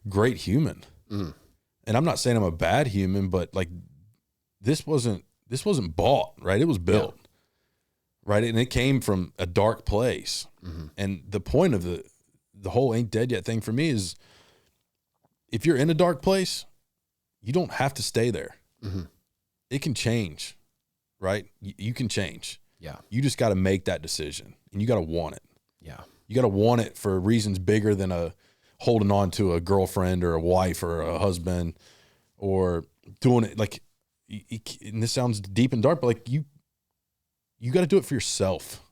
great human. And I'm not saying I'm a bad human, but like, this wasn't bought, right? It was built, right? And it came from a dark place. And the point of the whole Ain't Dead Yet thing for me is, if you're in a dark place, you don't have to stay there. It can change, right? You can change. Yeah. You just got to make that decision, and you got to want it. Yeah. You got to want it for reasons bigger than holding on to a girlfriend or a wife or a husband, or doing it like, and this sounds deep and dark, but like, you got to do it for yourself.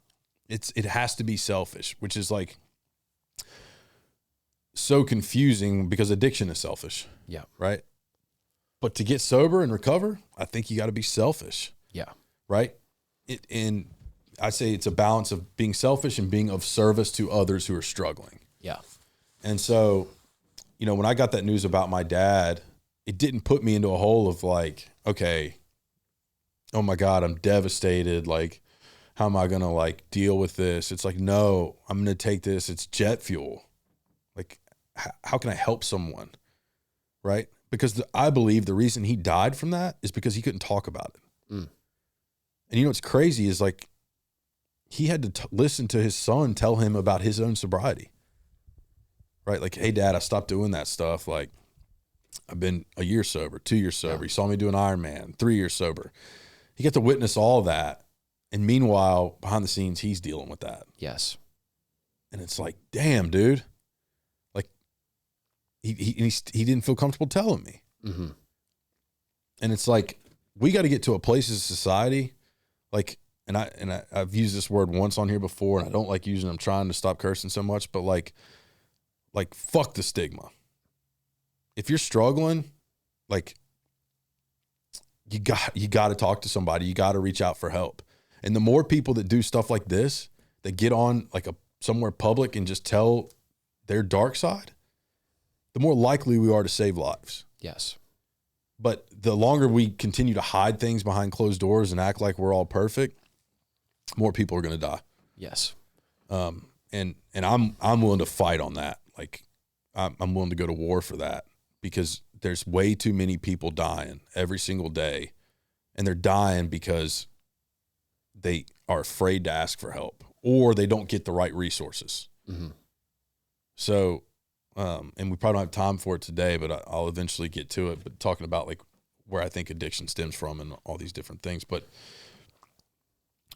It has to be selfish, which is like so confusing, because addiction is selfish. Yeah. Right. But to get sober and recover, I think you got to be selfish. Yeah. Right. And I say it's a balance of being selfish and being of service to others who are struggling. Yeah. And so, when I got that news about my dad, it didn't put me into a hole of like, okay, oh my God, I'm devastated. Like, how am I going to like deal with this? It's like, no, I'm going to take this. It's jet fuel. Like, how can I help someone? Right. Because I believe the reason he died from that is because he couldn't talk about it. And what's crazy is like, he had to listen to his son tell him about his own sobriety. Right? Like, hey, Dad, I stopped doing that stuff. Like, I've been a year sober, 2 years sober. Yeah. He saw me do an Ironman, 3 years sober. He got to witness all of that. And meanwhile, behind the scenes, he's dealing with that. Yes. And it's like, damn, dude. Like, he didn't feel comfortable telling me. And it's like, we got to get to a place as a society, like, and I've used this word once on here before, and I don't like using it. I'm trying to stop cursing so much, but like fuck the stigma. If you're struggling, like, you got to talk to somebody. You got to reach out for help. And the more people that do stuff like this, that get on like somewhere public and just tell their dark side, the more likely we are to save lives. Yes. But the longer we continue to hide things behind closed doors and act like we're all perfect, more people are going to die. Yes. And I'm willing to fight on that. Like, I'm willing to go to war for that, because there's way too many people dying every single day, and they're dying because they are afraid to ask for help, or they don't get the right resources. So, and we probably don't have time for it today, but I'll eventually get to it. But talking about like where I think addiction stems from and all these different things, but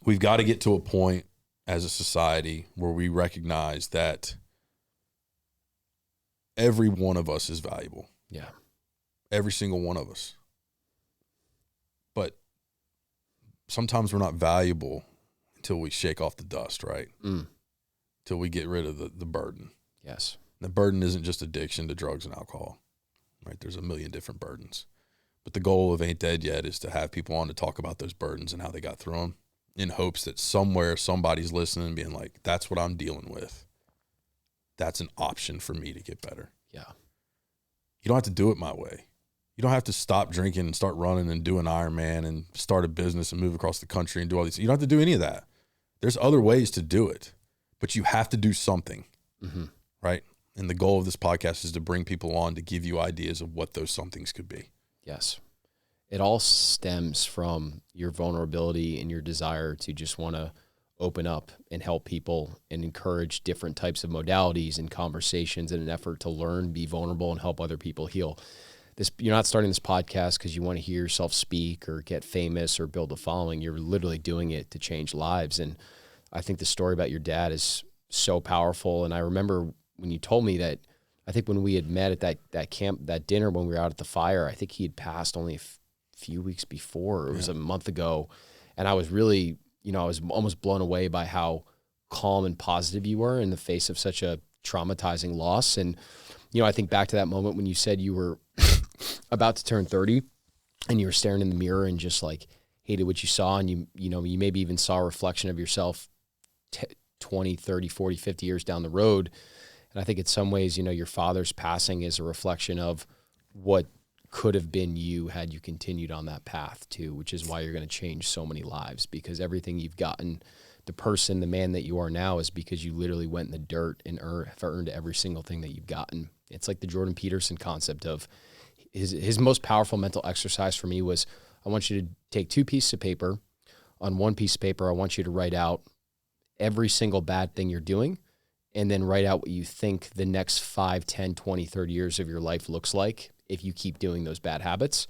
we've got to get to a point as a society where we recognize that every one of us is valuable. Yeah. Every single one of us. But sometimes we're not valuable until we shake off the dust, right? Until we get rid of the burden. Yes. The burden isn't just addiction to drugs and alcohol, right? There's a million different burdens. But the goal of Ain't Dead Yet is to have people on to talk about those burdens and how they got through them, in hopes that somewhere somebody's listening and being like, that's what I'm dealing with. That's an option for me to get better. Yeah. You don't have to do it my way. You don't have to stop drinking and start running and do an Ironman and start a business and move across the country and do all these. You don't have to do any of that. There's other ways to do it, but you have to do something, right? And the goal of this podcast is to bring people on to give you ideas of what those somethings could be. Yes. It all stems from your vulnerability and your desire to just want to open up and help people and encourage different types of modalities and conversations in an effort to learn, be vulnerable, and help other people heal. You're not starting this podcast because you want to hear yourself speak or get famous or build a following. You're literally doing it to change lives. And I think the story about your dad is so powerful. And I remember when you told me that, I think when we had met at that camp, that dinner when we were out at the fire, I think he had passed only a few weeks before. It was a month ago. And I was really, I was almost blown away by how calm and positive you were in the face of such a traumatizing loss. And, I think back to that moment when you said you were about to turn 30 and you were staring in the mirror and just like hated what you saw. And you maybe even saw a reflection of yourself 20, 30, 40, 50 years down the road. And I think in some ways, your father's passing is a reflection of what could have been you had you continued on that path too, which is why you're going to change so many lives, because everything you've gotten, the man that you are now, is because you literally went in the dirt and have earned every single thing that you've gotten. It's like the Jordan Peterson concept of his most powerful mental exercise for me was, I want you to take 2 pieces of paper. On 1 piece of paper, I want you to write out every single bad thing you're doing, and then write out what you think the next 5, 10, 20, 30 years of your life looks like if you keep doing those bad habits.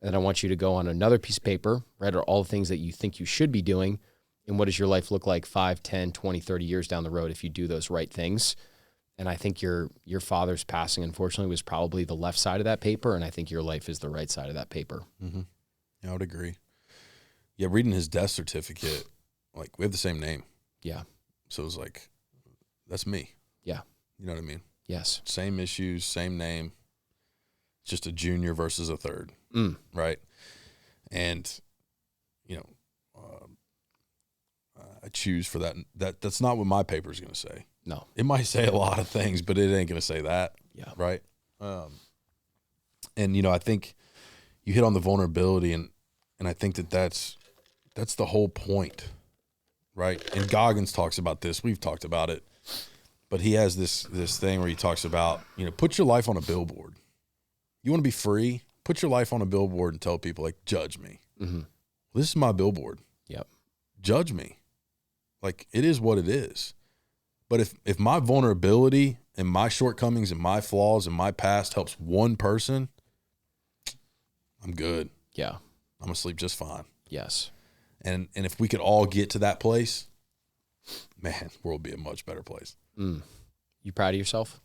And then I want you to go on another piece of paper, write out all the things that you think you should be doing, and what does your life look like 5, 10, 20, 30 years down the road if you do those right things. And I think your father's passing, unfortunately, was probably the left side of that paper, and I think your life is the right side of that paper. Mm-hmm. Yeah, I would agree. Yeah, reading his death certificate, like, we have the same name. Yeah. So it was like, that's me. Yeah. You know what I mean? Yes. Same issues, same name, just a junior versus a third, right? And, I choose for that. That's not what my paper's going to say. No. It might say a lot of things, but it ain't going to say that. Yeah. Right? And, I think you hit on the vulnerability, and I think that's the whole point, right? And Goggins talks about this. We've talked about it. But he has this thing where he talks about, put your life on a billboard. You want to be free? Put your life on a billboard and tell people, like, judge me. Mm-hmm. This is my billboard. Yep. Judge me. Like, it is what it is. But if my vulnerability and my shortcomings and my flaws and my past helps one person, I'm good. Yeah. I'm going to sleep just fine. Yes. And if we could all get to that place, man, the world would be a much better place. You proud of yourself?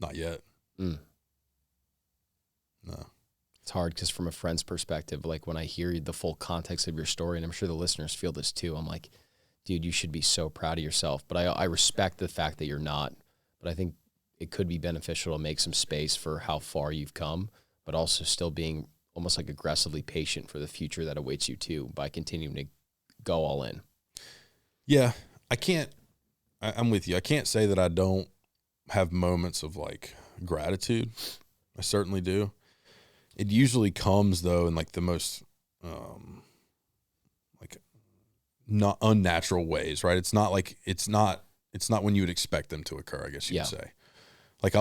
Not yet. No. It's hard because from a friend's perspective, like when I hear the full context of your story, and I'm sure the listeners feel this too, I'm like, dude, you should be so proud of yourself. But I respect the fact that you're not. But I think it could be beneficial to make some space for how far you've come, but also still being almost like aggressively patient for the future that awaits you too by continuing to go all in. Yeah, I'm with you. I can't say that I don't have moments of like gratitude. I certainly do. It usually comes though in like the most like not unnatural ways, right? It's not when you would expect them to occur, I guess you would say. Like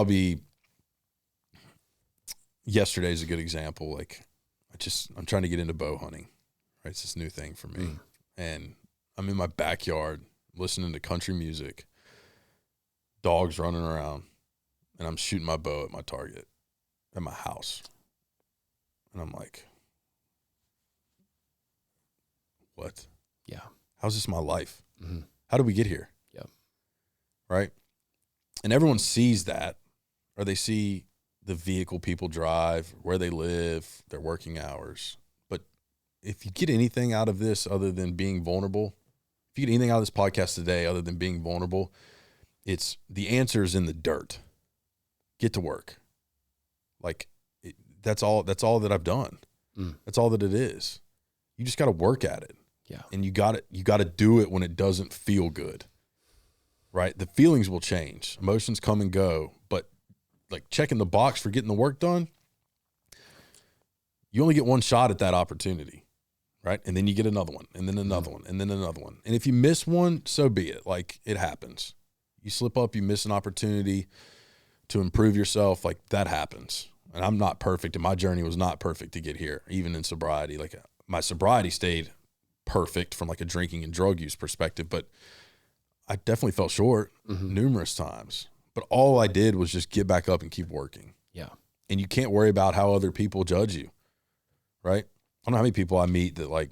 yesterday's a good example. Like I'm trying to get into bow hunting, right? It's this new thing for me. And I'm in my backyard listening to country music, dogs running around, and I'm shooting my bow at my target at my house. And I'm like, what? Yeah. How's this my life? Mm-hmm. How did we get here? Yep. Right? And everyone sees that, or they see the vehicle people drive, where they live, their working hours. But if you get anything out of this other than being vulnerable, if you get anything out of this podcast today other than being vulnerable, it's the answer is in the dirt. Get to work. Like, that's all that I've done. That's all that it is. You just got to work at it. Yeah. And you got to do it when it doesn't feel good. Right? The feelings will change. Emotions come and go, but like checking the box for getting the work done, you only get one shot at that opportunity, right? And then you get another one, and then another one, and then another one. And if you miss one, so be it. Like, it happens. You slip up, you miss an opportunity to improve yourself, like that happens. And I'm not perfect, and my journey was not perfect to get here, even in sobriety. Like, my sobriety stayed perfect from like a drinking and drug use perspective, but I definitely fell short numerous times. But all I did was just get back up and keep working. Yeah. And you can't worry about how other people judge you, right? I don't know how many people I meet that like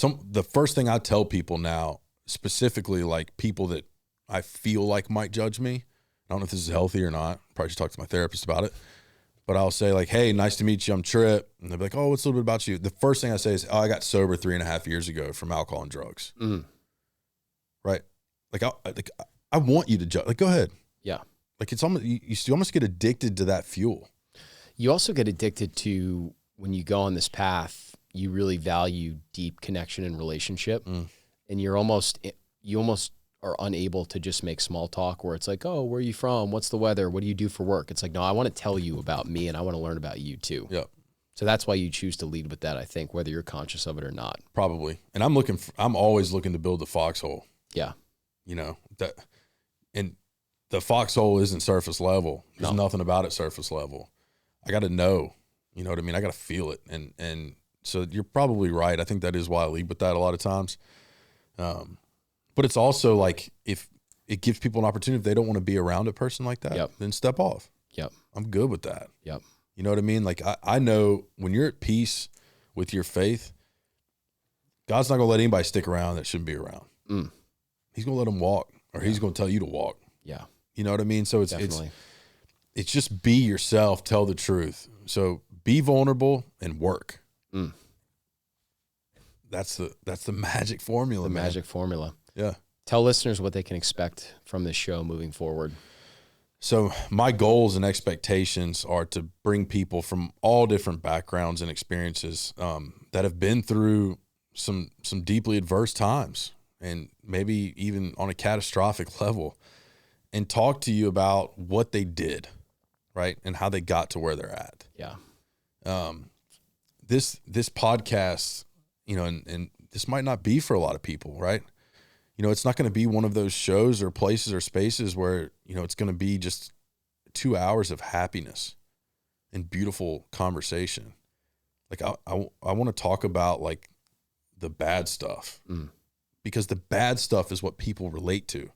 the first thing I tell people now, specifically like people that I feel like might judge me. I don't know if this is healthy or not. Probably should talk to my therapist about it. But I'll say like, hey, nice to meet you. I'm Trip. And they'll be like, oh, what's a little bit about you? The first thing I say is, oh, I got sober 3.5 years ago from alcohol and drugs. Right? Like, I want you to judge. Like, go ahead. Yeah. Like, it's almost, you almost get addicted to that fuel. You also get addicted to, when you go on this path, you really value deep connection and relationship. And you almost are unable to just make small talk where it's like, oh, where are you from? What's the weather? What do you do for work? It's like, no, I want to tell you about me, and I want to learn about you too. Yeah. So that's why you choose to lead with that, I think, whether you're conscious of it or not. Probably. And I'm always looking to build the foxhole. Yeah. You know, and the foxhole isn't surface level. There's nothing about it surface level. I got to know, you know what I mean? I got to feel it. And so you're probably right. I think that is why I lead with that a lot of times. But it's also like, if it gives people an opportunity, if they don't want to be around a person like that, then step off. Yep. I'm good with that. Yep. You know what I mean? Like, I know when you're at peace with your faith, God's not going to let anybody stick around that shouldn't be around. He's going to let them walk, or he's going to tell you to walk. Yeah. You know what I mean? So it's just be yourself, tell the truth. So be vulnerable and work. That's the magic formula. Magic formula. Yeah. Tell listeners what they can expect from this show moving forward. So my goals and expectations are to bring people from all different backgrounds and experiences that have been through some deeply adverse times, and maybe even on a catastrophic level, and talk to you about what they did, right, and how they got to where they're at. Yeah. This podcast, you know, and this might not be for a lot of people, right? You know, it's not going to be one of those shows or places or spaces where, you know, it's going to be just 2 hours of happiness and beautiful conversation. Like, I want to talk about like the bad stuff, because the bad stuff is what people relate to,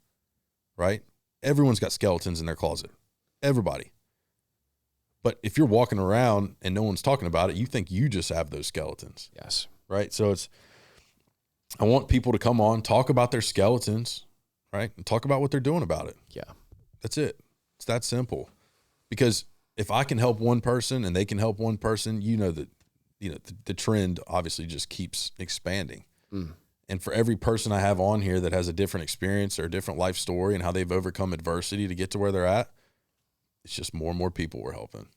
right? Everyone's got skeletons in their closet. Everybody. But if you're walking around and no one's talking about it, you think you just have those skeletons. Yes. Right? So I want people to come on, talk about their skeletons, right? And talk about what they're doing about it. Yeah. That's it. It's that simple. Because if I can help one person and they can help one person, you know that, you know, the trend obviously just keeps expanding. And for every person I have on here that has a different experience or a different life story and how they've overcome adversity to get to where they're at, it's just more and more people we're helping.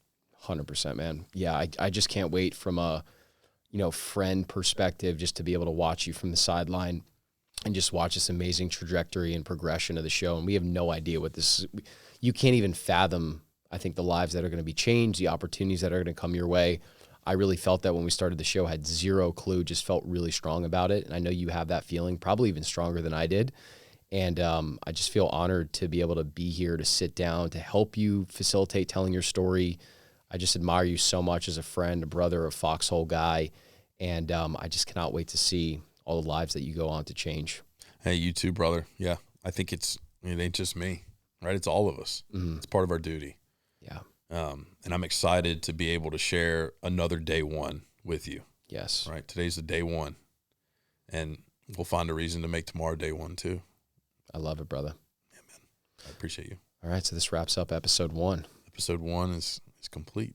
100%, man. Yeah. I just can't wait from a, you know, friend perspective, just to be able to watch you from the sideline and just watch this amazing trajectory and progression of the show. And we have no idea what this is. You can't even fathom, I think, the lives that are going to be changed, the opportunities that are going to come your way. I really felt that when we started the show, had zero clue, just felt really strong about it. And I know you have that feeling, probably even stronger than I did. And I just feel honored to be able to be here, to sit down, to help you facilitate telling your story. I just admire you so much as a friend, a brother, a foxhole guy. And I just cannot wait to see all the lives that you go on to change. Hey, you too, brother. Yeah. I think it ain't just me, right? It's all of us. It's part of our duty. Yeah. And I'm excited to be able to share another day one with you. Yes. Right. Today's the day one, and we'll find a reason to make tomorrow day one too. I love it, brother. Yeah, man. I appreciate you. All right. So this wraps up episode 1. Episode 1 is complete.